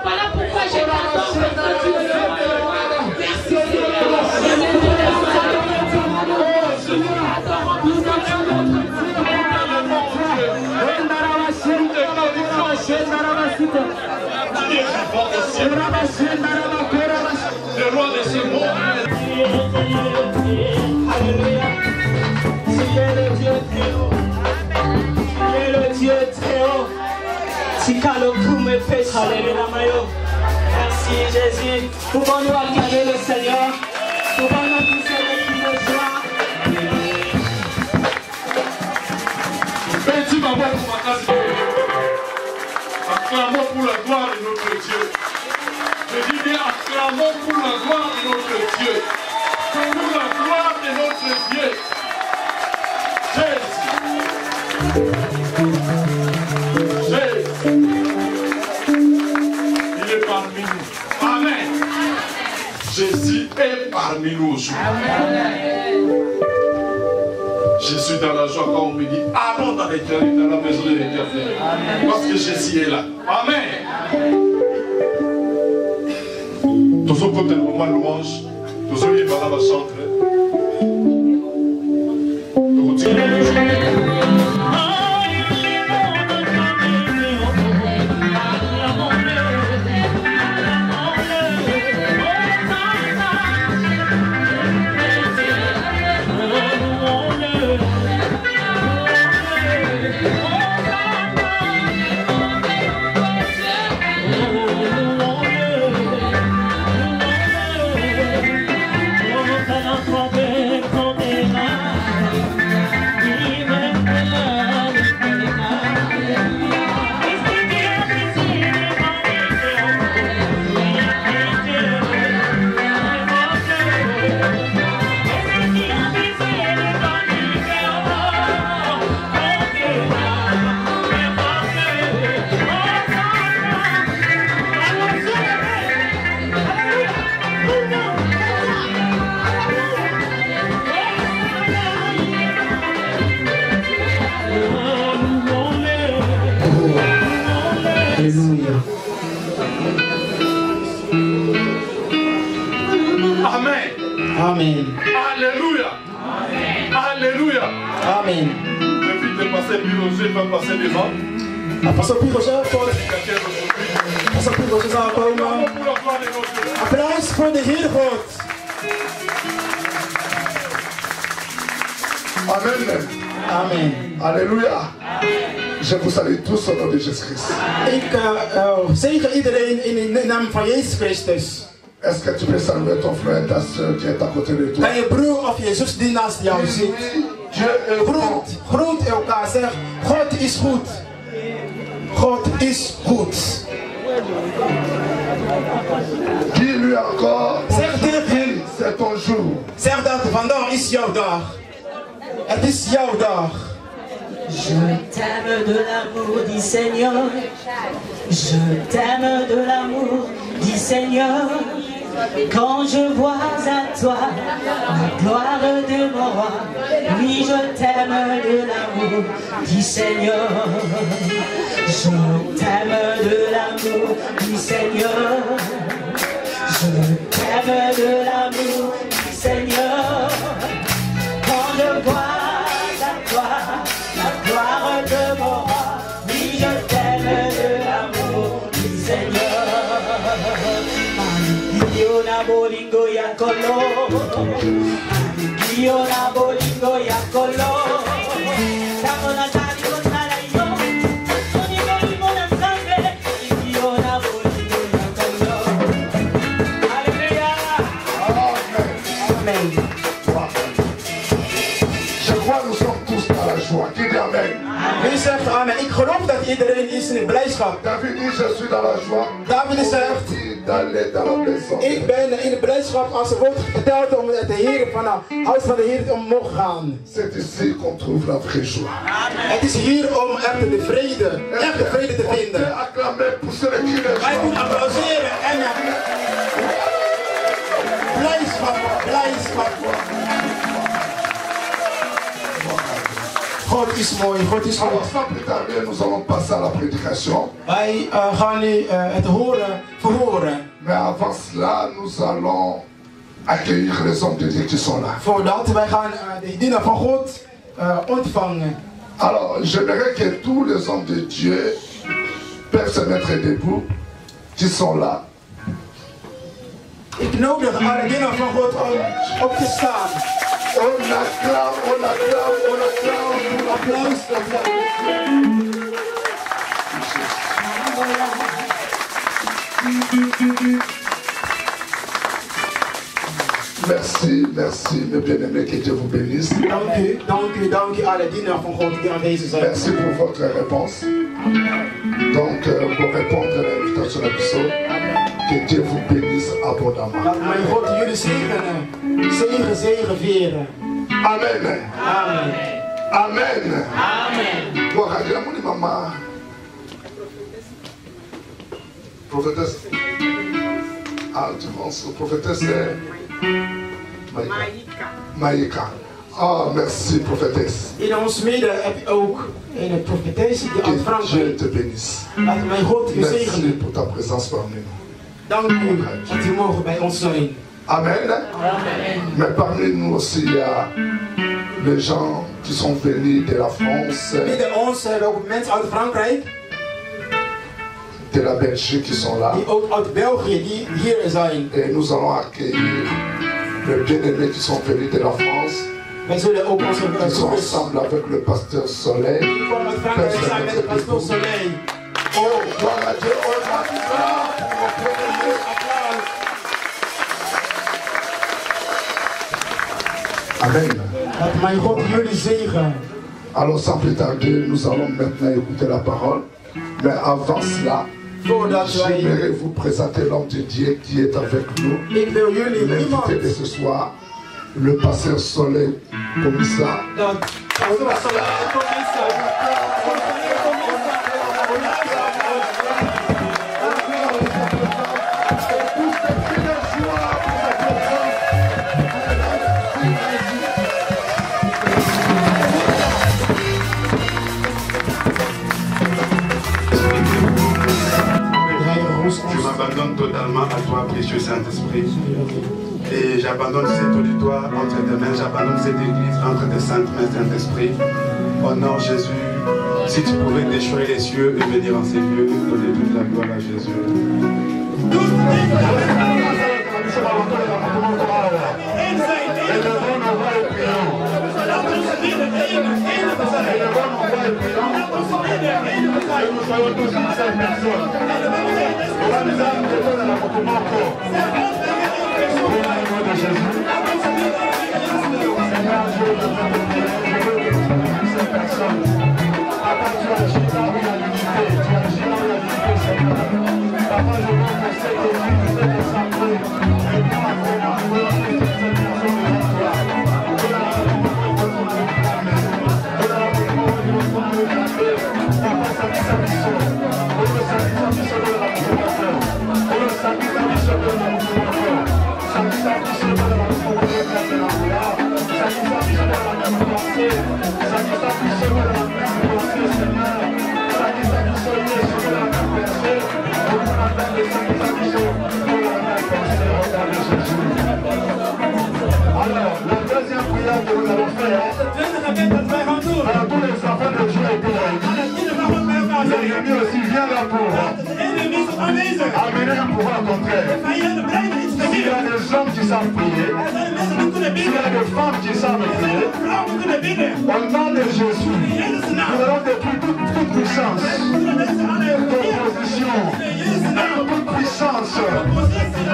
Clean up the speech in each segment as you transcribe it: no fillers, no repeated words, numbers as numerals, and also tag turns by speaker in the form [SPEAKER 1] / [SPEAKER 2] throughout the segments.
[SPEAKER 1] Voilà pourquoi j'ai
[SPEAKER 2] le roi de ce monde.
[SPEAKER 3] Alléluia. Tu es le Dieu très haut. Tu es le Dieu très haut. Tikalokume peche. Alléluia mayo. Merci Jésus. Pouvons-nous acclamer le Seigneur. Pouvons-nous pousser des cris de joie.
[SPEAKER 2] Bénis ma voix pour ma casse. Acclamons pour la gloire de notre Dieu. Je dis bien acclamons pour la gloire de notre Dieu. Pour la gloire de notre Dieu. Jésus. Il est parmi nous. Amen. Jésus est parmi nous aujourd'hui. Je suis dans la joie quand on me dit allons dans l'éternel, dans la maison de l'éternel. Parce que Jésus est là. Amen. Tous ceux qui ont le moment louange, tous ceux qui vont chanter. Amen.
[SPEAKER 3] Amen.
[SPEAKER 2] Alléluia. Alléluia.
[SPEAKER 3] Amen.
[SPEAKER 2] Depuis de passer le Roger, va passer devant.
[SPEAKER 3] Pastor P. Roger, Pastor P. Roger zal komen.
[SPEAKER 2] Pour la gloire de notre Dieu.
[SPEAKER 3] Applaus voor de Heer God.
[SPEAKER 4] Amen.
[SPEAKER 3] Amen.
[SPEAKER 4] Alléluia. Je vous salue tous au nom de Jésus-Christ.
[SPEAKER 3] Ik zegen iedereen in de naam van Jezus Christus.
[SPEAKER 4] Est-ce que tu peux saluer ton frère et ta soeur qui est à côté de toi?
[SPEAKER 3] Kan je broer of je zus die naast jou zit?
[SPEAKER 4] Dieu est bon.
[SPEAKER 3] Groet elkaar, zeg God is goed. God is goed.
[SPEAKER 4] Dis-lui encore,
[SPEAKER 3] Zeg tegen hem,
[SPEAKER 4] c'est ton jour.
[SPEAKER 3] zeg dat vandaag is jouw dag. Het is jouw dag.
[SPEAKER 5] Je t'aime de l'amour, dit Seigneur. Je t'aime de l'amour, dit Seigneur. Quand je vois à toi la gloire de mon roi, oui, je t'aime de l'amour, dit Seigneur. Je t'aime de l'amour, dit Seigneur. Je t'aime de l'amour, dit Seigneur. Quand je vois à toi la gloire de mon roi, oui, je t'aime de l'amour, dit Seigneur. Giona bolingo ya kolo, Giona bolingo ya kolo. Samona tani kotala yo, Soni bolingo na sambe, Giona bolingo ya kolo. Alléluia.
[SPEAKER 4] Amen.
[SPEAKER 5] Amen.
[SPEAKER 4] Je crois que nous sommes tous dans la joie. Qui dit Amen?
[SPEAKER 3] Wie zegt amen? Ik geloof dat iedereen is in blijdschap.
[SPEAKER 4] David dit, je suis dans la joie.
[SPEAKER 3] David zegt,
[SPEAKER 4] D'aller dans la maison.
[SPEAKER 3] ik ben in de blijdschap als er wordt verteld om de Heer van het huis van de Heer omhoog gaan.
[SPEAKER 4] C'est ici qu'on trouve la vraie joie.
[SPEAKER 3] Het is hier om echt de vrede, echte vrede te vinden.
[SPEAKER 4] Acclamer, pousser les cris de
[SPEAKER 3] Wij moeten
[SPEAKER 4] joie.
[SPEAKER 3] applaudisseren en blijdschap, blijdschap. God is mooi, God is mooi.
[SPEAKER 4] Alors sans plus tarder, nous allons passer à la prédication.
[SPEAKER 3] Wij gaan nu het verhoren.
[SPEAKER 4] Mais avant cela, nous allons accueillir les hommes de Dieu qui sont là.
[SPEAKER 3] Voordat wij gaan de dienaar van God ontvangen.
[SPEAKER 4] Alors, j'aimerais que tous les hommes de Dieu peuvent se mettre debout, qui sont là.
[SPEAKER 3] Ik nodig alle dienaar van God om op te staan.
[SPEAKER 4] On acclame, on acclame, on acclame.
[SPEAKER 3] Applaus, applaus.
[SPEAKER 4] Merci, merci, mes bien-aimés, que Dieu vous bénisse.
[SPEAKER 3] Dank u alle dienaar van God die aanwezig zijn.
[SPEAKER 4] Merci pour votre réponse. Donc, pour répondre à l'invitation de l'épisode, que Dieu vous bénisse abondamment.
[SPEAKER 3] Laat mijn God jullie zegenen. Zegen vieren.
[SPEAKER 4] Amen.
[SPEAKER 3] Amen.
[SPEAKER 4] Amen.
[SPEAKER 1] Amen.
[SPEAKER 4] Gloire à Dieu, mon maman. Prophétesse. Ah, tu penses, prophétesse Maïka. Ah, merci, prophétesse.
[SPEAKER 3] In ons midden heb je ook een profetesse die uit
[SPEAKER 4] Que Dieu
[SPEAKER 3] Frankrijk.
[SPEAKER 4] te bénisse.
[SPEAKER 3] Laat mijn God u
[SPEAKER 4] Merci
[SPEAKER 3] zegenen.
[SPEAKER 4] pour ta présence parmi nous.
[SPEAKER 3] Dank u dat u mogen bij ons zijn.
[SPEAKER 4] Amen.
[SPEAKER 1] Amen.
[SPEAKER 4] Mais parmi nous aussi, il y a les gens qui sont venus de la France,
[SPEAKER 3] Midden ons hebben we ook mensen uit Frankrijk,
[SPEAKER 4] de la Belgique qui sont là.
[SPEAKER 3] die ook uit België, die hier zijn.
[SPEAKER 4] Et nous allons accueillir les bien-aimés qui sont venus de la France.
[SPEAKER 3] Wij zullen ook onze
[SPEAKER 4] Ils sont
[SPEAKER 3] broeders
[SPEAKER 4] ensemble avec le pasteur Soleil.
[SPEAKER 3] die komen uit Frankrijk zijn met de pastoor Soleil.
[SPEAKER 4] Oh, gloire à Dieu, on acclame pour nos bien-aimés.
[SPEAKER 3] Applaus.
[SPEAKER 4] Amen.
[SPEAKER 3] Laat mijn God jullie zegen.
[SPEAKER 4] Alors sans plus tarder, nous allons maintenant écouter la parole. Mais avant cela,
[SPEAKER 3] Voordat wij,
[SPEAKER 4] j'aimerais vous présenter l'homme de Dieu qui est avec nous.
[SPEAKER 3] ik wil jullie iemand
[SPEAKER 4] L'invité de ce soir, le pasteur Soleil Komissa.
[SPEAKER 3] dat pastoor Soleil Komissa.
[SPEAKER 6] Je m'abandonne totalement à toi, précieux Saint-Esprit. Et j'abandonne cet auditoire entre tes mains, j'abandonne cette église entre tes saintes mains, Saint-Esprit. Au nom de Jésus, si tu pouvais déchoir les cieux et venir en ces lieux, donner toute la gloire à Jésus.
[SPEAKER 4] Alors, la deuxième prière que nous allons faire, à tous les enfants de Dieu et de l'ennemi aussi vient là pour amener un pouvoir contraire. S'il y a des hommes qui savent prier, s'il y a des femmes qui savent prier, au nom de Jésus, nous allons détruire toute puissance, d'opposition, toute puissance,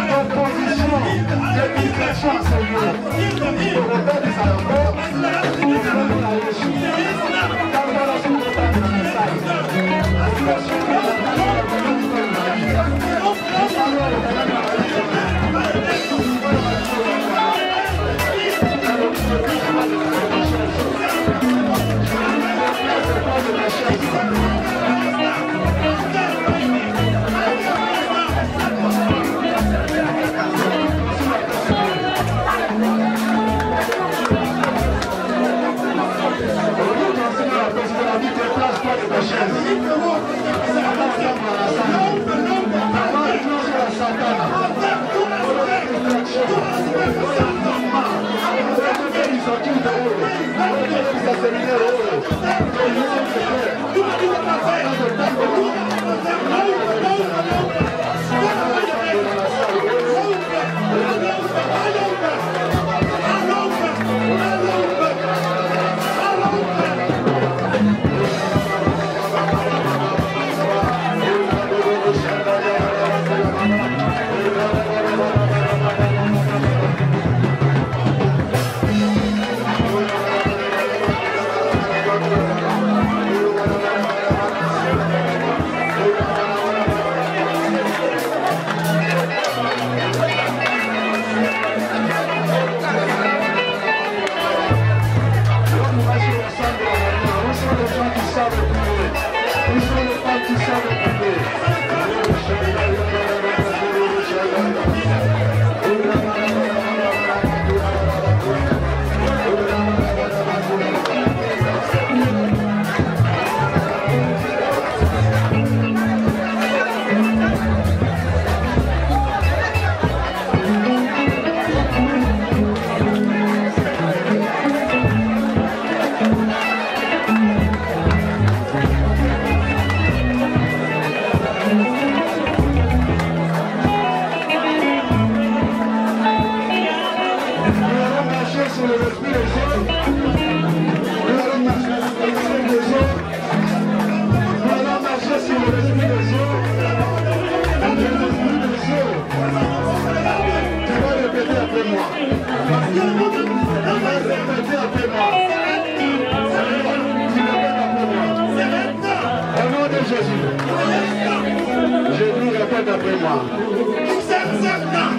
[SPEAKER 4] d'opposition, d'éducation à ce lieu. Au regard des alentours, nous allons la réussir.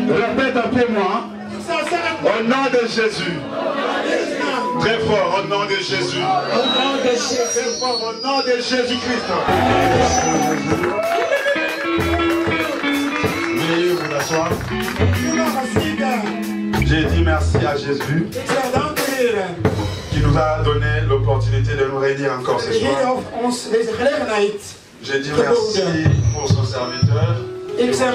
[SPEAKER 6] Répète après moi. Au nom de Jésus. Très fort, au nom de Jésus.
[SPEAKER 5] Au nom de Jésus.
[SPEAKER 6] Très fort, au nom de Jésus-Christ. Veuillez vous asseoir. J'ai dit merci à Jésus qui nous a donné l'opportunité de nous réunir encore ce soir. J'ai dit merci pour son serviteur.
[SPEAKER 3] Ik zeg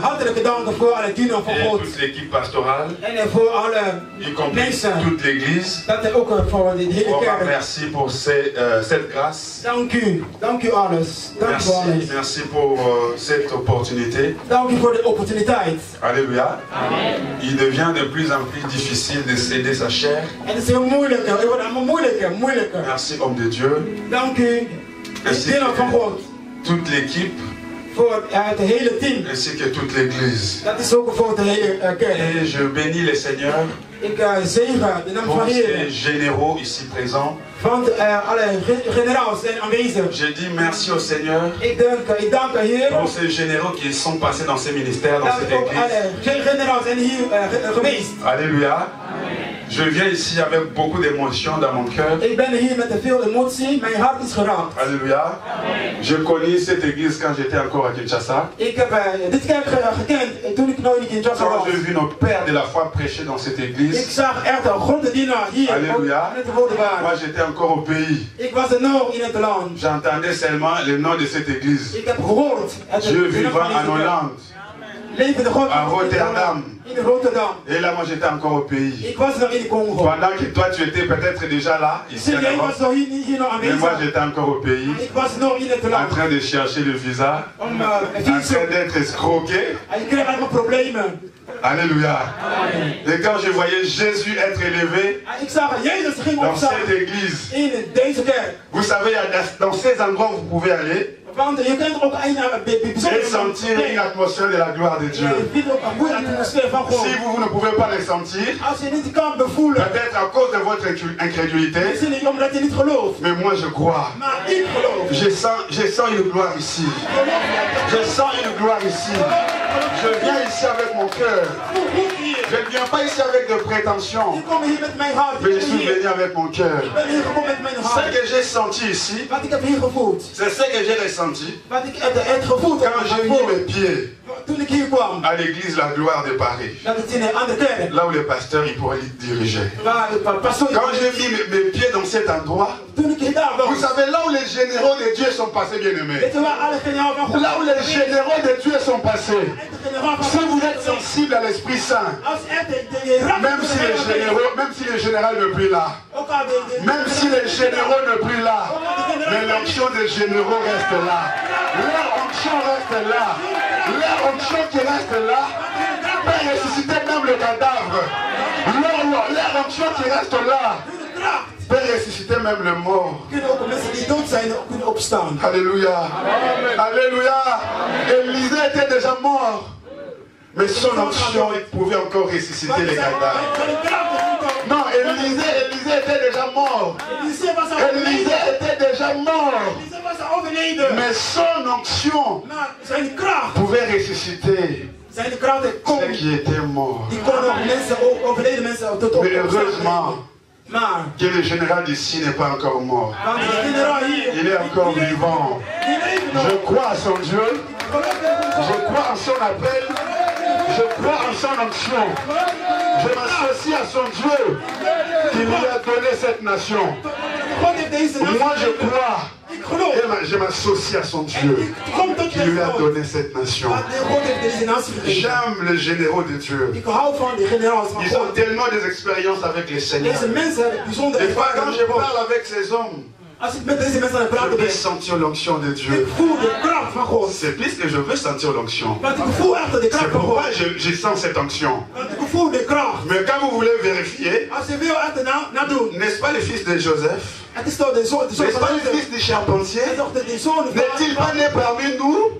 [SPEAKER 3] hartelijke dank voor alle dienaren van
[SPEAKER 6] et
[SPEAKER 3] God.
[SPEAKER 6] toute l'équipe pastorale,
[SPEAKER 3] En voor alle
[SPEAKER 6] y compris
[SPEAKER 3] mensen.
[SPEAKER 6] toute l'église.
[SPEAKER 3] Dat er ook voor de hele
[SPEAKER 6] On va
[SPEAKER 3] kerk.
[SPEAKER 6] merci pour cette grâce.
[SPEAKER 3] Dank u alles. Dank u voor alles.
[SPEAKER 6] Merci pour cette opportunité.
[SPEAKER 3] Dank u voor de opportuniteit.
[SPEAKER 6] Alléluia. Il devient de plus en plus difficile de céder sa chair.
[SPEAKER 3] En het is heel moeilijker. Het wordt allemaal moeilijker.
[SPEAKER 6] Merci, homme de Dieu.
[SPEAKER 3] Dank u, dienaar van God.
[SPEAKER 6] Toute l'équipe.
[SPEAKER 3] Voor het hele team.
[SPEAKER 6] Ainsi que toute l'église.
[SPEAKER 3] Dat is ook voor de hele kerk.
[SPEAKER 6] Et je bénis les seigneurs.
[SPEAKER 3] Ik zegen de naam van
[SPEAKER 6] Pour
[SPEAKER 3] Heer.
[SPEAKER 6] ces généraux ici présents.
[SPEAKER 3] Van alle generaals zijn aanwezig.
[SPEAKER 6] Je dis merci au Seigneur.
[SPEAKER 3] Ik dank de Heer.
[SPEAKER 6] Pour ces généraux qui sont passés dans ces ministères, dans cette église.
[SPEAKER 3] Alle generaals zijn hier geweest.
[SPEAKER 6] Alléluia. Je viens ici avec beaucoup d'émotion dans mon cœur.
[SPEAKER 3] Ik ben hier met veel emotie. Mijn hart is geraakt.
[SPEAKER 6] Alléluia. Je connais cette église quand j'étais encore à Kinshasa.
[SPEAKER 3] Ik heb dit kerk gekend toen ik nog in Kinshasa
[SPEAKER 6] Quand
[SPEAKER 3] was.
[SPEAKER 6] j'ai vu nos pères de la foi prêcher dans cette église.
[SPEAKER 3] Ik zag echt een grote dienaar hier.
[SPEAKER 6] Alléluia. Moi j'étais encore au pays.
[SPEAKER 3] Ik was er nog in het land.
[SPEAKER 6] J'entendais seulement le nom de cette église.
[SPEAKER 3] Ik heb gehoord.
[SPEAKER 6] Je vivais en Hollande. À Rotterdam.
[SPEAKER 3] In Rotterdam.
[SPEAKER 6] Et là, moi, j'étais encore au pays.
[SPEAKER 3] Ik was nog in Congo.
[SPEAKER 6] Pendant que toi, tu étais peut-être déjà là, ici en Europe. Mais moi, j'étais encore au pays.
[SPEAKER 3] Ik was nog in het
[SPEAKER 6] En
[SPEAKER 3] land.
[SPEAKER 6] train de chercher le visa.
[SPEAKER 3] Om
[SPEAKER 6] En train d'être escroqué.
[SPEAKER 3] Ik kreeg allemaal problemen.
[SPEAKER 6] Alléluia. Et quand je voyais Jésus être élevé
[SPEAKER 3] Ik zag Jezus ging
[SPEAKER 6] dans
[SPEAKER 3] opstaan
[SPEAKER 6] cette église,
[SPEAKER 3] in deze kerk.
[SPEAKER 6] vous savez, dans ces endroits où vous pouvez aller
[SPEAKER 3] Want je kunt ook een
[SPEAKER 6] et
[SPEAKER 3] bijzondere
[SPEAKER 6] sentir une atmosphère de la gloire de Dieu.
[SPEAKER 3] Je vindt ook een goede atmosfeer van God.
[SPEAKER 6] Si vous ne pouvez pas le sentir,
[SPEAKER 3] Als je niet kan bevoelen,
[SPEAKER 6] peut-être à cause de votre incrédulité,
[SPEAKER 3] is het niet omdat je niet gelooft.
[SPEAKER 6] mais moi je crois.
[SPEAKER 3] Maar ik geloof.
[SPEAKER 6] Je sens une gloire ici. Je sens une gloire ici. Je viens ici avec mon cœur. Je ne viens pas ici avec de prétention. Mais je suis venu avec mon cœur. Ce que j'ai senti ici, c'est ce que j'ai ressenti quand j'ai mis mes pieds à l'église La Gloire de Paris. Là où les pasteurs ils pourraient diriger. Quand j'ai mis mes pieds dans cet endroit, vous savez, là où les généraux de Dieu sont passés, bien aimés, là où les généraux de Dieu sont passés, si vous êtes sensible à l'Esprit Saint, même si les généraux ne plus là, même si les généraux ne plus là, mais l'onction des généraux reste là. Leur onction reste là. Leur onction qui reste là peut ressusciter même le cadavre. Leur onction qui reste là peut ressusciter même le mort. Alléluia. Alléluia. Élisée était déjà mort. Mais son onction pouvait encore ressusciter les cadavres. Non, Élisée était déjà mort. Élisée était déjà mort. Mais son onction pouvait ressusciter ceux qui étaient morts. Mais heureusement que le général d'ici n'est pas encore mort. Il est encore vivant. Je crois à son Dieu. Je crois en son appel. Je crois en son onction. Je m'associe à son Dieu qui lui a donné cette nation. Moi je crois. Et je m'associe à son Dieu qui lui a donné cette nation. J'aime les généraux de Dieu. Ils ont tellement des expériences avec les seigneurs. Des fois quand je parle avec ces hommes, je veux sentir l'onction de Dieu. C'est plus que je veux sentir l'onction. C'est pourquoi je sens cette onction. Mais quand vous voulez vérifier, n'est-ce pas le fils de Joseph? N'est-ce pas le fils du charpentier? N'est-il pas né parmi nous?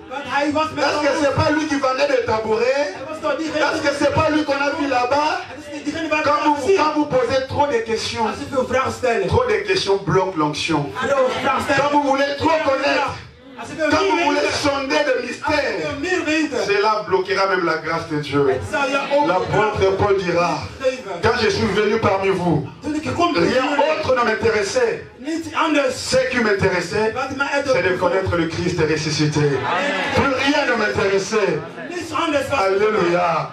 [SPEAKER 6] Est-ce que c'est pas lui qui vendait des tabourets? Est-ce que c'est pas lui qu'on a vu là-bas? Quand vous posez trop de questions bloquent l'onction. Quand vous voulez trop connaître, quand vous voulez sonder le mystère, cela bloquera même la grâce de Dieu. L'apôtre Paul dira, quand je suis venu parmi vous, rien autre ne m'intéressait. Ce qui m'intéressait, c'est de connaître le Christ ressuscité. Plus rien ne m'intéressait. Alléluia.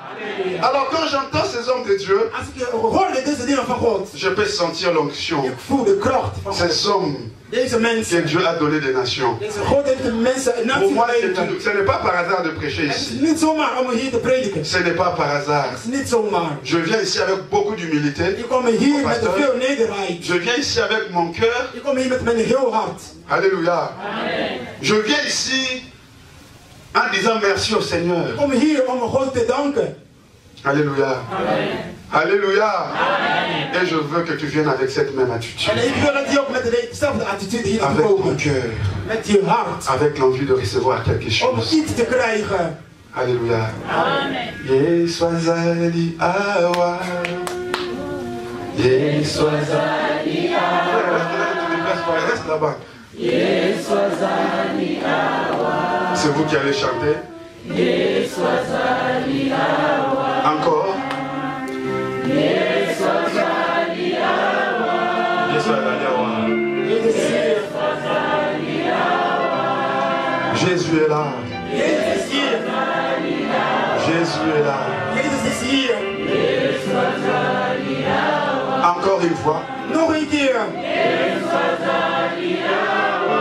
[SPEAKER 6] Alors quand j'entends ces hommes de Dieu, je peux sentir l'onction. Ces hommes que Dieu a donné des nations. Pour moi, ce n'est pas par hasard de prêcher ici. Ce n'est pas par hasard. Je viens ici avec beaucoup d'humilité. Je viens ici avec mon cœur. Alléluia. Je viens ici en disant merci au Seigneur. Alléluia. Alléluia. Et je veux que tu viennes avec cette même attitude. Avec ton cœur. Avec l'envie de recevoir quelque chose. Alléluia. Yeswazali awa. Yeswazali awa. Reste là-bas. Yeswazali awa. C'est vous qui allez chanter. Yeswazali awa. Encore. Yeswazali awa. Yeswazali awa. Yeswazali awa. Jésus est là. Jésus est là. Yeswazali awa. Encore une fois. Yeswazali awa.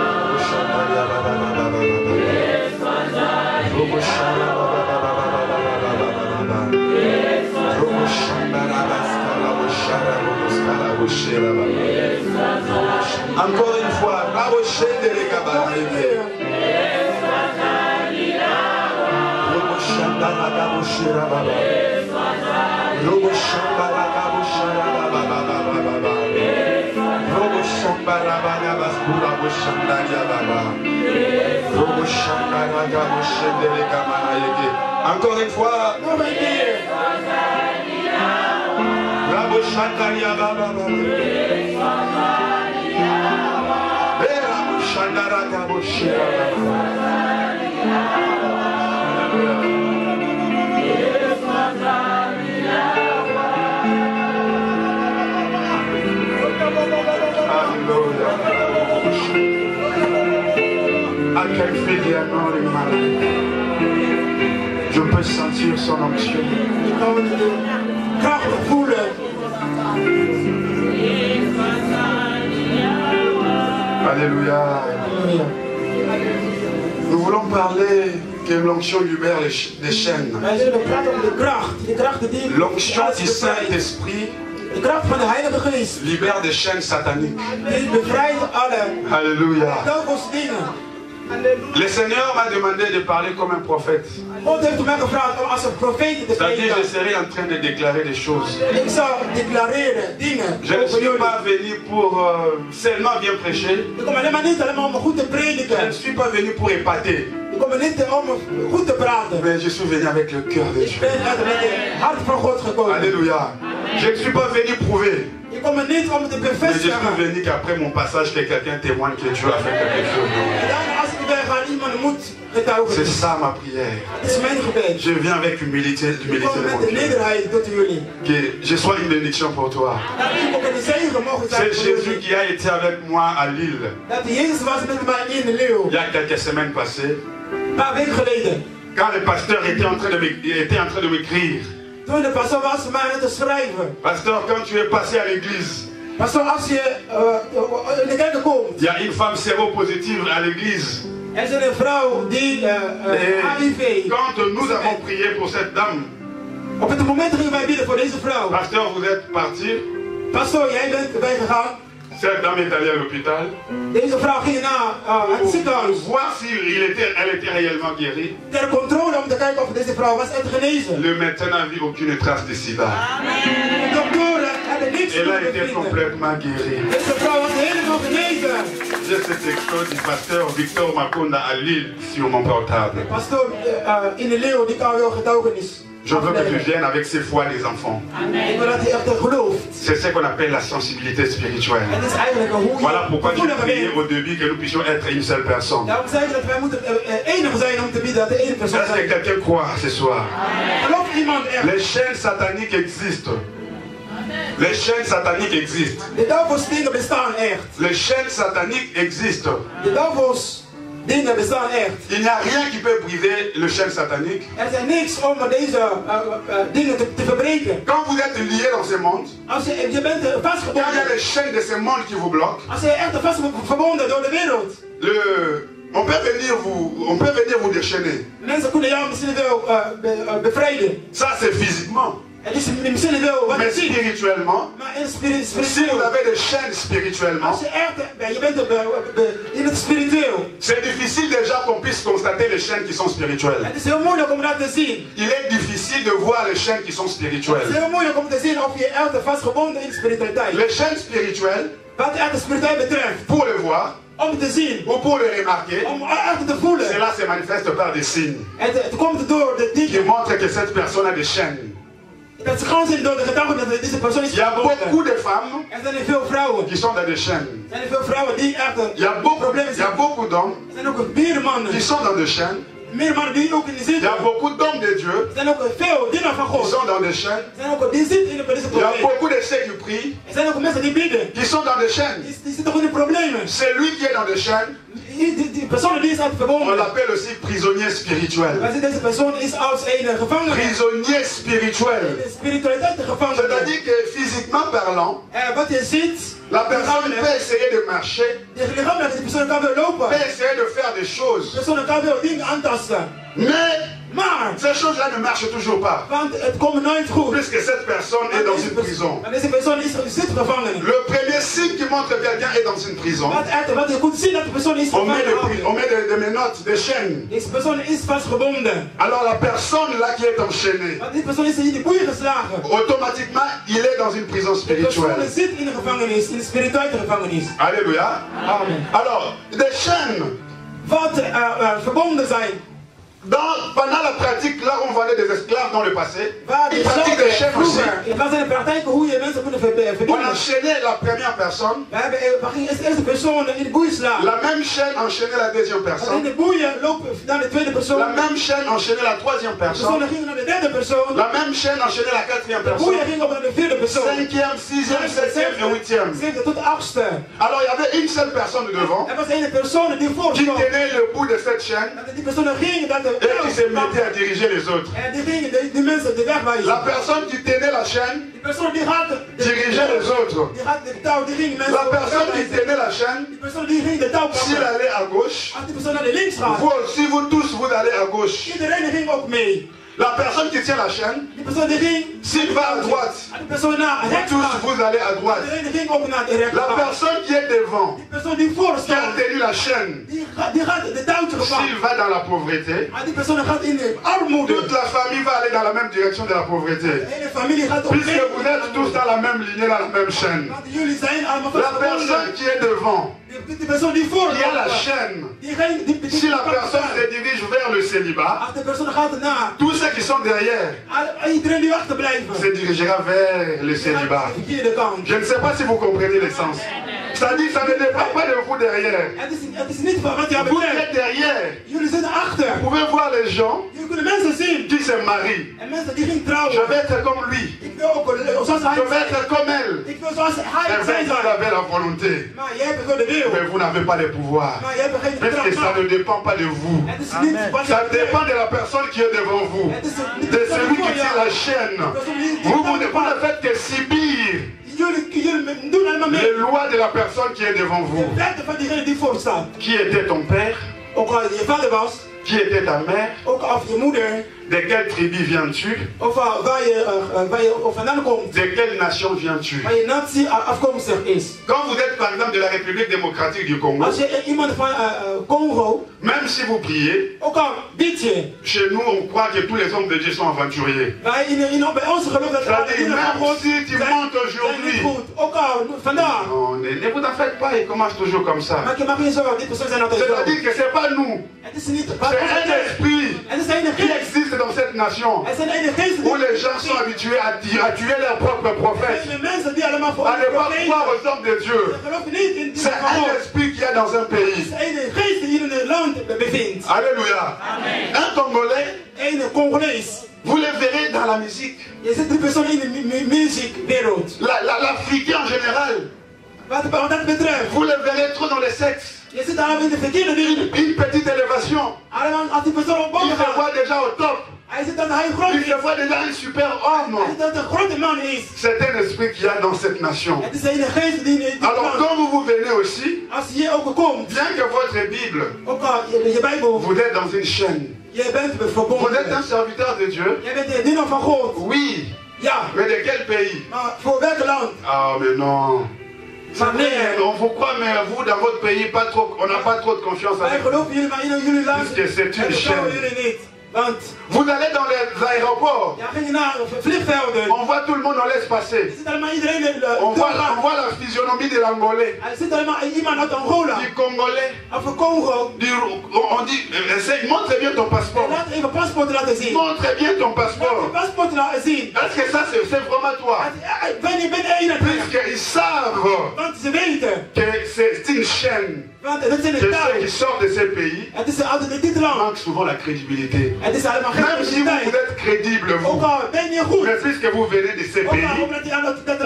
[SPEAKER 6] Encore une fois, encore une fois. Je peux sentir son onction. Alléluia. Nous voulons parler que l'onction libère des chaînes. L'onction du Saint-Esprit libère des chaînes sataniques. Alléluia. Le Seigneur m'a demandé de parler comme un prophète. C'est-à-dire je serai en train de déclarer des choses. Je ne suis pas venu pour seulement bien prêcher. Je ne suis pas venu pour épater. Mais je suis venu avec le cœur de Dieu. Alléluia. Je ne suis pas venu prouver. Mais je suis venu qu'après mon passage, que quelqu'un témoigne que Dieu a fait quelque chose. C'est ça ma prière. Je viens avec humilité de mon cœur. Que je sois une bénédiction pour toi. C'est Jésus qui a été avec moi à Lille. Il y a quelques semaines passées. Quand le pasteur était en train de m'écrire. Pasteur, quand tu es passé à l'église, il y a une femme séropositive à l'église. Et quand nous avons prié pour cette dame, pasteur, vous êtes parti. Cette dame est allée à l'hôpital pour voir si elle était réellement guérie. Le médecin n'a vu aucune trace de sida. Elle a été complètement guérie. J'ai ce texto du pasteur Victor Makonda à Lille sur mon portable. Je veux que tu viennes avec ces foi des enfants. C'est ce qu'on appelle la sensibilité spirituelle. Voilà pourquoi j'ai prié au début que nous puissions être une seule personne. Est-ce que quelqu'un croit ce soir? Les chaînes sataniques existent. Les chaînes sataniques existent. Les chaînes sataniques existent. Il n'y a rien qui peut briser le chaîne satanique. Quand vous êtes lié dans ce monde, quand il y a les chaînes de ce monde qui vous bloquent, on peut venir vous déchaîner. Ça c'est physiquement. Mais spirituellement, si vous avez des chaînes spirituellement, c'est difficile déjà qu'on puisse constater les chaînes qui sont spirituelles. Il est difficile de voir les chaînes qui sont spirituelles. Les chaînes spirituelles, pour le voir, ou pour le remarquer, cela se manifeste par des signes qui montrent que cette personne a des chaînes. Il y a beaucoup de femmes qui sont dans des chaînes. Il y a beaucoup d'hommes qui sont dans des chaînes. Il y a beaucoup d'hommes de Dieu qui sont dans des chaînes. Il y a beaucoup de ceux qui prient qui sont dans des chaînes. C'est lui qui est dans des chaînes. On l'appelle aussi prisonnier spirituel. Prisonnier spirituel. C'est-à-dire que physiquement parlant, la personne peut essayer de marcher, peut essayer de faire des choses. Mais ces choses-là ne marchent toujours pas. Puisque cette personne est dans une prison. Le premier signe qui montre que quelqu'un est dans une prison, on met des menottes, des chaînes. Alors la personne là qui est enchaînée, automatiquement il est dans une prison spirituelle. Alléluia. Alors, des chaînes Pendant la pratique, là où on vendait des esclaves dans le passé, ils pratiquent des chaînes aussi. On enchaînait la première personne. La même chaîne enchaînait la deuxième personne. La même chaîne enchaînait la troisième personne. La même chaîne enchaînait la quatrième personne. Cinquième, sixième, septième et huitième. Alors il y avait une seule personne devant qui tenait le bout de cette chaîne et qui se mettait à diriger les autres. La personne qui tenait la chaîne dirigeait les autres. La personne qui tenait la chaîne, s'il allait à gauche, vous aussi, vous tous, vous allez à gauche. La personne qui tient la chaîne, s'il va à droite, vous tous vous allez à droite. La personne qui est devant, qui a tenu la chaîne, s'il va dans la pauvreté, toute la famille va aller dans la même direction de la pauvreté. Puisque vous êtes tous dans la même lignée, dans la même chaîne. La personne qui est devant, qui a la chaîne, si la personne se dirige vers le célibat, tous ceux qui sont derrière se dirigera vers le célibat. Je ne sais pas si vous comprenez l'essence. C'est-à-dire que ça ne dépend pas de vous derrière. Vous êtes derrière. Vous pouvez voir les gens qui se marient. Je vais être comme lui. Je vais être comme elle. Et vous avez la volonté. Mais vous n'avez pas le pouvoir. Parce que ça ne dépend pas de vous. Ça dépend de la personne qui est devant vous. De celui qui tient la chaîne. Vous ne faites que subir les lois de la personne qui est devant vous. Qui était ton père? Qui était ta mère? De quelle tribu viens-tu? De quelle nation viens-tu? Quand vous êtes par exemple de la République démocratique du Congo, même si vous priez, chez nous on croit que tous les hommes de Dieu sont aventuriers. C'est-à-dire même si tu montes aujourd'hui, non, ne vous en faites pas, ils commencent toujours comme ça. C'est-à-dire que ce n'est pas nous, c'est un esprit qui existe dans cette nation où les gens sont habitués à tuer leurs propres prophètes, à ne pas croire aux hommes de Dieu. C'est un esprit qu'il y a dans un pays. Alléluia. Un Congolais, vous le verrez dans la musique. L'Africain en général, vous le verrez trop dans les sexes. Une petite élévation. Il se voit déjà au top. Il se voit déjà un super homme. C'est un esprit qu'il y a dans cette nation. Alors quand vous venez aussi, bien que votre Bible, vous êtes dans une chaîne. Vous êtes un serviteur de Dieu. Oui. Mais de quel pays? Ah mais non. On vous croit, mais vous dans votre pays, on n'a pas trop de confiance avec vous. Puisque c'est une chaîne. Vous allez dans les aéroports, on voit tout le monde, on laisse passer. On voit la physionomie de l'Angolais, du Congolais. On dit, montre bien ton passeport. Montre bien ton passeport. Est-ce que ça c'est vraiment toi? Puisqu'ils savent que c'est une chaîne. Que ceux qui sortent de ces pays manquent souvent la crédibilité. Même si vous êtes crédible, vous, mais puisque vous venez de ces pays où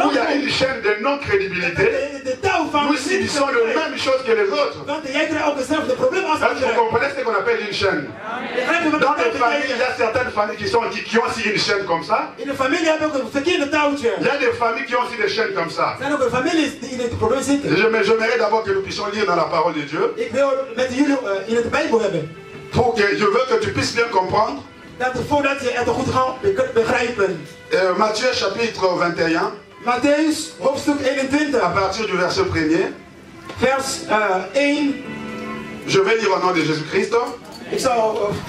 [SPEAKER 6] il y a une chaîne de non-crédibilité, nous subissons la même chose que les autres. Est-ce que vous comprenez ce qu'on appelle une chaîne? Dans les familles, il y a certaines familles qui ont aussi une chaîne comme ça. Il y a des familles qui ont aussi des chaînes comme ça. J'aimerais d'abord que nous puissions lire dans la parole de Dieu. Pour que je veux que tu puisses bien comprendre. Matthieu chapitre 21. À partir du verset 1er. Je vais lire au nom de Jésus-Christ.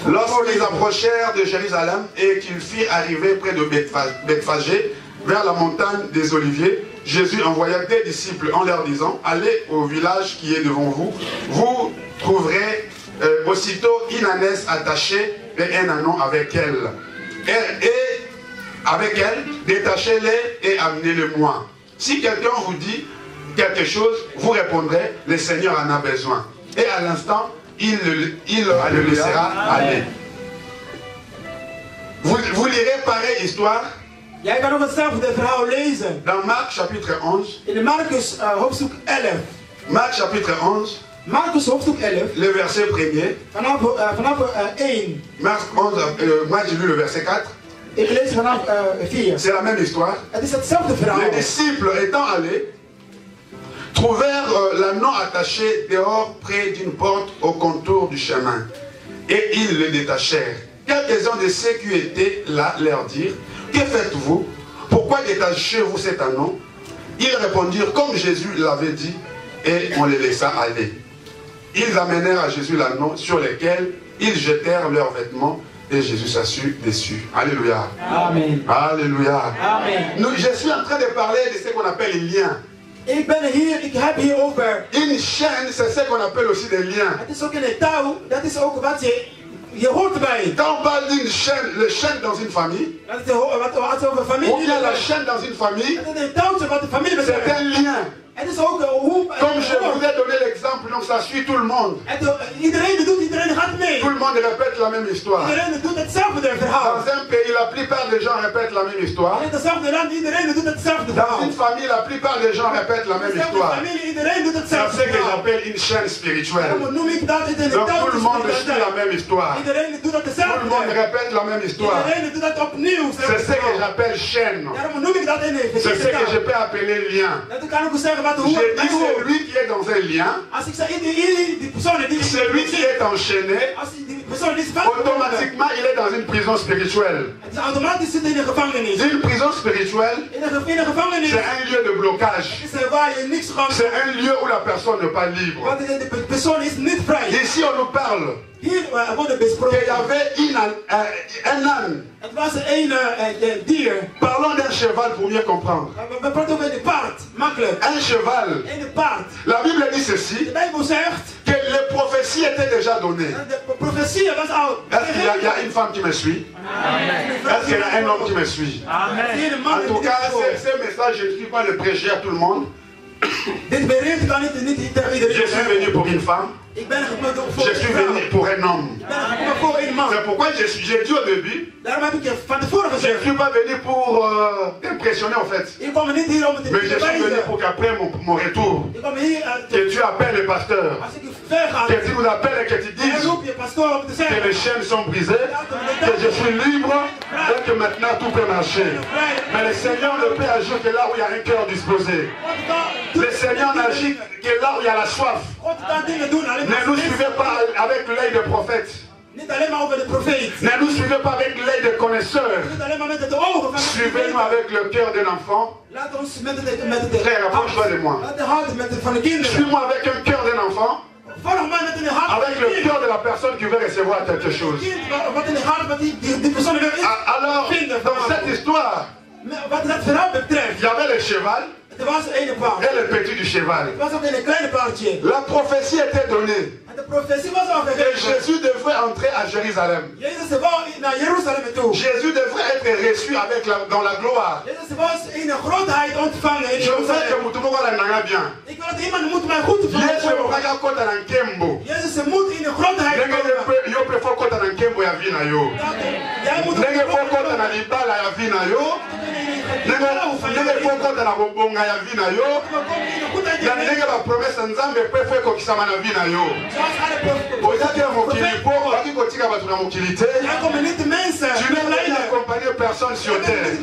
[SPEAKER 6] Lorsqu'ils approchèrent de Jérusalem et qu'ils firent arriver près de Bethphagée, vers la montagne des Oliviers, Jésus envoya des disciples en leur disant: allez au village qui est devant vous, vous trouverez aussitôt une ânesse attachée et un anneau avec elle. Et avec elle, détachez-les et amenez-les-moi. Si quelqu'un vous dit quelque chose, vous répondrez, le Seigneur en a besoin. Et à l'instant, il le laissera aller. Vous lirez pareille histoire
[SPEAKER 3] Jij kan ook hetzelfde verhaal lezen.
[SPEAKER 6] dans Marc chapitre 11.
[SPEAKER 3] In de Marcus hoofdstuk 11.
[SPEAKER 6] Marc chapitre 11.
[SPEAKER 3] Marcus hoofdstuk 11.
[SPEAKER 6] Le verset premier.
[SPEAKER 3] Vanaf 1.
[SPEAKER 6] Marc 11, moi j'ai lu le verset 4.
[SPEAKER 3] Ik lees vanaf 4.
[SPEAKER 6] C'est la même histoire.
[SPEAKER 3] Het is hetzelfde verhaal.
[SPEAKER 6] Les disciples étant allés, trouvèrent l'anneau attaché dehors près d'une porte au contour du chemin. Et ils le détachèrent. Quelques-uns de ceux qui étaient là leur dirent, que faites-vous? Pourquoi détachez-vous cet anneau? Ils répondirent comme Jésus l'avait dit, et on les laissa aller. Ils amenèrent à Jésus l'anneau sur lequel ils jetèrent leurs vêtements et Jésus s'assit dessus. Alléluia.
[SPEAKER 3] Amen.
[SPEAKER 6] Alléluia.
[SPEAKER 3] Amen.
[SPEAKER 6] Je suis en train de parler de ce qu'on appelle les liens.
[SPEAKER 3] Ik heb hier over.
[SPEAKER 6] Une chaîne, c'est ce qu'on appelle aussi des liens.
[SPEAKER 3] Het is ook in het touw, dat is ook wat je hoort erbij.
[SPEAKER 6] Quand on parle d'une chaîne, le chaîne dans une famille,
[SPEAKER 3] Dat is wat over familie.
[SPEAKER 6] ou bien la chaîne dans une famille,
[SPEAKER 3] Dat is een touwtje wat de familie
[SPEAKER 6] c'est
[SPEAKER 3] betreft.
[SPEAKER 6] un lien.
[SPEAKER 3] Het is ook hoe.
[SPEAKER 6] Comme je vous ai donné l'exemple, donc ça suit tout le monde.
[SPEAKER 3] Iedereen doet, iedereen gaat mee.
[SPEAKER 6] Tout le monde répète la même histoire.
[SPEAKER 3] Iedereen doet hetzelfde verhaal.
[SPEAKER 6] Dans un pays, la plupart des gens répètent la même histoire.
[SPEAKER 3] In hetzelfde land, iedereen doet hetzelfde
[SPEAKER 6] Dans
[SPEAKER 3] verhaal.
[SPEAKER 6] une famille, la plupart des gens répètent la même
[SPEAKER 3] In
[SPEAKER 6] histoire.
[SPEAKER 3] dezelfde familie, iedereen doet
[SPEAKER 6] C'est
[SPEAKER 3] hetzelfde
[SPEAKER 6] ce que
[SPEAKER 3] verhaal.
[SPEAKER 6] j'appelle une chaîne spirituelle.
[SPEAKER 3] Daarom noem ik dat in de
[SPEAKER 6] Donc tout le monde
[SPEAKER 3] touwtjes.
[SPEAKER 6] suit la même histoire.
[SPEAKER 3] Iedereen doet dat
[SPEAKER 6] Tout le monde
[SPEAKER 3] hetzelfde.
[SPEAKER 6] répète la même histoire.
[SPEAKER 3] Iedereen doet dat opnieuw.
[SPEAKER 6] C'est ce que j'appelle chaîne.
[SPEAKER 3] Daarom noem ik dat in de
[SPEAKER 6] C'est ce que je
[SPEAKER 3] taal.
[SPEAKER 6] peux appeler lien.
[SPEAKER 3] Dat kan ook zeggen wat hoe
[SPEAKER 6] J'ai
[SPEAKER 3] het
[SPEAKER 6] dit
[SPEAKER 3] hoort.
[SPEAKER 6] celui qui est dans un lien,
[SPEAKER 3] Als ik zeg, die persoon die
[SPEAKER 6] celui qui est enchaîné,
[SPEAKER 3] als die persoon die is vastgebonden,
[SPEAKER 6] automatiquement il est dans une prison spirituelle.
[SPEAKER 3] het is automatisch zit in een gevangenis.
[SPEAKER 6] Une prison spirituelle,
[SPEAKER 3] In een gevangenis
[SPEAKER 6] c'est un lieu de blocage.
[SPEAKER 3] is er waar je niks kan.
[SPEAKER 6] C'est un lieu où la personne n'est pas libre.
[SPEAKER 3] Want de persoon is niet vrij.
[SPEAKER 6] Ici on nous parle
[SPEAKER 3] Hier wordt
[SPEAKER 6] qu'il y
[SPEAKER 3] besproken.
[SPEAKER 6] avait un âne.
[SPEAKER 3] Het was een dier.
[SPEAKER 6] Parlons d'un cheval pour mieux comprendre.
[SPEAKER 3] We praten over een paard. Makkelijk.
[SPEAKER 6] Un cheval.
[SPEAKER 3] Een paard.
[SPEAKER 6] La Bible dit ceci,
[SPEAKER 3] De Bijbel zegt
[SPEAKER 6] que les prophéties étaient déjà données.
[SPEAKER 3] de profetie was al.
[SPEAKER 6] Est-ce qu'il y a une femme qui me suit? Est-ce qu'il y a un homme qui me suit?
[SPEAKER 3] Hier een man
[SPEAKER 6] En tout
[SPEAKER 3] die
[SPEAKER 6] cas,
[SPEAKER 3] dit voor.
[SPEAKER 6] ce message, je ne suis pas le prêcher à tout le monde.
[SPEAKER 3] Dit bericht kan niet tegen
[SPEAKER 6] Je
[SPEAKER 3] iedereen.
[SPEAKER 6] suis venu pour une femme.
[SPEAKER 3] Ik ben gekomen voor
[SPEAKER 6] Je
[SPEAKER 3] een
[SPEAKER 6] suis
[SPEAKER 3] vrouw.
[SPEAKER 6] venu pour un homme.
[SPEAKER 3] Ik ben gekomen voor een man.
[SPEAKER 6] C'est pourquoi j'ai dit au début,
[SPEAKER 3] Daarom heb ik je van tevoren
[SPEAKER 6] je ne
[SPEAKER 3] gezegd.
[SPEAKER 6] suis pas venu pour t'impressionner en fait.
[SPEAKER 3] Ik kwam niet hier om te
[SPEAKER 6] Mais je suis venu
[SPEAKER 3] bewijzen.
[SPEAKER 6] pour qu'après mon retour,
[SPEAKER 3] Ik kwam hier
[SPEAKER 6] que tu appelles le pasteur,
[SPEAKER 3] als ik ver ga.
[SPEAKER 6] que tu nous appelles et que tu
[SPEAKER 3] En
[SPEAKER 6] dises
[SPEAKER 3] roep je pastoor om te
[SPEAKER 6] que les
[SPEAKER 3] zeggen.
[SPEAKER 6] chaînes sont brisées, que je suis libre et que maintenant tout peut marcher. Mais le Seigneur ne peut agir que là où il y a un cœur disposé. Le Seigneur n'agit que là où il y a la soif.
[SPEAKER 3] God kan dingen doen, alleen
[SPEAKER 6] Ne
[SPEAKER 3] maar
[SPEAKER 6] nous suivez pas avec l'œil de prophète.
[SPEAKER 3] niet alleen maar over de profeet.
[SPEAKER 6] Ne nous suivez pas avec l'œil de connaisseur.
[SPEAKER 3] Niet alleen maar met de ogen van de
[SPEAKER 6] Suivez-nous avec le cœur d'un enfant.
[SPEAKER 3] Laat ons met de
[SPEAKER 6] Frère, approche-toi de moi.
[SPEAKER 3] Met de hart van de kinderen.
[SPEAKER 6] Suis-moi avec un cœur d'un enfant.
[SPEAKER 3] Volg mij met een hart van
[SPEAKER 6] Avec
[SPEAKER 3] de
[SPEAKER 6] le
[SPEAKER 3] kind.
[SPEAKER 6] cœur de la personne qui veut recevoir quelque chose.
[SPEAKER 3] Kind wat in de hart van die persoon wil
[SPEAKER 6] Alors, dans cette histoire,
[SPEAKER 3] wat dat verhaal betreft.
[SPEAKER 6] il y avait le cheval
[SPEAKER 3] Er was een paard.
[SPEAKER 6] et le petit du cheval.
[SPEAKER 3] Er was ook een kleine paardje.
[SPEAKER 6] La prophétie était donnée.
[SPEAKER 3] En de profetie was al
[SPEAKER 6] Et
[SPEAKER 3] gegeven.
[SPEAKER 6] Jésus devrait entrer à Jérusalem.
[SPEAKER 3] Jezus wou naar Jeruzalem toe.
[SPEAKER 6] Jésus devrait être reçu dans la gloire.
[SPEAKER 3] Jezus was in een grootheid ontvangen in
[SPEAKER 6] Je veux que
[SPEAKER 3] Jeruzalem.
[SPEAKER 6] Mutumoko la nanga bien.
[SPEAKER 3] Ik wil dat iemand moet mij goed
[SPEAKER 6] Yesu
[SPEAKER 3] verwoorden.
[SPEAKER 6] okaka kota na nkembo.
[SPEAKER 3] Jezus moet in een grootheid
[SPEAKER 6] Ndenge
[SPEAKER 3] komen.
[SPEAKER 6] yo pe fo kota na nkembo ya vi na yo.
[SPEAKER 3] Jij moet
[SPEAKER 6] Ndenge fo kota na libala ya vi na yo. Ndenge fo kota na kobonga ya vi na yo. Na ndenge bapromese nzambe pe fo ekokisama na vi na yo. Ozaki ya mokili mpo baki kotika bato na mokili te. Tu n'es pas accompagné personne sur terre.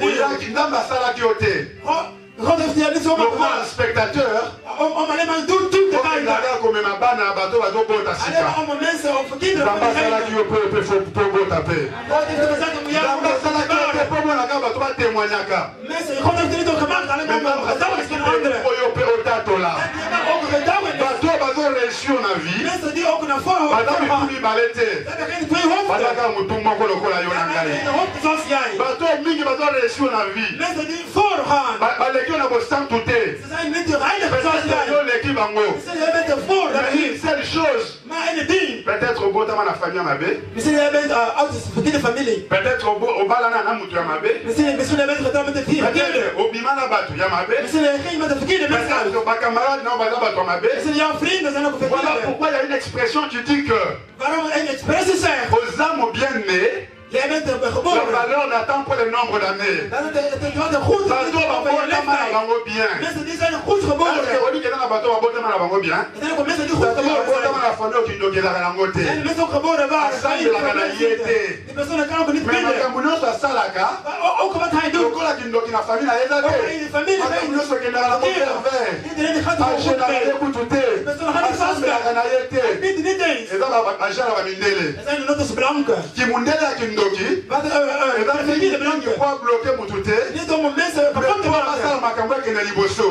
[SPEAKER 6] Oyaki nzambe asalaki yo te. Lokola spectateur, okendaka komema bana ya bato bazobota sika. Nzambe asalaki yo mpo bota mpe. Nzambe asalaki yo te mpo monaka bato batémoignaka. Oyo mpe otatola. Bato bazoreusir na vie, baza mitu mibale te. Bazaka motu moko lokola yo na ngai. Bato mingi bazoreusir na vie. Baleki na bosantu te. Yo leki bango. Mais une seule chose, Peut-être au botama la famille Mabé.
[SPEAKER 3] Misschien jij bent uit de verkeerde familie.
[SPEAKER 6] Peut-être au balana na mutu ya Mabé.
[SPEAKER 3] Misschien jij bent getrouwd met een verkeerde.
[SPEAKER 6] Peut-être au bimana batu ya Mabé.
[SPEAKER 3] Misschien jij ging met een verkeerde mensen uit.
[SPEAKER 6] Peut-être au camarade na baza batu Mabé.
[SPEAKER 3] Misschien jouw vrienden zijn ook een
[SPEAKER 6] Voilà
[SPEAKER 3] verkeerde.
[SPEAKER 6] pourquoi il y a une expression qui dit que
[SPEAKER 3] Waarom een expressie zegt?
[SPEAKER 6] aux âmes bien-nées,
[SPEAKER 3] Jij bent
[SPEAKER 6] la
[SPEAKER 3] geboren.
[SPEAKER 6] valeur n'attend pas le nombre d'années.
[SPEAKER 3] Dat het wat een goed
[SPEAKER 6] Bato babotama na bango bien.
[SPEAKER 3] mensen die zijn goed geboren.
[SPEAKER 6] Parce que on dit que na bato babotama na bango bien.
[SPEAKER 3] Er zijn ook mensen die goed
[SPEAKER 6] Bato
[SPEAKER 3] geboren
[SPEAKER 6] babotama
[SPEAKER 3] zijn.
[SPEAKER 6] na famille okindokelaka nango te.
[SPEAKER 3] En mensen ook geboren waren.
[SPEAKER 6] Asangelaka na ye te.
[SPEAKER 3] Die personen kan ook niet
[SPEAKER 6] Mais
[SPEAKER 3] binden.
[SPEAKER 6] makambo nyonso asalaka
[SPEAKER 3] Ook wat hij doet.
[SPEAKER 6] lokola kindoki na famille na ye eza
[SPEAKER 3] Ook
[SPEAKER 6] te.
[SPEAKER 3] in de familie.
[SPEAKER 6] Makambo nyonso okendaka nango pervers.
[SPEAKER 3] Iedereen die gaat er goed
[SPEAKER 6] agelaka ye
[SPEAKER 3] mee.
[SPEAKER 6] kutu te. asambelaka na ye te.
[SPEAKER 3] Hij biedt niet eens.
[SPEAKER 6] eza agent na bamindele.
[SPEAKER 3] Er zijn nog eens blanken.
[SPEAKER 6] kimundele ya kindoki
[SPEAKER 3] Wat
[SPEAKER 6] eza mingi mingi po abloke mutu te.
[SPEAKER 3] niet om mensen
[SPEAKER 6] Mais
[SPEAKER 3] kapot te
[SPEAKER 6] po
[SPEAKER 3] maken.
[SPEAKER 6] basala makambo ekende liboso.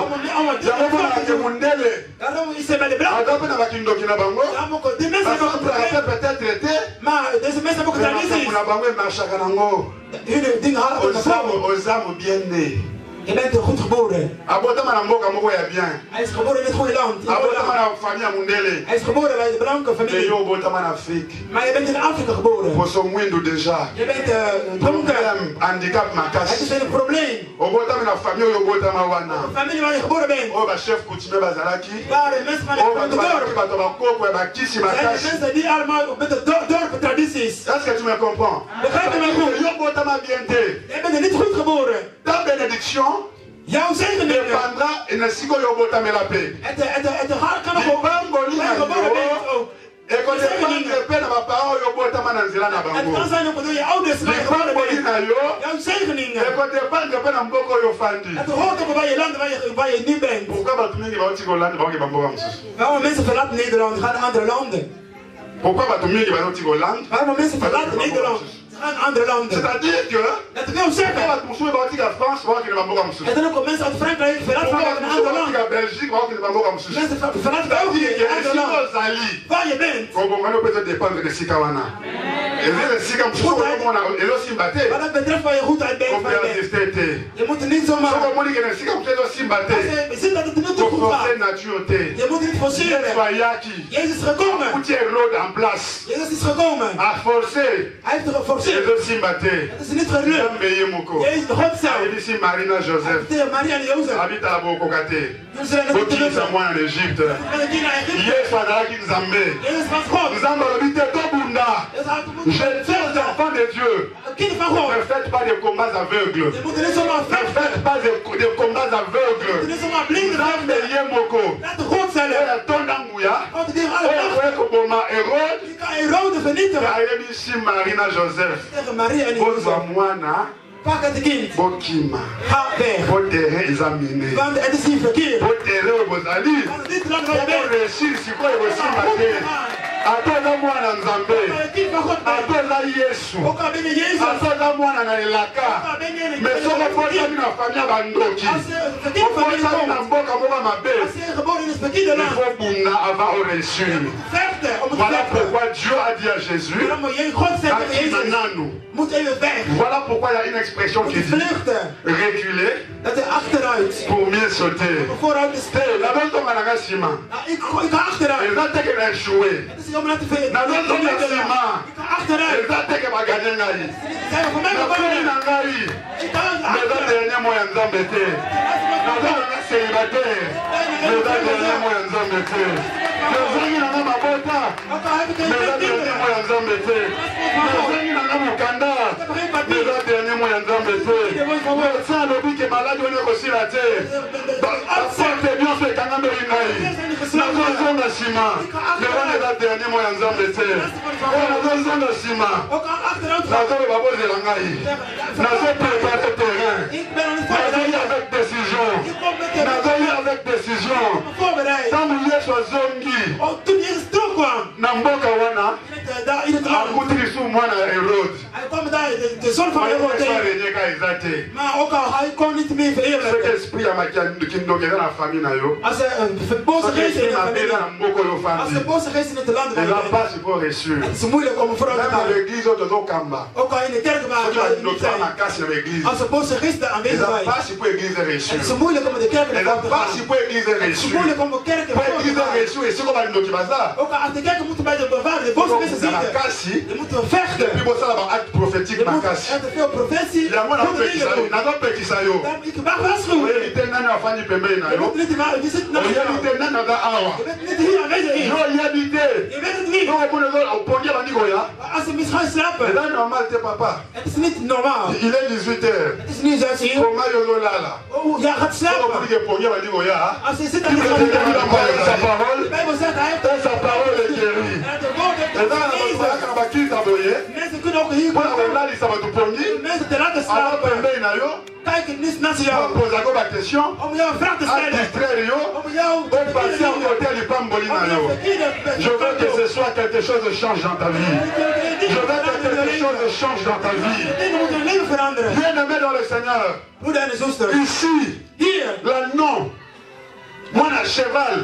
[SPEAKER 6] yango
[SPEAKER 3] Om
[SPEAKER 6] monaka kimundele
[SPEAKER 3] Daarom is hij bij de blanken.
[SPEAKER 6] aza mpe na bakindoki na bango
[SPEAKER 3] Daarom ook die mensen hebben ook een
[SPEAKER 6] basantraka
[SPEAKER 3] probleem.
[SPEAKER 6] te peut-être te.
[SPEAKER 3] Maar deze mensen hebben ook
[SPEAKER 6] Mais
[SPEAKER 3] tradities.
[SPEAKER 6] makambo na bango emarchaka nango.
[SPEAKER 3] Hun dingen halen ook naar voren.
[SPEAKER 6] aux âmes bien-nées.
[SPEAKER 3] Je bent goed geboren.
[SPEAKER 6] abotama na mboka moko ya bien.
[SPEAKER 3] Hij is geboren in het goede land. In het goede
[SPEAKER 6] abotama
[SPEAKER 3] land.
[SPEAKER 6] na famille ya mundele.
[SPEAKER 3] Hij is geboren bij de blanke
[SPEAKER 6] mais
[SPEAKER 3] familie.
[SPEAKER 6] yo obotama na Afrique.
[SPEAKER 3] Maar je bent in Afrika geboren.
[SPEAKER 6] poso mwindu déjà.
[SPEAKER 3] Je bent dronken.
[SPEAKER 6] problème handicap
[SPEAKER 3] Het
[SPEAKER 6] makasi.
[SPEAKER 3] is een probleem.
[SPEAKER 6] obotama na famille oyo obotama wana.
[SPEAKER 3] De familie waar je geboren bent.
[SPEAKER 6] oyo bachef coutumier bazalaki.
[SPEAKER 3] Waar de mensen van
[SPEAKER 6] oyo
[SPEAKER 3] de
[SPEAKER 6] bato bazalaki
[SPEAKER 3] dorp.
[SPEAKER 6] bato bakoko ya bakisi
[SPEAKER 3] Zijn de
[SPEAKER 6] makasi.
[SPEAKER 3] mensen die allemaal met de dorp tradities.
[SPEAKER 6] est-ce que tu me comprends?
[SPEAKER 3] Begrijp je me goed?
[SPEAKER 6] yo obotama bien te.
[SPEAKER 3] Je bent er niet goed geboren.
[SPEAKER 6] ta bénédiction
[SPEAKER 3] Jouw zegeningen.
[SPEAKER 6] dépendra na siko oyo obotamela pe.
[SPEAKER 3] Het hart kan ook
[SPEAKER 6] libangoli na
[SPEAKER 3] waar je geboren bent
[SPEAKER 6] yo
[SPEAKER 3] ook.
[SPEAKER 6] ekodépendre mpe na baparent oyo obotama na nzela na
[SPEAKER 3] Het
[SPEAKER 6] bango.
[SPEAKER 3] kan zijn ook door je ouders waar je geboren
[SPEAKER 6] libangoli
[SPEAKER 3] bent.
[SPEAKER 6] na yo
[SPEAKER 3] Jouw zegeningen.
[SPEAKER 6] ekodépendre mpe na mboka oyo ofandi.
[SPEAKER 3] Het hoort ook bij je land waar je nu bent.
[SPEAKER 6] pourquoi bato mingi bauti kolanda baoke bamboka mosusu?
[SPEAKER 3] Waarom mensen verlaten Nederland, gaan naar andere landen?
[SPEAKER 6] pourquoi bato mingi bazoti kolanda?
[SPEAKER 3] Waarom mensen verlaten Nederland, gaan naar andere landen?
[SPEAKER 6] c'est-à-dire que
[SPEAKER 3] Dat wil zeggen.
[SPEAKER 6] bato mosusu baotika France baokende bamboka mosusu.
[SPEAKER 3] Er zijn ook mensen uit Frankrijk verlaten
[SPEAKER 6] pourquoi
[SPEAKER 3] naar
[SPEAKER 6] bato
[SPEAKER 3] een
[SPEAKER 6] mosusu
[SPEAKER 3] ander land.
[SPEAKER 6] baotika Belgique baokende bamboka mosusu.
[SPEAKER 3] Mensen verlaten België
[SPEAKER 6] c'est-à-dire que
[SPEAKER 3] naar een ander
[SPEAKER 6] esika
[SPEAKER 3] land.
[SPEAKER 6] ozali
[SPEAKER 3] Waar je bent.
[SPEAKER 6] kobongani opezo dépendre esika wana. eza esika mosusu okomona ezosimba te
[SPEAKER 3] Wat dat betreft waar je goed uit bent, waar je bent.
[SPEAKER 6] operesiste te.
[SPEAKER 3] Je moet er niet zomaar.
[SPEAKER 6] soko omoni kende esika mosusu ezosimba te
[SPEAKER 3] Als je ziet dat het niet goed
[SPEAKER 6] koforce
[SPEAKER 3] gaat.
[SPEAKER 6] nature te.
[SPEAKER 3] Je moet niet forceren.
[SPEAKER 6] yesu ayaki
[SPEAKER 3] Jezus is gekomen.
[SPEAKER 6] akuti elode en place
[SPEAKER 3] Jezus is gekomen.
[SPEAKER 6] aforce
[SPEAKER 3] Hij heeft geforceerd.
[SPEAKER 6] ezosimba te.
[SPEAKER 3] Het is niet gelukt.
[SPEAKER 6] nzambe ye moko
[SPEAKER 3] Jezus, de God zelf.
[SPEAKER 6] ayebisi marie na joseph
[SPEAKER 3] Tegen Maria en Jozef.
[SPEAKER 6] abitala bokoka te
[SPEAKER 3] Toen ze naar de
[SPEAKER 6] bokisa mwana na egypte.
[SPEAKER 3] Van de kinderen naar Egypte.
[SPEAKER 6] yesu azalaki nzambe.
[SPEAKER 3] Jezus was God.
[SPEAKER 6] nzambe alobi te tobunda.
[SPEAKER 3] Jezus had
[SPEAKER 6] je tue les enfants de dieu.
[SPEAKER 3] een kind van God.
[SPEAKER 6] ne faites pas des combats aveugles.
[SPEAKER 3] Je moet er niet zomaar
[SPEAKER 6] ne
[SPEAKER 3] vechten.
[SPEAKER 6] faites pas des combats
[SPEAKER 3] Je moet
[SPEAKER 6] aveugles.
[SPEAKER 3] er niet zomaar blind
[SPEAKER 6] nzambe
[SPEAKER 3] vechten.
[SPEAKER 6] ye moko
[SPEAKER 3] Laat de God zelf.
[SPEAKER 6] oyo atonda nguya
[SPEAKER 3] God die
[SPEAKER 6] oyo
[SPEAKER 3] alle
[SPEAKER 6] akoki koboma herode
[SPEAKER 3] Je kan Herode vernietigen.
[SPEAKER 6] ayebisi marie na joseph
[SPEAKER 3] Tegen Maria en
[SPEAKER 6] bozwa
[SPEAKER 3] Jozef.
[SPEAKER 6] mwana
[SPEAKER 3] Pak het kind.
[SPEAKER 6] bokima
[SPEAKER 3] Ga weg.
[SPEAKER 6] po terrain eza mine
[SPEAKER 3] Want het is niet verkeerd.
[SPEAKER 6] po terrain oyo bozali
[SPEAKER 3] Want dit land waar je bent.
[SPEAKER 6] okoresir sikoyo kosimba te ata oza mwana nzambe
[SPEAKER 3] Het kind van God
[SPEAKER 6] ata
[SPEAKER 3] bent.
[SPEAKER 6] oza yesu
[SPEAKER 3] Ook al ben je Jezus.
[SPEAKER 6] ata oza mwana na elaka
[SPEAKER 3] Ook al ben je een
[SPEAKER 6] me soko ofotami na famille ya bandoki
[SPEAKER 3] Als je verkeerd van je
[SPEAKER 6] ofotami na
[SPEAKER 3] komt.
[SPEAKER 6] mboka moko ya mabe
[SPEAKER 3] Als je geboren in het verkeerde
[SPEAKER 6] il
[SPEAKER 3] land.
[SPEAKER 6] faut bunda avant oresir.
[SPEAKER 3] Vechten. Om het
[SPEAKER 6] Voilà
[SPEAKER 3] vechten.
[SPEAKER 6] pourquoi Dieu a dit à Jésus,
[SPEAKER 3] Daarom moet je God zeggen tegen Jezus.
[SPEAKER 6] Akimananu.
[SPEAKER 3] Moet even weg.
[SPEAKER 6] Voilà pourquoi il y a une expression
[SPEAKER 3] Moet
[SPEAKER 6] qui
[SPEAKER 3] je
[SPEAKER 6] dit
[SPEAKER 3] vluchten.
[SPEAKER 6] reculer
[SPEAKER 3] Dat hij achteruit.
[SPEAKER 6] pour mieux sauter.
[SPEAKER 3] Vooruit is
[SPEAKER 6] Te, nazozonga na nsima.
[SPEAKER 3] Ik ga achteruit.
[SPEAKER 6] eza teke na échoué.
[SPEAKER 3] Het is om laten veten.
[SPEAKER 6] nazozonga nsima.
[SPEAKER 3] Ik ga achteruit.
[SPEAKER 6] eza teke baganye ngai.
[SPEAKER 3] Zijn we voor mij
[SPEAKER 6] nakoli
[SPEAKER 3] geboren?
[SPEAKER 6] na ngai.
[SPEAKER 3] Ik ga
[SPEAKER 6] eza
[SPEAKER 3] achteruit.
[SPEAKER 6] dernier mot ya nzambe te. nazozonga célibataire. eza dernier mot ya nzambe te. nazongi nanga mabota.
[SPEAKER 3] Ook al heb ik
[SPEAKER 6] eza
[SPEAKER 3] geen
[SPEAKER 6] dernier
[SPEAKER 3] kinderen.
[SPEAKER 6] mot ya nzambe te. nazongi nanga mokanda. eza dernier mot ya nzambe te. médecin alobi ke maladi wana ekosila te. baporte nyonso ekangambeli ngai. nazozonga nsima. me wana eza dernier mot ya nzambe te. oyo nazozonga nsima.
[SPEAKER 3] Ook al achteruit gaan.
[SPEAKER 6] nazoloba bozela ngai. nazoprépare terrain.
[SPEAKER 3] Ik ben nog niet
[SPEAKER 6] nazoli
[SPEAKER 3] voorbereid.
[SPEAKER 6] avec décision.
[SPEAKER 3] Ik kom met de
[SPEAKER 6] nazoli avec décision.
[SPEAKER 3] voorbereid.
[SPEAKER 6] ntango yesu azongi
[SPEAKER 3] Oh, toen Jezus terugkwam.
[SPEAKER 6] na mboka wana
[SPEAKER 3] Daar in het land.
[SPEAKER 6] akuti lisusu mwana ya herode.
[SPEAKER 3] Hij kwam daar, de zoon van Herode tegen.
[SPEAKER 6] erenyeka eza te.
[SPEAKER 3] Maar ook al hij kon niet meer
[SPEAKER 6] soki
[SPEAKER 3] verheerlijken.
[SPEAKER 6] esprit ya makindoki eza na famille na yo.
[SPEAKER 3] Als er een boze
[SPEAKER 6] soki
[SPEAKER 3] geest in
[SPEAKER 6] esprit
[SPEAKER 3] de
[SPEAKER 6] mabe eza
[SPEAKER 3] familie.
[SPEAKER 6] na mboka oyo
[SPEAKER 3] Als
[SPEAKER 6] ofandi.
[SPEAKER 3] er boze geest in het land
[SPEAKER 6] eza
[SPEAKER 3] zijn.
[SPEAKER 6] mpasi po reçu.
[SPEAKER 3] Het is moeilijk om vooruit te
[SPEAKER 6] même na
[SPEAKER 3] gaan.
[SPEAKER 6] l'église oyo tozokamba.
[SPEAKER 3] Ook al in de kerk waar
[SPEAKER 6] soki
[SPEAKER 3] we niet
[SPEAKER 6] bakindoki wana
[SPEAKER 3] zijn.
[SPEAKER 6] makasi na l'église.
[SPEAKER 3] Als er boze geesten aanwezig
[SPEAKER 6] eza
[SPEAKER 3] zijn.
[SPEAKER 6] mpasi po église reçu.
[SPEAKER 3] Het is moeilijk om in de kerk
[SPEAKER 6] eza
[SPEAKER 3] te
[SPEAKER 6] mpasi
[SPEAKER 3] gaan.
[SPEAKER 6] po église
[SPEAKER 3] Het is
[SPEAKER 6] reçu.
[SPEAKER 3] moeilijk om de kerk
[SPEAKER 6] po
[SPEAKER 3] te
[SPEAKER 6] église
[SPEAKER 3] gaan.
[SPEAKER 6] reçu esiko bakindoki baza.
[SPEAKER 3] Ook al als de kerk moeten bij de bewaard de bons spécialistes.
[SPEAKER 2] makasi
[SPEAKER 3] De moto verte.
[SPEAKER 2] depuis bosala ba acte prophétique makasi
[SPEAKER 3] De faire prophétie.
[SPEAKER 2] yango nakopekisa yo oyebi te nani afandi pembeni na yo oyebi te nani aza awa yo oyebi te okomona opongi abandi koya eza normal te papa il est 18 heures koma yo ozolala okomoni epongi abandi koya sa parole est guérie eza na bakita boye mpona kolalisa bato pongi aza pembeni na yo opozako baquestion adistraire yo opasi en côté ya lipamboli na yo. Je veux que ce soit quelque chose de change dans ta vie. Je veux que quelque chose de change dans ta vie. Bien-aimé dans le Seigneur, ici, l'anneau, moi un cheval,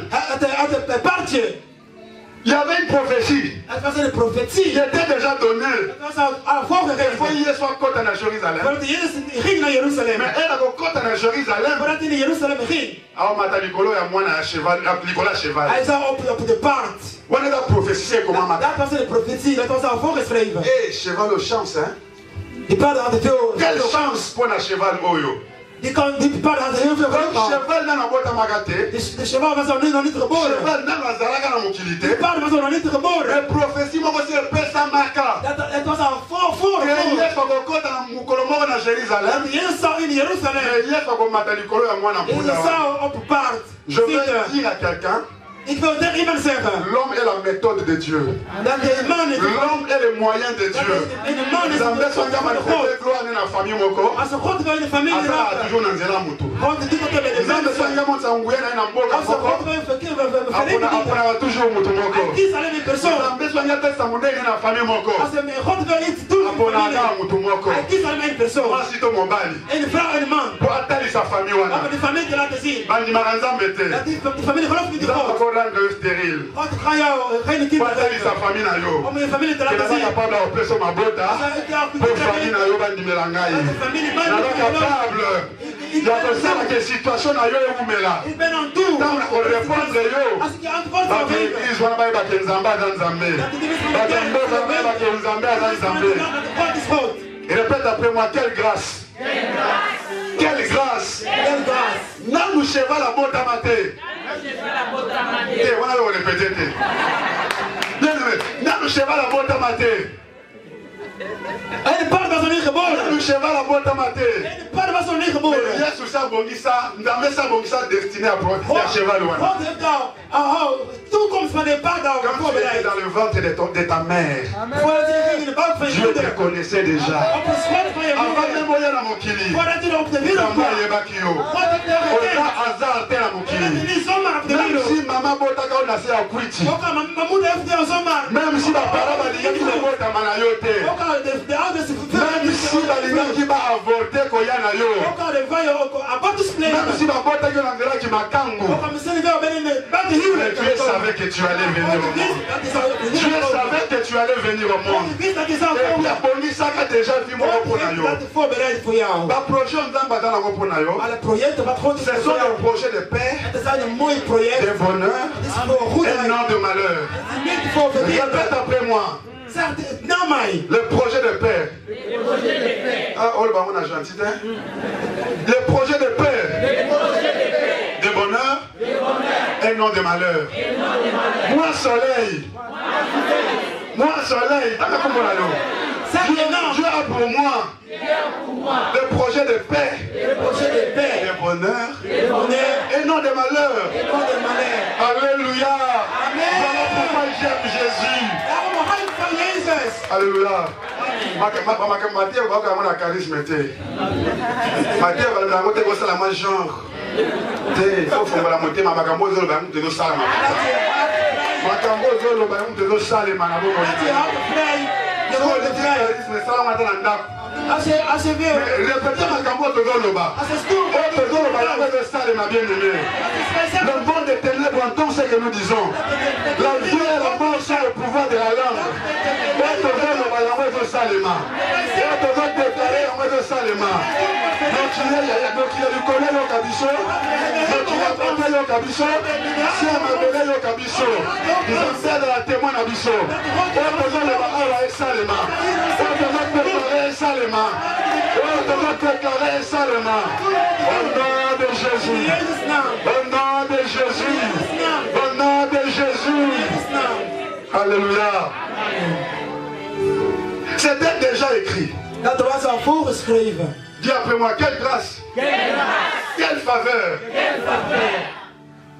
[SPEAKER 2] il y avait une prophétie qui était déjà donnée. Il faut y soit côte à Jérusalem. Mais elle a côte à Jérusalem. Alors, mata Nicolo et moi un cheval, Nicolas cheval. On est la prophétie comment matin. Eh, cheval aux chances, hein. Quelle chance pour un cheval oyo. Cheval n'a pas magaté. Cheval n'a pas mobilité. La prophétie m'a aussi le père Samaka. Il y a pas de côte à Moukolomor en Jérusalem. Il y a pas de Matalikolo à moi en je veux dire à quelqu'un. L'homme est la méthode de Dieu. L'homme est le moyen de Dieu. Stérile. Patali sa famille na yo. Qui n'est pas capable d'appeler son mabota pour famille na yo bandi melangai. N'est pas capable. Il y a que ça la situation na yo et umela. Dans on répondre yo. Parce que l'église wana ba kenzamba dans Nzambe. Ba Nzambe ba kenzamba dans Nzambe. Et répète après moi quelle grâce. Quelle grâce. Quelle grâce. Namu cheval la bota maté. Et voilà, on répète. Nous cheval à bonne maté. Elle parle dans son lit rebord. Nous cheval à bonne maté. Elle parle dans son lit rebord. Il y a sous ça, Bongissa, dans ça, Bongissa destiné à prendre un cheval. Tout comme ça n'est pas dans le ventre de ta mère. Dieu te connaissait déjà. Avant de mourir dans mon kili. Même si maman botaka on a fait à Kwiti. Même si ma parole a dit qu'il ne vote à Manayote. Même si la ligne qui va avorter Koyana yo. Même si ma botaka on a dit qu'il m'a kango. Dieu savait que tu allais venir au monde. Dieu savait que tu allais venir au monde. Et puis la police a déjà vu mon reponayo. La projet on va dans la reponayo. Ce sont des projets de paix, de bonheur et non de malheur. Répète après moi. Le projet de paix. Ah, oh, on a gentil. Le projet de paix. De bonheur et non de malheur. Moi soleil. Moi soleil. Dieu a pour moi le projet de paix, de bonheur et non de malheur. Alléluia. Voilà pourquoi j'aime Jésus. Alléluia. Matthieu va avoir un charisme. Matthieu va avoir un genre. Il faut faire la montée, ma magambo zolo ba mute do salama. Magambo zolo ba mute do salama na bo. Répétez magambo to zolo ba. To zolo ba la do salama bien aimé. Le monde des ténèbres entend ce que nous disons. La vie et la mort sont le pouvoir de la langue. To zolo ba la
[SPEAKER 6] de Salema. On doit déclarer en de Salema. Donc il y a du colère au Kabiso. Donc il y a Papa au Kabiso. Si on m'a donné au Kabiso. Ils ont fait de la témoin à Biso. On doit le Bahala et Salema. On doit déclarer Salema. On doit déclarer Salema. Au nom de Jésus. Au nom de Jésus. Au nom de Jésus. Alléluia. C'était déjà écrit.
[SPEAKER 3] Dat was al voorgeschreven.
[SPEAKER 6] Dis après moi, quelle grâce. Quelle faveur.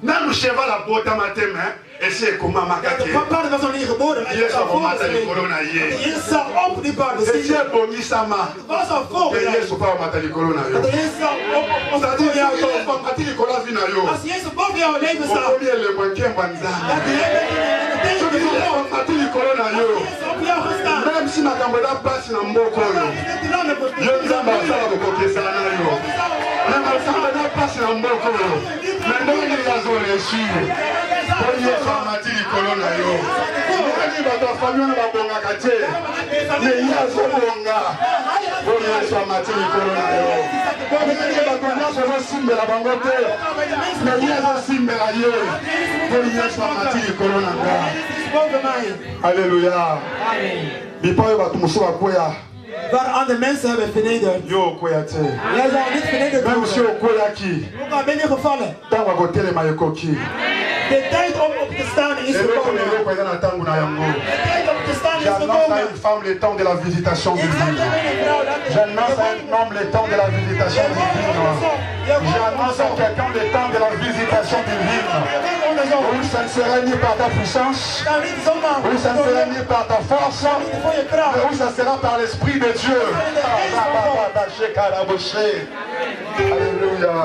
[SPEAKER 6] Même le cheval a beau dans ma tête, et c'est comment ma carte.
[SPEAKER 3] De paarden was nog niet geboren, maar het was al voorgeschreven. Jezus zou op die paarden
[SPEAKER 6] zitten.
[SPEAKER 3] zitten. Het was al voorbereid. Dat Jezus zou op Als Jezus boven jouw leven staat. Dat Jezus op jou gestaan.
[SPEAKER 6] Même si ma caméra passe dans mon corps, je ne sais pas ça de côté ça na yo. Même si ma caméra passe dans mon corps, mais non il y a zone reçu. Pour y être mati di corona yo. Ni ba ta famille na bonga kate. Mais il y a zone bonga. Pour y être mati di corona yo. Ni ba ta na so simbe la bangote. Mais il y a zo simbe la yo. Pour y être mati di corona yo. Alléluia. Amen.
[SPEAKER 3] Waar andere mensen hebben vernederd.
[SPEAKER 6] Yo, koyate.
[SPEAKER 3] Jij zou niet vernederd worden.
[SPEAKER 6] Même si o koyaki.
[SPEAKER 3] Ook al ben je gevallen.
[SPEAKER 6] Tango go telema yokoki.
[SPEAKER 3] De tijd om op te staan is gekomen. De tijd om te staan is gekomen.
[SPEAKER 6] J'annonce à une femme le temps de la visitation divine. J'annonce à un homme le temps de la visitation divine. J'annonce à quelqu'un le temps de la visitation divine. Où ça ne sera ni par ta puissance, où ça ne sera ni par ta force, mais où ça sera par l'Esprit de Dieu. Alléluia.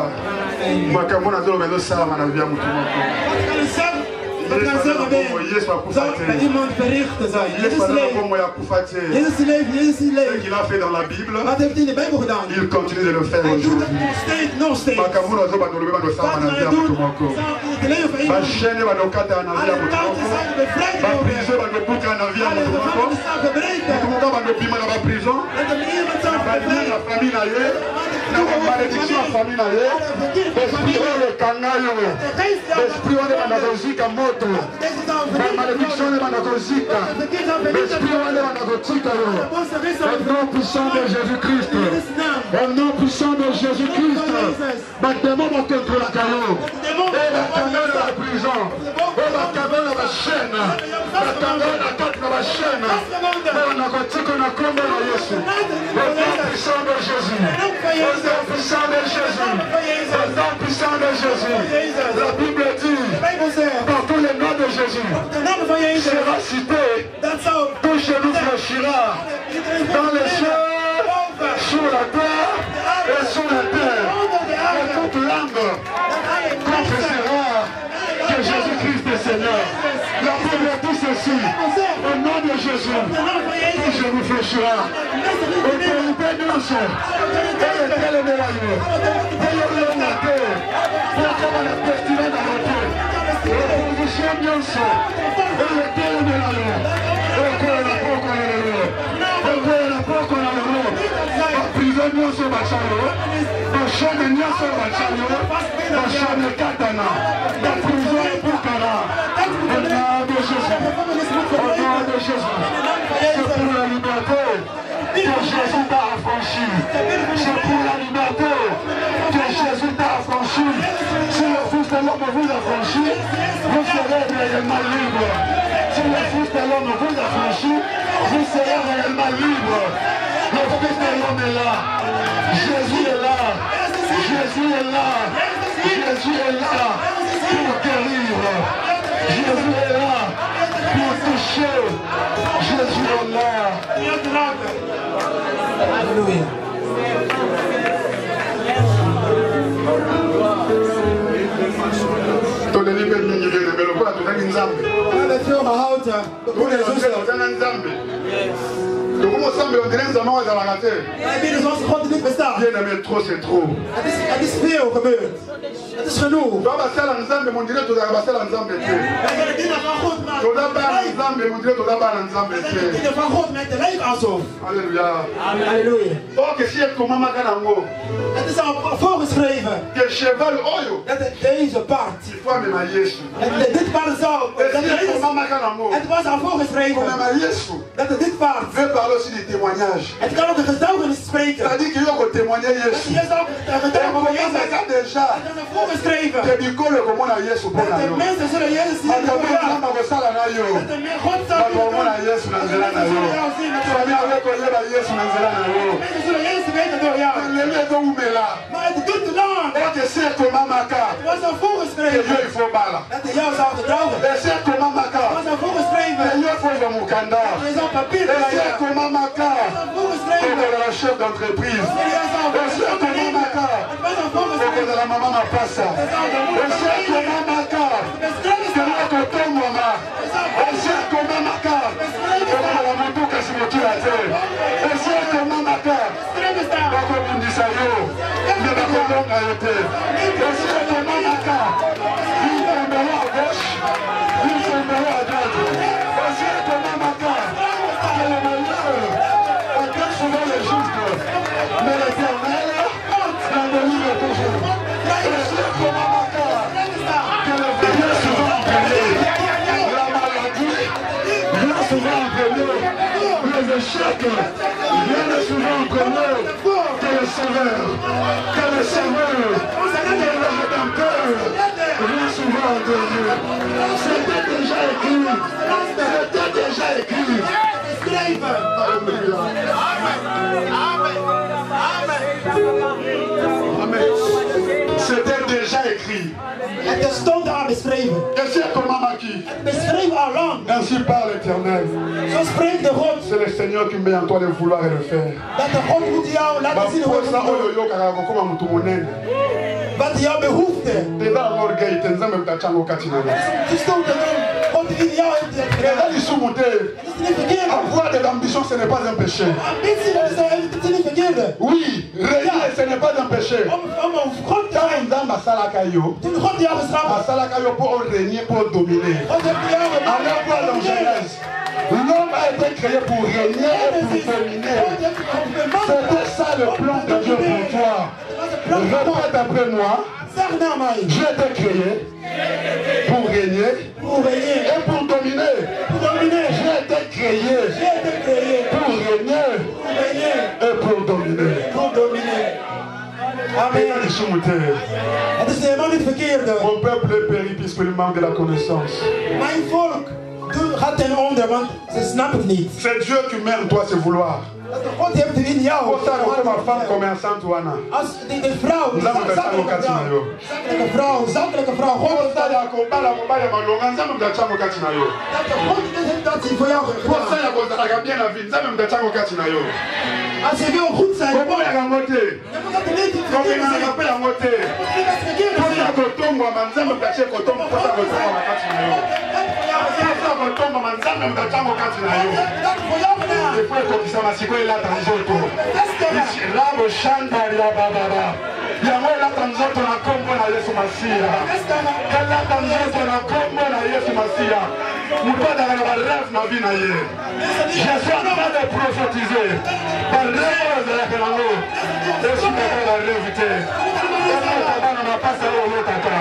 [SPEAKER 3] Dat kan zeggen bij iemand berichten zijn. Jezus leeft.
[SPEAKER 6] Ce qu'il a fait dans la Bible,
[SPEAKER 3] wat heeft hij in de Bijbel gedaan?
[SPEAKER 6] Il continue de le faire aujourd'hui.
[SPEAKER 3] Nog steeds.
[SPEAKER 6] Malédiction de Managosika. Au nom puissant de Jésus-Christ. Au nom puissant de Jésus-Christ. Bâtiment va contre la caillou. Et la caméra de la prison. Et la caméra de la chaîne. La caméra de la tête de la chaîne. Et la gothique on a combat à Jésus. Au nom puissant de Jésus. Au nom puissant de Jésus. Au nom puissant de Jésus. La Bible dit. Dans tous les noms de Jésus. Sera cité. Tout genou fléchira. Dans les cieux, sur la terre et sur la terre. Et toute langue confessera que Jésus-Christ est Seigneur. La Bible dit ceci. Au nom de Jésus, tout genou fléchira. Autorité douce. Et l'éternel est là. Et le matin. Pour qu'on la pestilence dans le cœur. L'opposition bien sûr. Et l'éternel est là. Nyonso bachalo, bachane nyonso bachalo, bachane katana, la prison est pour Kara. Au nom de Jésus, au nom de Jésus, c'est pour la liberté que Jésus t'a affranchi. C'est pour la liberté que Jésus t'a affranchi. Si le Fils de l'homme vous affranchit, vous serez réellement libre. Si le Fils de l'homme vous affranchit, vous serez réellement libre. Le Fils de l'homme est là. Jésus est là. Jésus est là. Jésus est là pour guérir. Jésus est là pour toucher. Jésus est là.
[SPEAKER 3] Alléluia.
[SPEAKER 6] Nzambe. ensemble, on dirait que nous allons la rater. Bien aimé, trop c'est trop.
[SPEAKER 4] Het is veel gebeurd. Het is genoeg.
[SPEAKER 6] Tu vas passer à l'ensemble, mon dirait que tu vas passer à l'ensemble.
[SPEAKER 4] Wij willen dingen van God
[SPEAKER 6] Tu
[SPEAKER 4] maken.
[SPEAKER 6] vas pas à l'ensemble, mon dirait que tu vas pas à l'ensemble.
[SPEAKER 4] Wij willen dingen van God met de leven alsof.
[SPEAKER 6] Alléluia.
[SPEAKER 4] Halleluja.
[SPEAKER 6] Ok, si je commence à faire un mot,
[SPEAKER 4] Het is al voorgeschreven
[SPEAKER 6] que cheval oyo,
[SPEAKER 4] dat deze paard,
[SPEAKER 6] il faut amener ma Yesu.
[SPEAKER 4] dit paard zou,
[SPEAKER 6] Et si je commence à faire un mot,
[SPEAKER 4] het was al voorgeschreven
[SPEAKER 6] on a ma Yesu.
[SPEAKER 4] dat dit paard,
[SPEAKER 6] Je vais parler aussi des témoignages.
[SPEAKER 4] het kan ook een getuigenis spreken.
[SPEAKER 6] C'est-à-dire qu'il y a témoigner Yesu.
[SPEAKER 4] Je zou een
[SPEAKER 6] Et
[SPEAKER 4] getuigenis
[SPEAKER 6] on
[SPEAKER 4] van
[SPEAKER 6] commence à
[SPEAKER 4] Jezus.
[SPEAKER 6] faire déjà.
[SPEAKER 4] Het is al voorgeschreven
[SPEAKER 6] Que du coup, le comment la Yesu pour la
[SPEAKER 4] dat de
[SPEAKER 6] yo.
[SPEAKER 4] mensen zullen Jezus zien.
[SPEAKER 6] Ma famille, on va faire ça là yo.
[SPEAKER 4] Dat de God zal
[SPEAKER 6] Ma
[SPEAKER 4] doen.
[SPEAKER 6] comment la Yesu na nzela na yo. Famille avec on la Yesu na nzela na yo.
[SPEAKER 4] Mensen zullen Jezus weten door jou.
[SPEAKER 6] Le lezo umela.
[SPEAKER 4] Maar het doet te lang.
[SPEAKER 6] Ok, c'est comment maka.
[SPEAKER 4] Het was al
[SPEAKER 6] Que
[SPEAKER 4] voorgeschreven
[SPEAKER 6] Dieu il faut bala.
[SPEAKER 4] dat hij jou zou getrouwen.
[SPEAKER 6] Et c'est comment maka.
[SPEAKER 4] Het was al voorgeschreven
[SPEAKER 6] Que Dieu faut va mukanda.
[SPEAKER 4] dat je zou papier
[SPEAKER 6] Et c'est
[SPEAKER 4] krijgen.
[SPEAKER 6] comment maka.
[SPEAKER 4] Het was al voorgeschreven
[SPEAKER 6] Pour
[SPEAKER 4] dat
[SPEAKER 6] la chef d'entreprise.
[SPEAKER 4] je jou zou
[SPEAKER 6] Et c'est comment maka.
[SPEAKER 4] Het was al
[SPEAKER 6] Pour
[SPEAKER 4] voorgeschreven
[SPEAKER 6] que la maman m'a passa. Et c'est comment maka. Que la coton mama. Et c'est comment maka. Que la moto kasi moto la terre. Et c'est comment maka. Bako bundisa yo. Ne bako longa yo te. Et c'est comment maka. Il tombera à gauche. Il tombera à droite. Et c'est comment maka. Que le malheur attaque souvent les justes. Mais l'éternel la délivre toujours. Et c'est comment maka. Que le veilleur souvent en premier. La maladie vient souvent en premier. Les échecs viennent souvent en premier. Que le sauveur, que le sauveur, que le rédempteur vient souvent en premier. C'était déjà écrit. C'était déjà écrit. Alléluia. Amen. C'était déjà écrit.
[SPEAKER 4] Het stond al beschreven.
[SPEAKER 6] Et c'est comment Maki.
[SPEAKER 4] Beschreven al lang.
[SPEAKER 6] Ainsi parle l'Éternel.
[SPEAKER 4] Zo spreekt de God.
[SPEAKER 6] C'est le Seigneur qui met en toi le vouloir et le faire.
[SPEAKER 4] Dat de God moet jou laten zien hoe
[SPEAKER 6] Baposa
[SPEAKER 4] het
[SPEAKER 6] oyo
[SPEAKER 4] moet.
[SPEAKER 6] yo kaka kokoma mutu monene.
[SPEAKER 4] Wat jouw behoefte.
[SPEAKER 6] Eza orgueil te nzambe mutachango kati na yo.
[SPEAKER 4] Het is toch te doen. God in jou heeft het
[SPEAKER 6] Eza
[SPEAKER 4] gedaan.
[SPEAKER 6] lisumu te.
[SPEAKER 4] Het is niet verkeerd.
[SPEAKER 6] Avoir de l'ambition ce n'est pas un péché.
[SPEAKER 4] Ambitie, dat is niet verkeerd.
[SPEAKER 6] Oui, régner ce n'est pas un péché.
[SPEAKER 4] Om God te
[SPEAKER 6] Tant
[SPEAKER 4] zijn.
[SPEAKER 6] nzambe asalaka yo,
[SPEAKER 4] Toen God jou gestraft had.
[SPEAKER 6] asalaka yo pour régner, pour dominer.
[SPEAKER 4] God heeft jou
[SPEAKER 6] Allez voir dans Genèse. L'homme a été créé pour régner et pour dominer. C'était ça le plan de Dieu pour toi. Répète après moi.
[SPEAKER 4] Zeg naar mij.
[SPEAKER 6] J'ai été créé pour régner
[SPEAKER 4] Pour régner.
[SPEAKER 6] et pour dominer.
[SPEAKER 4] Pour dominer.
[SPEAKER 6] J'ai été créé
[SPEAKER 4] J'ai été créé.
[SPEAKER 6] pour régner
[SPEAKER 4] Pour régner.
[SPEAKER 6] et pour dominer.
[SPEAKER 4] Pour dominer. Amen. Het is helemaal niet verkeerd.
[SPEAKER 6] Mon peuple périt puisqu'il manque de la connaissance.
[SPEAKER 4] Mijn volk gaat ten onder, want ze snappen het niet.
[SPEAKER 6] C'est Dieu qui met en toi ce vouloir.
[SPEAKER 4] Dat de God heeft er in jou.
[SPEAKER 6] Pour ça, comme ma femme commerçante, Wana.
[SPEAKER 4] Als de vrouw, zakelijke vrouw, God heeft dat. Dat de God heeft dat hij voor jou gedaan. Als je wil goed zijn, dan moet dat er niet verkeerd
[SPEAKER 6] yango elata nzoto na kombo na yesu masiya elata nzoto na kombo na yesu masiya moto azalaka na bareve na vi na ye je suis en train de prophétiser bareve ezalaka nango esukaka bareve te elata bana mapasa oyo olotaka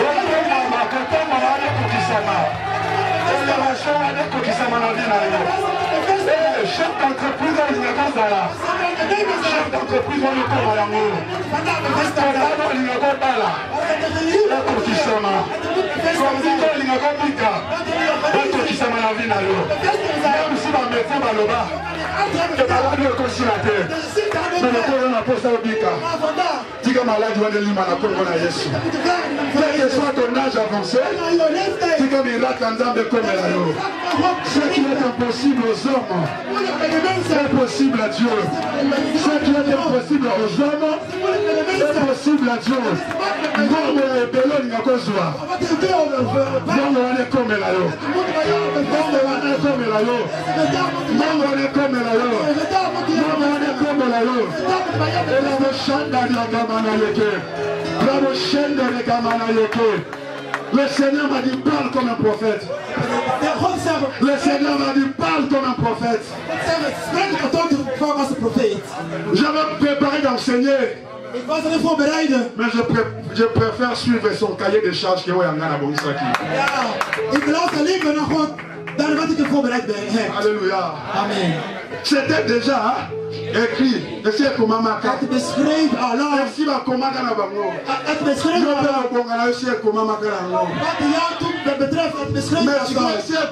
[SPEAKER 6] otomama kotomama anekokisama elevation anekokisama na vi na yo chef d'entreprise alingaka ozala chef d'entreprise wana okoma yango tozana olingaka obala ekokisama konzika olingaka obika ekokisama na vi na yo yamisi bamédecin baloba ke maladi ekosila te me lokolo na posa obika tika maladi wana elima na kongo na yesu quel que soit ton âge avancé tika miracle nzambe ekomela yo ce qui est impossible aux hommes c'est possible à Dieu. Ce qui est impossible aux hommes c'est possible à Dieu. Ngongo ya ebele olinga kozwa ngongo wana ekomela yo ngongo wana ekomela yo
[SPEAKER 4] Mangone comme la yo. Mangone comme la yo. Et la mochande de la gamana yeke. La mochande de la gamana yeke. Le Seigneur m'a dit parle comme un prophète. Le Seigneur m'a dit parle comme un prophète. J'avais préparé d'enseigner. Mais je préfère suivre son cahier de charges qui est Yangana Bonisaki. Alléluia.
[SPEAKER 3] Amen.
[SPEAKER 4] C'était déjà écrit. C'est comment Maka. Merci ma comment Kana Bango. Mais si c'est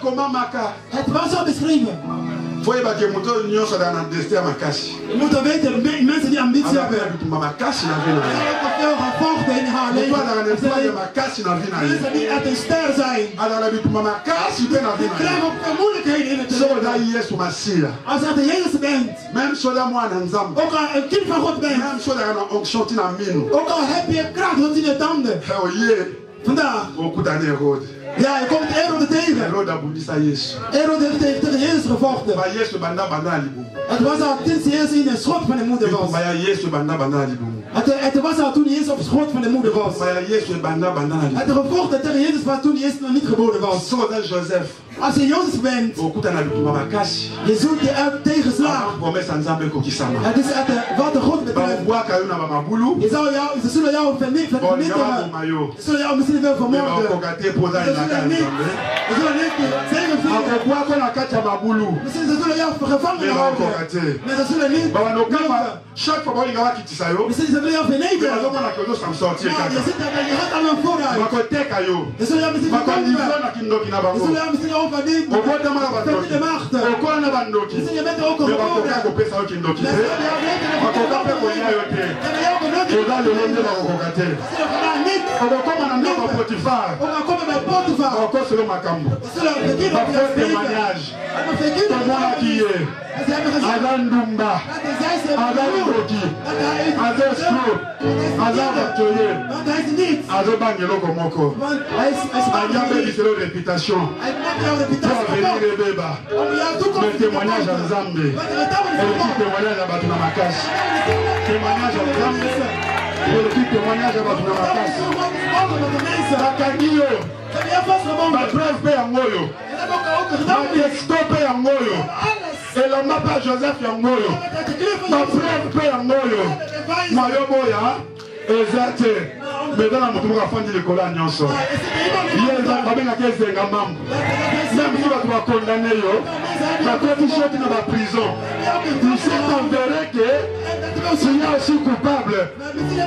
[SPEAKER 4] comment Maka. Foi ba que mudou união só da na descer a macasi.
[SPEAKER 3] Muito bem, imensa de ambição.
[SPEAKER 4] Uma macasi na vida. Não vai dar nem fazer macasi na vida. Agora vi uma macasi bem na vida. Só daí Yesu Masia. Même só da moa na nzambe. Même só da na onction na mino. É o ye. Beaucoup d'années Hérode.
[SPEAKER 3] Ja, je komt Herod tegen.
[SPEAKER 4] Hérode abundisa Yesu.
[SPEAKER 3] Herod heeft tegen Jezus gevochten.
[SPEAKER 4] Maar Yesu banda libu.
[SPEAKER 3] Het was al sinds Jezus in de schot van de moeder was.
[SPEAKER 4] Maar Yesu banda libu.
[SPEAKER 3] Het was al toen Jezus op de schot van de moeder was.
[SPEAKER 4] Maar Yesu banda libu.
[SPEAKER 3] Het gevochten tegen Jezus was toen Jezus nog niet geboren was.
[SPEAKER 4] Zo dat Joseph.
[SPEAKER 3] Als je Jozef bent, je zoekt je uit tegenslagen. Het is wat de God betreft. Ze zullen jou vernietigen. Ze zullen jou misschien wel vermoorden. Ze zullen niet zegenvieren. Misschien ze zullen jou gevangen houden. Maar ze zullen niet misschien ze willen jou vernederen. Je zit daar en je gaat allemaal vooruit. Ze zullen jou misschien verkopen. Ze zullen jou misschien overnemen. De macht. Misschien je bent er ook een
[SPEAKER 4] témoignage à Nzambe. Témoignage à Batuna Makas. Témoignage à Nzambe. Témoignage à Batuna Makas. Bakagio. Ma preuve paie en Moyo. Ma texto paie en Moyo. Et l'homme pas Joseph en Moyo. Ma preuve paie en Moyo. Mayo Boya. Exacte. Mais dans la moto, on va faire des collants en nyonso. Il y a des gens qui sont même si tu vas condamner, tu vas sortir de la prison. Il s'avère que s'il y a aussi coupable, comme il y a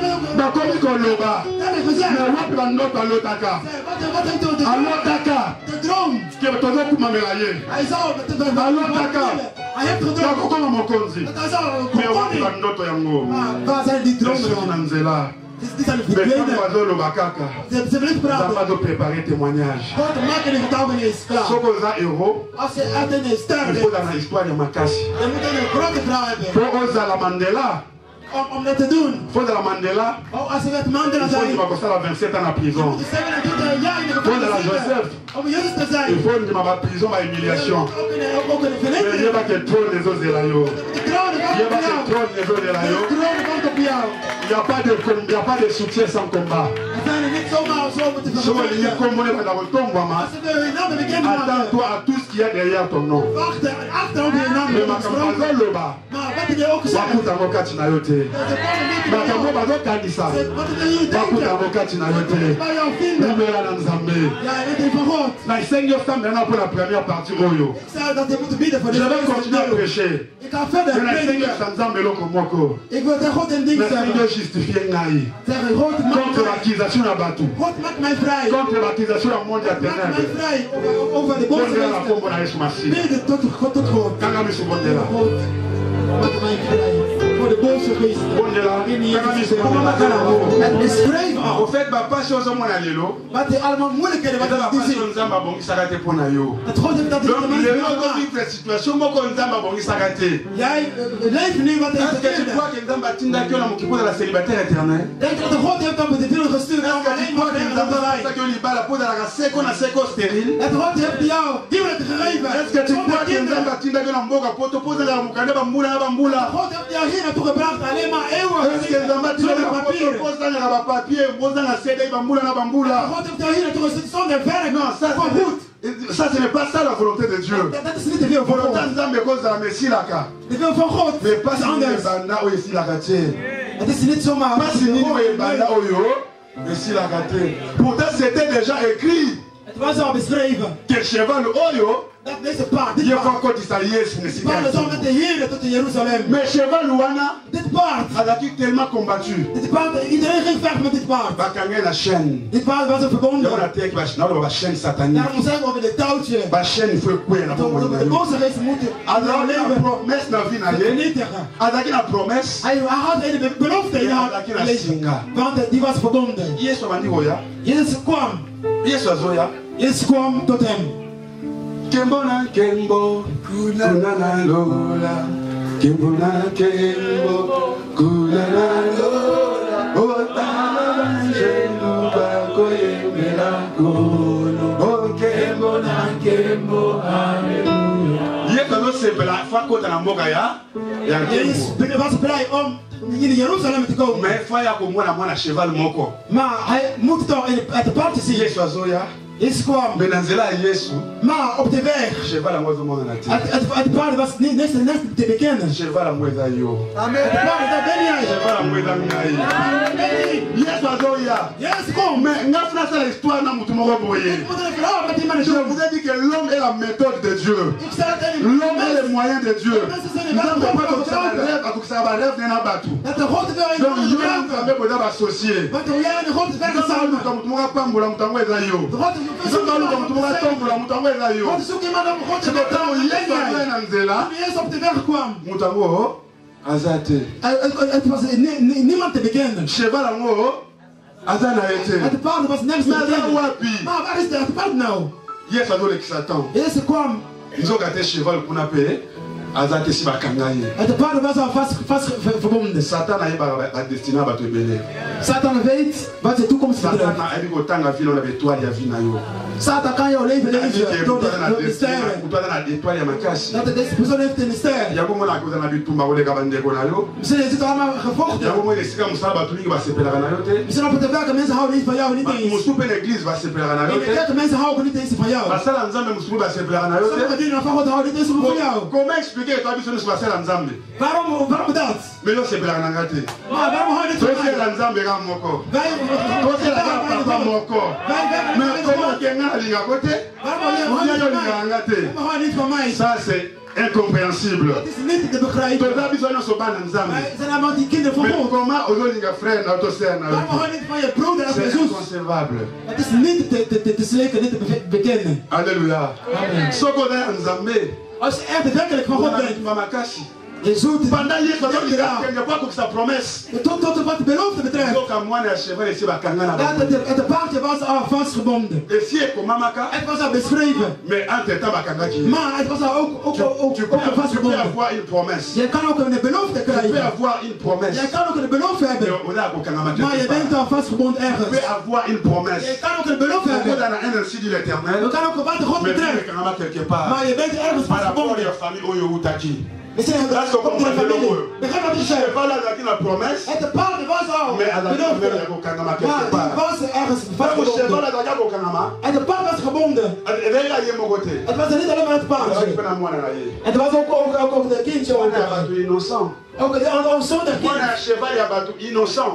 [SPEAKER 4] l'oba, mais on va notre à l'otaka. À l'otaka, qui est toujours pour m'améliorer. À l'otaka, tu vas encore mon conzi. Mais on va notre yango. Je suis dans Nzela. Mais quand on va le bakaka, on va préparer témoignage. Si on a héros, il faut dans l'histoire de Makasi. Pour Oza la Mandela.
[SPEAKER 3] Om dat te doen.
[SPEAKER 4] Voor de Mandela.
[SPEAKER 3] Als je met Mandela
[SPEAKER 4] il faut
[SPEAKER 3] zijn.
[SPEAKER 4] que tu vas 27 ans en prison. Pour de la Joseph.
[SPEAKER 3] Om Jezus te zijn.
[SPEAKER 4] Il faut que tu vas prison à humiliation. Mais il n'y a pas que trop les autres de la yo. Il n'y a pas que trop les autres de la yo. Il n'y a pas de soutien sans combat. Attends-toi à tout ce qu'il y a derrière ton nom. Mais ma camarade le bas. Bakuta mokati na yote. Bakambo bazokanisa. Bakuta mokati na yote. Libera na Nzambe. Na isengi osambela na pour la première partie oyo. Je vais continuer à prêcher. Mais na isengi Nzambe loko moko. Na isengi justifier ngai. Contre l'accusation na batu. Contre l'accusation na monde ya ténèbres. Contre la kombo na Yesu Masihi. Kanga misu bondela.
[SPEAKER 3] Voor de boze geest. Het is schrijven.
[SPEAKER 4] Au fait, papa, si on a lelo.
[SPEAKER 3] Wat hij allemaal moeilijkheden wat hij
[SPEAKER 4] zien.
[SPEAKER 3] Het God heeft dat hij
[SPEAKER 4] donc le monde vit la situation moko nzamba bongi sakate.
[SPEAKER 3] Jij leeft nu wat hij
[SPEAKER 4] zegt. Est-ce que tu crois que nzamba tinda que na mokipo de la célibataire éternel?
[SPEAKER 3] Denk dat de God heeft dat met de wil gestuurd om alleen maar te
[SPEAKER 4] nzamba que libala pour la seko na seko stérile.
[SPEAKER 3] Het God heeft jou huwelijk gegeven.
[SPEAKER 4] Est-ce que tu crois que
[SPEAKER 2] nzambe atindaki na mboka po topozanga mokanda bambula na bambula eske nzambe atindaki na po topozanga bapapier bozanga sedei bambula na bambula. Non, ça ce n'est pas ça la volonté de Dieu. Volonté de Nzambe kozala mesilaka. Mais pas si banda oyo esilaka te. Pas si nini oyo banda oyo esilaka te. Pourtant c'était déjà écrit que cheval oyo il faut encore dire ça yes mais cheval wana azaki tellement combattu bakanga na chaîne yango na teki ba chaîne satanique ba chaîne il faut ekweya na bomoi na yo azalaki na promesse na vie na ye azalaki na promesse azalaki na singa yesu abandi koya yesu azoya Kembo na kembo, kuna na lola. Kembo na kembo, kuna na lola. Otana banjelu bakoye melakono. Oh kembo na kembo, hallelujah. Ye kono sebela fakota na mboka ya kembo. Mais faya ko mwana cheval moko. Yesu azoya. Mais dans la Yesu, cheval à moi de mon anaté. Cheval à moi d'ailleurs. Amen. Cheval à moi d'ailleurs. Yesu azoya. Mais n'afna ça l'histoire n'a moutou moko boye. Je vous ai dit que l'homme est la méthode de Dieu. L'homme est le moyen de Dieu. Nous avons pas comme ça rêve, à tout ça va rêve d'un abattu. Donc je vais nous faire pour associer. Nous avons pas moulam tango d'ailleurs. cheval yango aza na ye te naza wapi yesu azolekisa ntan nzoka te cheval kuna mpe aza te si bakanga ye satan ayebaka badestina bato ebele
[SPEAKER 3] Satan weet wat de toekomst betreft. Satan kan jou leven lezen door de sterren. Dat deze persoon heeft in de ster. Misschien is het allemaal gevochten. Misschien op de werken mensen houden niet van jou, niet eens. In de kerk mensen houden niet eens van jou. Sommige dingen van God houden niet eens van jou. Waarom dat? Maar waarom houden niet van mij?
[SPEAKER 2] Ça c'est incompréhensible. Mais comment aujourd'hui frère notre sœur c'est inconcevable. Alléluia. Ce qu'on a en Zambé, pendant sa promesse. Het belofte betreft. Het paardje was al vastgebonden. Het was al beschreven. Maar het was al ook vastgebonden. Je kan ook een belofte krijgen. Je kan ook een belofte hebben. Maar je bent al vastgebonden ergens. Je kan ook een belofte hebben. Je kan ook wat God betreft. Maar je bent ergens vastgebonden. Mais c'est un gars comme la famille. Mais quand on dit chef, et te parle de vos ordres. Mais het paard was gebonden. Het was niet alleen maar het paardje. Het was ook de kindje. Ook de onzondig kindje.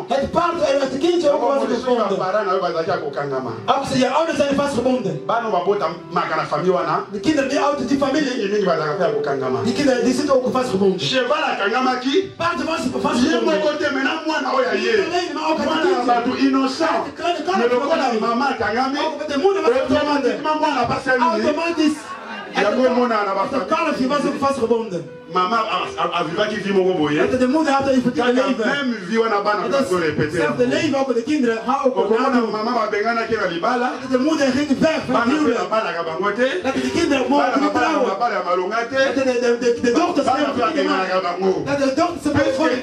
[SPEAKER 2] Het paard en het kindje ook was gebonden. Ook je ouders zijn vastgebonden. De kinderen die uit die familie. Die kinderen die zitten ook vastgebonden. Paard was vastgebonden. Automatisch. Het kalfje was ook vastgebonden.
[SPEAKER 6] maman a vu qui vit mon boyer.
[SPEAKER 4] Dat de moeder had even te leven.
[SPEAKER 6] Même vie on a bana
[SPEAKER 4] Dat
[SPEAKER 6] pour
[SPEAKER 4] is
[SPEAKER 6] répéter.
[SPEAKER 4] hetzelfde leven ook met de kinderen. Ga ook
[SPEAKER 6] Comment
[SPEAKER 4] nadoen.
[SPEAKER 6] maman va bengana ki na libala.
[SPEAKER 4] De moeder ging weg van het
[SPEAKER 6] Bana
[SPEAKER 4] huwelijk.
[SPEAKER 6] bana ka bangote.
[SPEAKER 4] Dat de kinderen mogen niet trouwen.
[SPEAKER 6] Bana malongate.
[SPEAKER 4] Dat de dochters
[SPEAKER 6] Bana
[SPEAKER 4] hebben
[SPEAKER 6] fa
[SPEAKER 4] niet
[SPEAKER 6] bengana ka
[SPEAKER 4] gemaakt.
[SPEAKER 6] bango.
[SPEAKER 4] Dat de dochters hebben voor de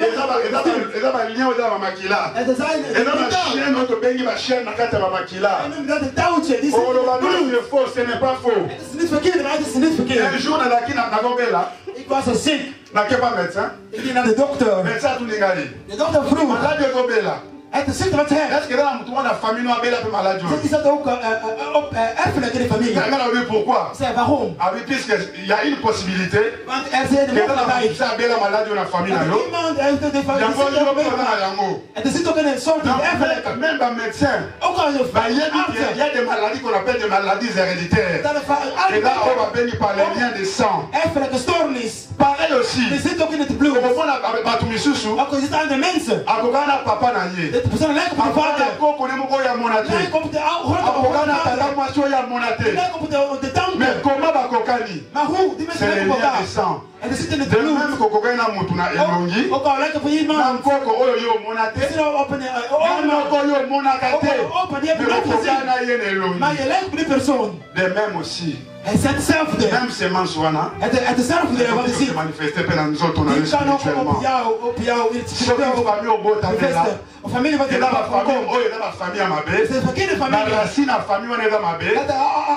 [SPEAKER 6] Eza ba lien oza ba makila.
[SPEAKER 4] en er zijn
[SPEAKER 6] Eza ba chaîne oto bengi ba chaîne na kata ba makila.
[SPEAKER 4] dat het touwtje, die
[SPEAKER 6] Oh lo ba non c'est faux, ce n'est pas faux.
[SPEAKER 4] het is niet verkeerd, maar het is niet verkeerd.
[SPEAKER 6] Un jour na la kina na gobela.
[SPEAKER 4] Ik was zo ziek.
[SPEAKER 6] Na ke pas médecin.
[SPEAKER 4] Ik ging naar de dokter.
[SPEAKER 6] Médecin tu ningali.
[SPEAKER 4] De dokter vroeg,
[SPEAKER 6] Malade gobela.
[SPEAKER 4] het is ziek wat hij.
[SPEAKER 6] Est-ce que dans tout la famille no abela pe malade?
[SPEAKER 4] Is dat ook op erfelijk in de familie?
[SPEAKER 6] Quand on a vu pourquoi?
[SPEAKER 4] Ik zei, waarom?
[SPEAKER 6] Avec puisque il y a une possibilité
[SPEAKER 4] Want er zijn de
[SPEAKER 6] que dans la
[SPEAKER 4] mogelijkheid.
[SPEAKER 6] famille abela malade na famille na yo.
[SPEAKER 4] Iemand heeft de
[SPEAKER 6] Il y a
[SPEAKER 4] familie.
[SPEAKER 6] pas de problème na yango.
[SPEAKER 4] En er zit ook een soort van erfelijk.
[SPEAKER 6] Même un médecin.
[SPEAKER 4] Ook al je
[SPEAKER 6] Bah, il y a des maladies qu'on appelle des maladies héréditaires.
[SPEAKER 4] dat
[SPEAKER 6] Et là, on va bénir par les liens de sang.
[SPEAKER 4] erfelijke stoornis.
[SPEAKER 6] Pareil aussi.
[SPEAKER 4] Er zit ook in het bloed.
[SPEAKER 6] Au moment où Batumisusu,
[SPEAKER 4] Ook al zit aan de mensen.
[SPEAKER 6] akokana papa na ye.
[SPEAKER 4] De persoon lijkt op de
[SPEAKER 6] Akokana
[SPEAKER 4] vader.
[SPEAKER 6] koko ne moko ya monate.
[SPEAKER 4] Lijkt op de grote
[SPEAKER 6] Akokana tata
[SPEAKER 4] vader.
[SPEAKER 6] mwasi oyo ya monate.
[SPEAKER 4] Lijkt op de tante.
[SPEAKER 6] Mais comment bakokani?
[SPEAKER 4] Maar hoe? Die mensen
[SPEAKER 6] C'est les
[SPEAKER 4] lijken op
[SPEAKER 6] liens de
[SPEAKER 4] elkaar.
[SPEAKER 6] sang.
[SPEAKER 4] En er zit in het
[SPEAKER 6] De
[SPEAKER 4] bloed.
[SPEAKER 6] même kokokani na mutu na elongi.
[SPEAKER 4] Ook al lijkt op
[SPEAKER 6] Na
[SPEAKER 4] iemand.
[SPEAKER 6] nkoko oyo yo monate.
[SPEAKER 4] Zit er op een
[SPEAKER 6] Na moko oyo monaka te.
[SPEAKER 4] open, die heb je
[SPEAKER 6] Mais
[SPEAKER 4] nooit
[SPEAKER 6] kokokani
[SPEAKER 4] gezien.
[SPEAKER 6] na ye na elongi.
[SPEAKER 4] Maar je lijkt op die persoon.
[SPEAKER 6] De même aussi.
[SPEAKER 4] Het is hetzelfde.
[SPEAKER 6] Même semence wana.
[SPEAKER 4] Het is hetzelfde wat je
[SPEAKER 6] Se
[SPEAKER 4] ziet.
[SPEAKER 6] manifester pe na nzoto na yo
[SPEAKER 4] Die kan ook
[SPEAKER 6] spirituellement.
[SPEAKER 4] op jou in het
[SPEAKER 6] Soki
[SPEAKER 4] spiritueel
[SPEAKER 6] famille obotamela.
[SPEAKER 4] Een familie wat je
[SPEAKER 6] eza
[SPEAKER 4] hebt
[SPEAKER 6] bafamille
[SPEAKER 4] voorkomt.
[SPEAKER 6] oyo eza bafamille ya mabe.
[SPEAKER 4] Het is een verkeerde
[SPEAKER 6] Na
[SPEAKER 4] familie.
[SPEAKER 6] racine ya famille wana eza mabe.
[SPEAKER 4] Dat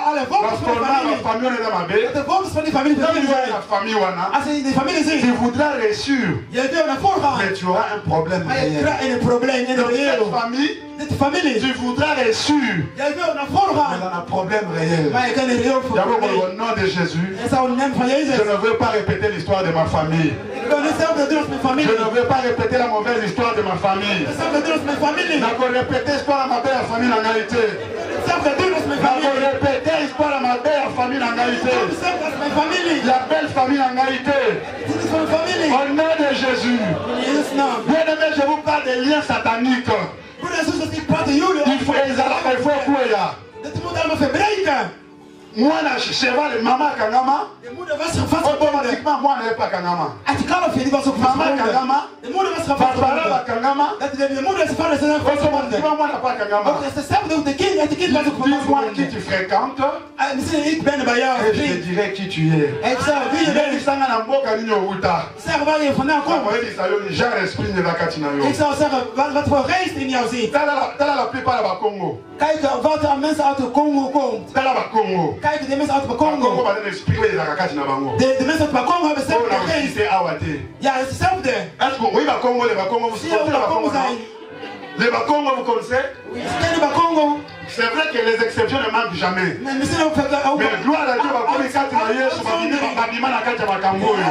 [SPEAKER 4] alle vorms van de
[SPEAKER 6] Bafondement ya
[SPEAKER 4] familie.
[SPEAKER 6] bafamille wana eza mabe.
[SPEAKER 4] Dat de vorms van die familie
[SPEAKER 6] Ntango
[SPEAKER 4] verkeerd
[SPEAKER 6] oyo
[SPEAKER 4] zijn.
[SPEAKER 6] na famille wana,
[SPEAKER 4] Als je in die familie
[SPEAKER 6] tu
[SPEAKER 4] zit,
[SPEAKER 6] voudras réussir,
[SPEAKER 4] je wil naar voren gaan.
[SPEAKER 6] mais tu auras un problème
[SPEAKER 4] Maar je
[SPEAKER 6] réel.
[SPEAKER 4] krijgt een probleem in de
[SPEAKER 6] Dans cette
[SPEAKER 4] wereld.
[SPEAKER 6] famille,
[SPEAKER 4] Dit familie.
[SPEAKER 6] tu voudras réussir,
[SPEAKER 4] Jij wil naar voren
[SPEAKER 6] mais
[SPEAKER 4] gaan.
[SPEAKER 6] dans un problème réel.
[SPEAKER 4] Maar je kan een reëel
[SPEAKER 6] D'abord,
[SPEAKER 4] probleem.
[SPEAKER 6] au nom de Jésus,
[SPEAKER 4] En zou in de naam van Jezus.
[SPEAKER 6] je ne veux pas répéter l'histoire de ma famille.
[SPEAKER 4] Ik wil hetzelfde doen als mijn familie.
[SPEAKER 6] Je ne veux pas répéter la mauvaise histoire de ma famille.
[SPEAKER 4] Hetzelfde doen als mijn familie.
[SPEAKER 6] Je vais répéter l'histoire de ma belle famille en réalité.
[SPEAKER 4] Hetzelfde doen als mijn
[SPEAKER 6] Je vais
[SPEAKER 4] familie.
[SPEAKER 6] répéter l'histoire de ma belle famille en réalité.
[SPEAKER 4] Hetzelfde als mijn familie.
[SPEAKER 6] La belle famille en réalité.
[SPEAKER 4] Dit is mijn familie.
[SPEAKER 6] Au nom de Jésus.
[SPEAKER 4] In Jezus' naam.
[SPEAKER 6] Bien aimé, je vous parle des liens sataniques.
[SPEAKER 4] Broeder en zusters, ik praat jullie
[SPEAKER 6] Il faut quoi là?
[SPEAKER 4] Dit moet allemaal verbreken.
[SPEAKER 6] Moi, je cheval, maman Kangama.
[SPEAKER 4] De moeder was vastgebonden.
[SPEAKER 6] Automatiquement, moi, je n'ai pas Kangama.
[SPEAKER 4] Het kalfje die was ook
[SPEAKER 6] Maman
[SPEAKER 4] vastgebonden.
[SPEAKER 6] Kangama.
[SPEAKER 4] De moeder was
[SPEAKER 6] Papa
[SPEAKER 4] vastgebonden.
[SPEAKER 6] Kangama.
[SPEAKER 4] Dat de moeder en zijn vader zijn vastgebonden.
[SPEAKER 6] Automatiquement, moi, je n'ai pas
[SPEAKER 4] Ook
[SPEAKER 6] Kangama.
[SPEAKER 4] is hetzelfde ook de kind. Het kind was ook
[SPEAKER 6] Dis-moi qui
[SPEAKER 4] vastgebonden.
[SPEAKER 6] tu fréquentes
[SPEAKER 4] Misschien ik ben bij jou.
[SPEAKER 6] et je te dirai qui tu es.
[SPEAKER 4] Ik zou wie je bent.
[SPEAKER 6] Ebisanga na mboka nini outa.
[SPEAKER 4] Zeg waar je vandaan komt.
[SPEAKER 6] Bakoyebisa yo ni genre esprit nezakati na yo.
[SPEAKER 4] Ik zou zeggen wat voor geest in jou zit.
[SPEAKER 6] Tala la plupart ya bakongo.
[SPEAKER 4] Kijk wat er mensen uit de Congo komt.
[SPEAKER 6] Tala bakongo.
[SPEAKER 4] Kijk de mensen uit de
[SPEAKER 6] Bakongo
[SPEAKER 4] Congo.
[SPEAKER 6] baza na esprit oyo ezalaka kati na bango.
[SPEAKER 4] De mensen uit de Congo hebben
[SPEAKER 6] Oyo na
[SPEAKER 4] hetzelfde geest.
[SPEAKER 6] osite awa te.
[SPEAKER 4] Ja, het is hetzelfde.
[SPEAKER 6] Est-ce que oui bakongo les bakongo vous
[SPEAKER 4] Zie je
[SPEAKER 6] connaissez
[SPEAKER 4] de Congo
[SPEAKER 6] bakongo
[SPEAKER 4] zijn?
[SPEAKER 6] Les bakongo vous connaissez?
[SPEAKER 4] Ken je bij Congo?
[SPEAKER 6] C'est vrai que les exceptions ne manquent jamais.
[SPEAKER 4] Maar misschien ook
[SPEAKER 6] Mais gloire à Dieu bakomi kati na Yesu babima na kati ya makambo oyo.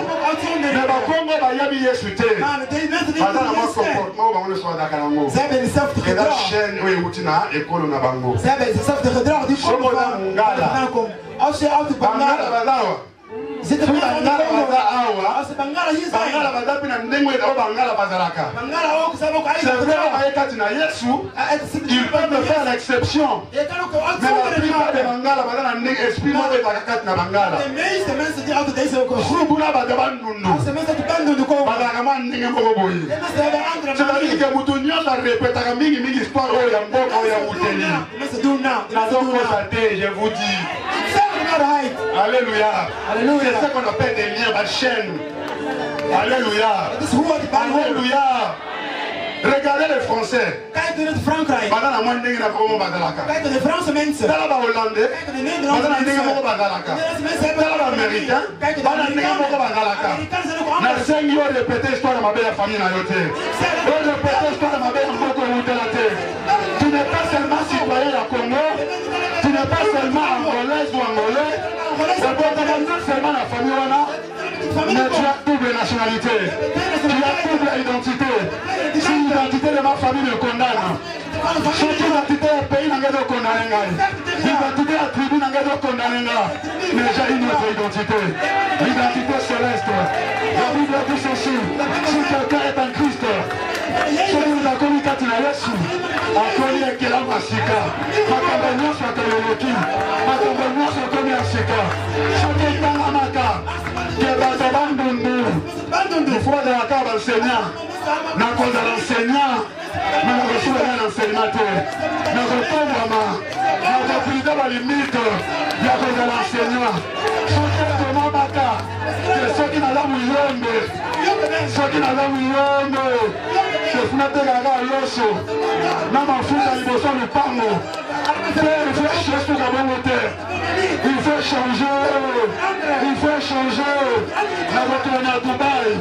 [SPEAKER 6] Mais bakongo bayebi Yesu te.
[SPEAKER 4] Maar de mensen die
[SPEAKER 6] Baza na mwa
[SPEAKER 4] niet
[SPEAKER 6] comportement oyo bango nyonso bazalaka nango.
[SPEAKER 4] ze hebben dezelfde
[SPEAKER 6] Eza
[SPEAKER 4] gedrag.
[SPEAKER 6] chaîne oyo euti na ekolo na bango.
[SPEAKER 4] Ze hebben dezelfde gedrag. Die komen
[SPEAKER 6] Somo na
[SPEAKER 4] van
[SPEAKER 6] Mungala.
[SPEAKER 4] vandaan komt. Als je uit de
[SPEAKER 6] Bangala
[SPEAKER 4] Bangala
[SPEAKER 6] baza awa.
[SPEAKER 4] zit er mensen uit de
[SPEAKER 6] Bangala
[SPEAKER 4] Congo.
[SPEAKER 6] baza awa.
[SPEAKER 4] Als de Bangala hier
[SPEAKER 6] Bangala
[SPEAKER 4] zijn.
[SPEAKER 6] baza mpe na ndenge oyo bangala bazalaka.
[SPEAKER 4] Bangala ook, ze hebben ook
[SPEAKER 6] C'est
[SPEAKER 4] eigen
[SPEAKER 6] vrai
[SPEAKER 4] gedrag.
[SPEAKER 6] baye kati na Yesu, ils peuvent faire l'exception.
[SPEAKER 4] Je kan ook
[SPEAKER 6] Mais la
[SPEAKER 4] uitzondering
[SPEAKER 6] plupart de
[SPEAKER 4] maken.
[SPEAKER 6] bangala baza na ndenge esprit moko ezalaka kati na bangala.
[SPEAKER 4] De meeste mensen die uit deze groep.
[SPEAKER 6] Groupe na bato bandundu
[SPEAKER 4] Als de mensen uit de banden komen.
[SPEAKER 6] bazalaka mwa ndenge moko boye.
[SPEAKER 4] De mensen hebben andere
[SPEAKER 6] C'est-à-dire
[SPEAKER 4] manieren.
[SPEAKER 6] que moto nyonso arepetaka mingimingi histoire oyo ya mboka oyo ya moteli.
[SPEAKER 4] De mensen doen na. De mensen doen
[SPEAKER 6] Nazokosa
[SPEAKER 4] na.
[SPEAKER 6] te, je vous dis.
[SPEAKER 4] Zeg de waarheid.
[SPEAKER 6] Alléluia.
[SPEAKER 4] Alléluia.
[SPEAKER 6] C'est ce qu'on appelle des liens, ma chaîne. Alléluia.
[SPEAKER 4] Het is hoe het bij hoort.
[SPEAKER 6] Alléluia. Regardez les Français.
[SPEAKER 4] Kijk in Frankrijk.
[SPEAKER 6] Baza na mwa ndenge na komo bazalaka.
[SPEAKER 4] Kijk naar de Franse mensen.
[SPEAKER 6] Tala ba Hollandais.
[SPEAKER 4] Kijk naar de
[SPEAKER 6] Baza
[SPEAKER 4] Nederlandse
[SPEAKER 6] na ndenge moko
[SPEAKER 4] mensen.
[SPEAKER 6] bazalaka.
[SPEAKER 4] De Nederlandse mensen hebben
[SPEAKER 6] Tala ba Américain.
[SPEAKER 4] Kijk naar
[SPEAKER 6] Baza
[SPEAKER 4] de
[SPEAKER 6] na ndenge moko bazalaka.
[SPEAKER 4] Amerikanen zijn ook
[SPEAKER 6] Na
[SPEAKER 4] anders.
[SPEAKER 6] sengi yo répéter histoire ya mabe ya famille na yo te. Yo répéter histoire ya mabe ya mboka eutela te. Tu n'es pas seulement citoyen ya Congo. Tu n'es pas seulement angolaise ou angolais. Ebotaka non seulement na famille wana. Mais tu as double nationalité. Tu as double identité. Si l'identité de ma famille me condamne, si l'identité du pays n'a pas condamné, l'identité de la tribu n'a pas condamné, mais j'ai une autre identité. L'identité céleste. La Bible dit ceci. Si quelqu'un est en Christ, celui qui a connu Katina Yesu, a connu Ekela Masika. Makambo nyonso atoloki. Makambo nyonso akomi ya sika. Soki etanga maka.
[SPEAKER 4] que bato bandundu il faut bazalaka baenseignant nakozala enseignant mais nakosala l'enseignement te nakotombama nakoprive balimite ya kozala enseignant soki ekomamaka ke soki naza muyombe sefuna tekaka loso na mafuta liboso ya lupango te il faut chesuka bongo te il faut changer nakokende na Dubai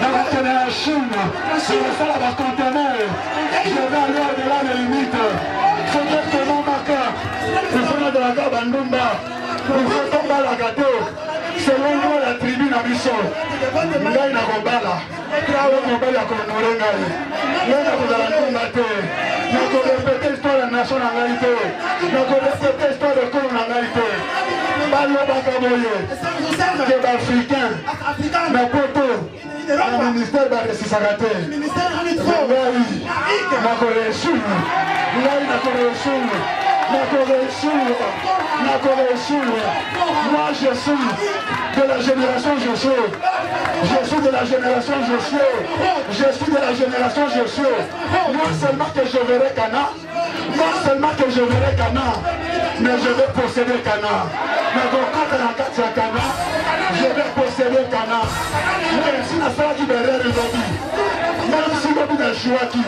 [SPEAKER 4] nakokende na Chine nakosala bacontener je vais aller au-delà des limites soki ekomamaka il faut nazalaka bandumba il faut tombalaka te selon la tribu na biso ngai nakobala oyo mobali akohonore ngai ngai nakozala ndumba te nakorepete histoire ya nation na ngai te nakorepete histoire de kolo na ngai te balobaka boye ke baafricain na poto na ministère baresisaka te ngai nakoresulu moi je suis de la génération Josué je suis de la génération Josué je suis de la génération Josué non seulement que je verrai Cana mais je vais posséder Cana je vais posséder Cana même si nasalaki berere lobi même si lobi nashuaki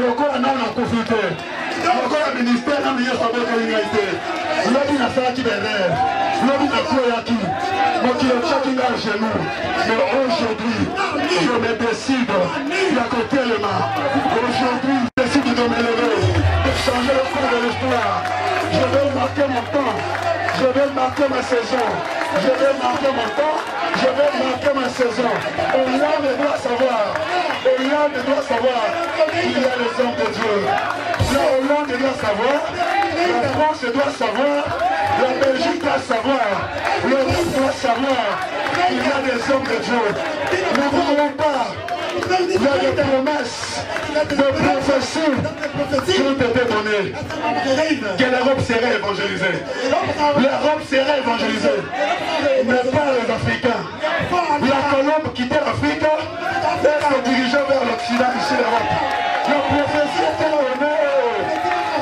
[SPEAKER 4] lokola nao nakufi te lokola ministère nano nyonso abotoyi ngai te lobi nasalaki berere lobi nakweyaki mokili otiaki ngai à genoux mais aujourd'hui je me décide ya kotelema aujourd'hui je décide de me lever de changer le cours de l'histoire je vais marquer mon temps je vais marquer ma saison je vais marquer mon temps je vais marquer ma saison et l'homme doit savoir qu'il y a les hommes de Dieu. La Hollande doit savoir, la France doit savoir, la Belgique doit savoir, l'Europe doit savoir qu'il y a des hommes de Dieu. Ne voulons pas, il y a des promesses, des prophéties qui ont été données. Que l'Europe serait évangélisée. L'Europe serait évangélisée, mais pas les Africains. La Colombe quittait l'Afrique et se dirigeait vers l'Occident, ici l'Europe. La prophétie était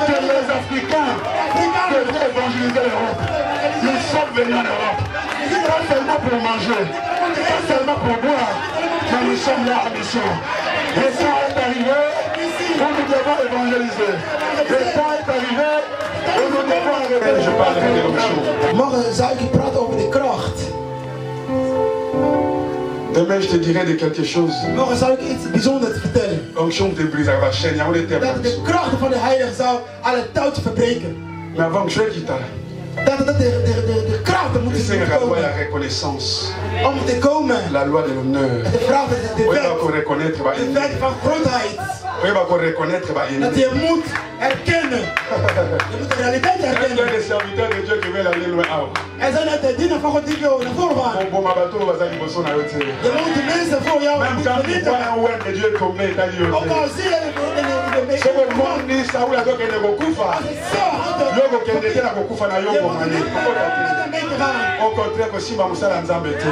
[SPEAKER 4] que les Africains devraient évangéliser l'Europe. Nous sommes venus en Europe, pas seulement pour manger, pas seulement pour boire, mais nous sommes là en mission. Le temps est arrivé où nous devons évangéliser. Le temps est arrivé où nous devons arrêter. Je parle de l'onction.
[SPEAKER 7] Morgen zou ik praten over de kracht.
[SPEAKER 4] Demain, je te dirai de quelque chose.
[SPEAKER 7] Morgen zou ik iets bijzonders vertellen.
[SPEAKER 4] Onction te brise à la chaîne, il y a un terme.
[SPEAKER 7] Dat de kracht van de Heilige zou alle touwtjes verbreken.
[SPEAKER 4] Mais avant que je quitte,
[SPEAKER 7] Dat de krachten moeten
[SPEAKER 4] c'est la loi de la
[SPEAKER 7] komen.
[SPEAKER 4] reconnaissance,
[SPEAKER 7] Om te komen.
[SPEAKER 4] la loi de l'honneur.
[SPEAKER 7] De vraag de
[SPEAKER 4] Oui,
[SPEAKER 7] wet.
[SPEAKER 4] il faut reconnaître,
[SPEAKER 7] De wet van grootheid.
[SPEAKER 4] oui, il faut reconnaître,
[SPEAKER 7] Dat je moet herkennen. Je moet de realiteit
[SPEAKER 4] il y a
[SPEAKER 7] herkennen.
[SPEAKER 4] des serviteurs de Dieu qui veulent aller loin.
[SPEAKER 7] Er zijn net de dienaren van God die wil naar voren gaan.
[SPEAKER 4] Bon, ma bateau va aller bosser dans le
[SPEAKER 7] Je moet de mensen voor jou
[SPEAKER 4] même
[SPEAKER 7] niet
[SPEAKER 4] quand tu
[SPEAKER 7] verliezen.
[SPEAKER 4] vois un ouais de Dieu comme il t'a dit.
[SPEAKER 7] Ook al zie je de
[SPEAKER 4] C'est le monde dit ça où la doc est beaucoup. Yoko kende tena kokufa na yoko mani. Au contraire que si Mamoussala Nzambe te.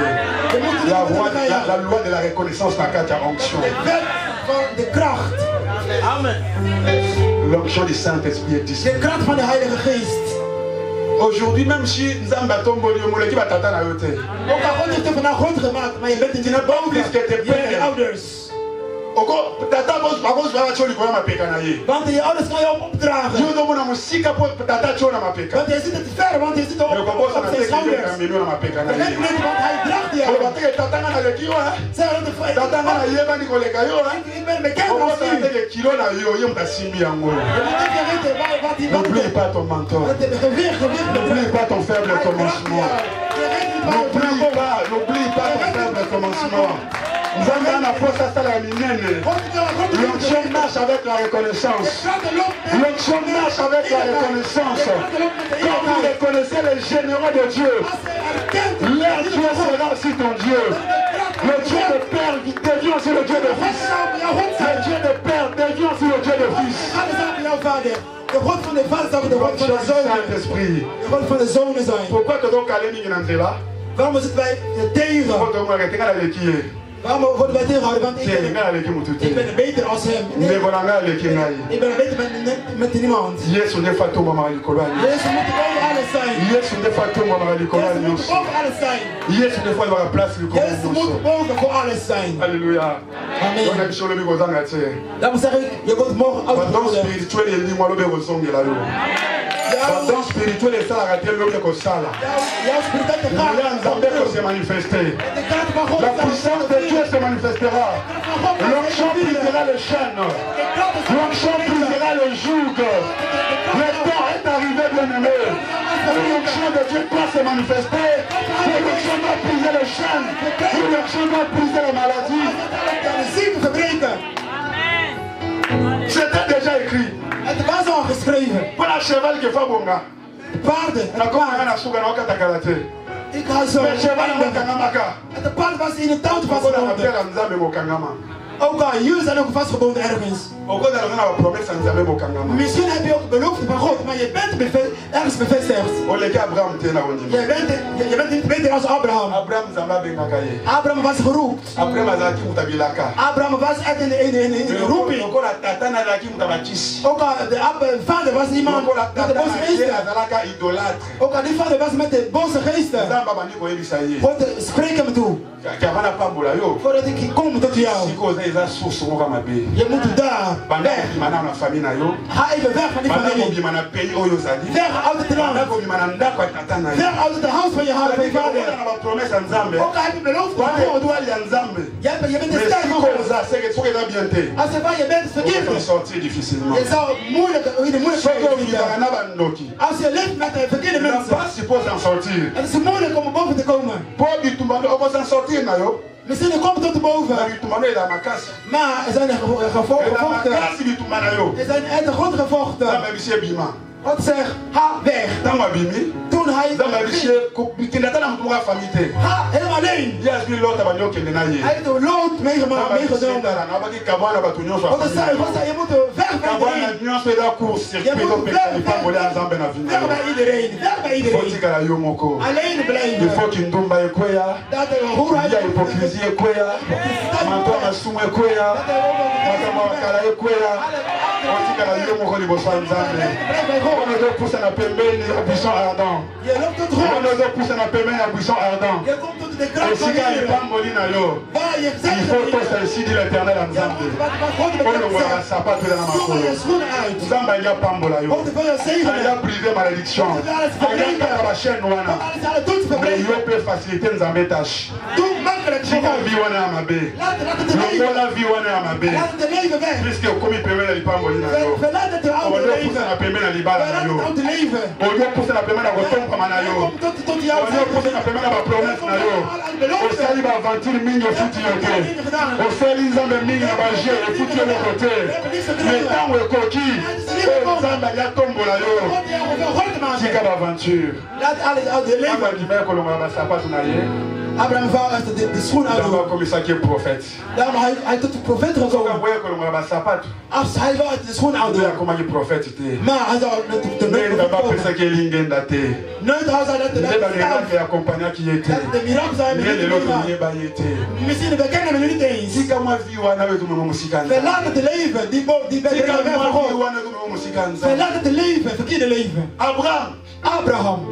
[SPEAKER 4] La loi de la reconnaissance n'a qu'à ta onction.
[SPEAKER 7] de kracht.
[SPEAKER 1] Amen.
[SPEAKER 4] L'onction du Saint-Esprit est
[SPEAKER 7] De
[SPEAKER 4] disponible.
[SPEAKER 7] kracht van de Heilige Geest.
[SPEAKER 4] Aujourd'hui, même si Nzambe tomboli omoleki batata na yo te.
[SPEAKER 7] Ook al God heeft je vandaag groot gemaakt, maar je bent niet in de boven. Je hebt je ouders.
[SPEAKER 4] Oko tata bakos bana choli kwa mapeka na ye.
[SPEAKER 7] Want je ouders kan je ook opdragen.
[SPEAKER 4] Yo ndo mona musika po tata chona mapeka.
[SPEAKER 7] Want je zit het ver, want je zit op
[SPEAKER 4] Yo kobosa na
[SPEAKER 7] zijn
[SPEAKER 4] teki
[SPEAKER 7] schouders.
[SPEAKER 4] na menu na mapeka na
[SPEAKER 7] Dat
[SPEAKER 4] ye.
[SPEAKER 7] is niet, want hij draagt je.
[SPEAKER 4] Ko bateke tata na leki yo ha.
[SPEAKER 7] Zij hadden de vrijheid.
[SPEAKER 4] Tata na yeba ni koleka yo ha.
[SPEAKER 7] Ik ben bekend als
[SPEAKER 4] Kobosa na
[SPEAKER 7] u.
[SPEAKER 4] teki kilo na yo ye mutasimbi yango.
[SPEAKER 7] Je moet even weten wat hij
[SPEAKER 4] N'oublie pas ton mentor.
[SPEAKER 7] gewicht.
[SPEAKER 4] N'oublie pas ton faible commencement.
[SPEAKER 7] Je weet niet waar het vandaan
[SPEAKER 4] N'oublie pas ton faible commencement. Nzambe ana posa sala minene. L'onction marche avec la reconnaissance. L'onction marche avec la reconnaissance. Quand vous reconnaissez les généraux de Dieu, leur Dieu sera aussi ton Dieu. Le Dieu de Père devient aussi le Dieu de Fils. Le Dieu de Père devient aussi le Dieu de Fils.
[SPEAKER 7] De God van de vader zal de God van de zoon.
[SPEAKER 4] Saint-Esprit.
[SPEAKER 7] De God van de zonen zijn.
[SPEAKER 4] Pourquoi te donc aller dans là?
[SPEAKER 7] Waarom zitten wij tegen? Waarom worden wij tegengehouden? Want ik ben beter als hem. Nee, ik ben beter met niemand. Jezus moet boven alles zijn. Jezus moet boven alles zijn. Jezus moet boven voor alles zijn.
[SPEAKER 2] Alléluia.
[SPEAKER 7] Amen. Daarom zeg ik, je wordt morgen uitgevoerd.
[SPEAKER 2] Dans spirituel est ça la raté l'homme comme ça là. Se manifester. La puissance de Dieu se manifestera. L'onction brisera les chaînes. L'onction brisera le joug. Le temps est arrivé, bien-aimé. L'onction de Dieu doit se manifester. L'onction doit briser les chaînes. L'onction doit briser les maladies. C'était déjà écrit.
[SPEAKER 7] Het was al geschreven.
[SPEAKER 2] Pour la cheval qui fait bonga.
[SPEAKER 7] Paarden. Ik ga zo. Het paard was in het touw vastgebonden. Ook al, jullie zijn ook vastgebonden ergens. Misschien heb je ook belofte van God, maar je bent ergens bevestigd. Je bent niet beter als Abraham. Abraham was geroepen. Abraham was echt in roeping. Ook al, de vader was iemand met de boze geesten. Ook al, die vader was met de boze geesten. God spreek hem toe. Voordat ik kom tot jou. Je moet daar weg. Ga even weg van die familie. Weg uit het land. Weg uit het huis van je vader. Ook al heb je belofte van God. Je bent de sterk van God. Als je bent verkeerd. Je zou moeilijk komen. Als je leeft met verkeerde mensen. Het is moeilijk om boven te komen. Misschien komt het tot boven. Maar er zijn gevochten. Er zijn uit de grond gevochten. God zegt, ga weg. Toen hij ga helemaal alleen. Hij heeft de lood meegenomen. God zei, je moet weg bij iedereen. Weg bij iedereen. Alleen blijven. Dat de hoerheid.
[SPEAKER 2] On ne doit pousser la pembeni à buisson ardent. On ne doit pousser la pembeni à buisson ardent. Et si quand il va mourir na yo, il faut tous ceci dit l'Éternel en Zambé. On ne voit ça pas tout dans ma cour. Zamba il y a pambola yo. Il y a privé malédiction. Il y a la chaîne wana. Mais yo peut faciliter Nzambé tâche. Si quand vie wana à ma bé. Le la vie wana à ma bé. Puisque comme il peut mettre les pambolina yo. On doit pousser la pembeni à libala. On doit pousser la pembeni à retomber comme na yo. On doit pousser la pembeni à promesse na yo. On s'allie à aventure mine au foutu yoke. On s'allie Nzambe mine à bager au foutu de côté. Mais tant que coquille, Nzambe ya tombola yo. Tika d'aventure. Amba di mer kolonga ba sapato na ye.
[SPEAKER 7] Abraham va de schoen uit.
[SPEAKER 2] Dan kom je zakje profeet.
[SPEAKER 7] Daarom hij tot de profeet gekomen. Als hij wel uit de schoen uit. Maar hij zou de nooit hij zou dat de mirakel zijn. Misschien we kennen hem niet eens. Verlaat het leven. Die ben je weg van God. Verlaat het leven. Verkeerde leven. Abraham.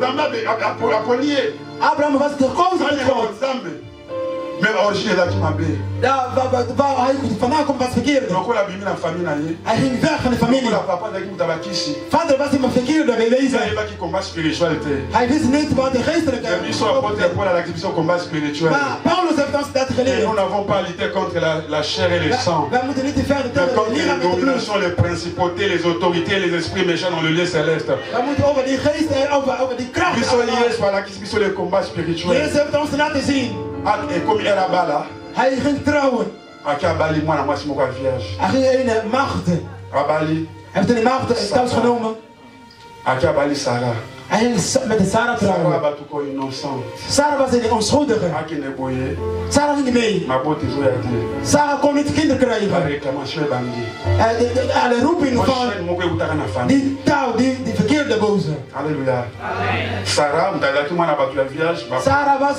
[SPEAKER 7] Abraham was de gekozen van God.
[SPEAKER 2] Mais origine là qui m'a bé.
[SPEAKER 7] Waar hij vandaan komt was verkeerd. Hij ging weg van de familie. Vader was in mijn verkeerde wezen. Hij wist niet wat de geestelijke. Maar Paulus heeft ons dat geleerd.
[SPEAKER 2] Nous n'avons pas lutté contre la chair et le sang.
[SPEAKER 7] Wij moeten niet verder
[SPEAKER 2] mais contre les dominations, les principautés, les autorités, les esprits méchants dans le lieu céleste.
[SPEAKER 7] Wij moeten over die geest en over die kracht.
[SPEAKER 2] Nous sommes les combats spirituels.
[SPEAKER 7] Jezus heeft ons laten zien.
[SPEAKER 2] Et comme era bala,
[SPEAKER 7] hij ging trouwen.
[SPEAKER 2] Akabali moi na moi simo vierge.
[SPEAKER 7] Hij ging een maagd.
[SPEAKER 2] Abali.
[SPEAKER 7] Hij heeft een maagd thuis genomen.
[SPEAKER 2] Akabali Sarah.
[SPEAKER 7] Hij ging met de Sarah
[SPEAKER 2] Sarah
[SPEAKER 7] trouwen.
[SPEAKER 2] batuko innocent.
[SPEAKER 7] Sarah was een onschuldige.
[SPEAKER 2] Akine boye.
[SPEAKER 7] Sarah ging niet mee.
[SPEAKER 2] Maboti zo ya te.
[SPEAKER 7] Sarah kon niet kinderen
[SPEAKER 2] Ba
[SPEAKER 7] krijgen.
[SPEAKER 2] réclamation bangi.
[SPEAKER 7] De roeping van
[SPEAKER 2] Prochaine moko utaka na famille.
[SPEAKER 7] die touw, die verkeerde boze.
[SPEAKER 2] Alléluia. Sarah mtalaki mwana batu ya vierge.
[SPEAKER 7] Sarah was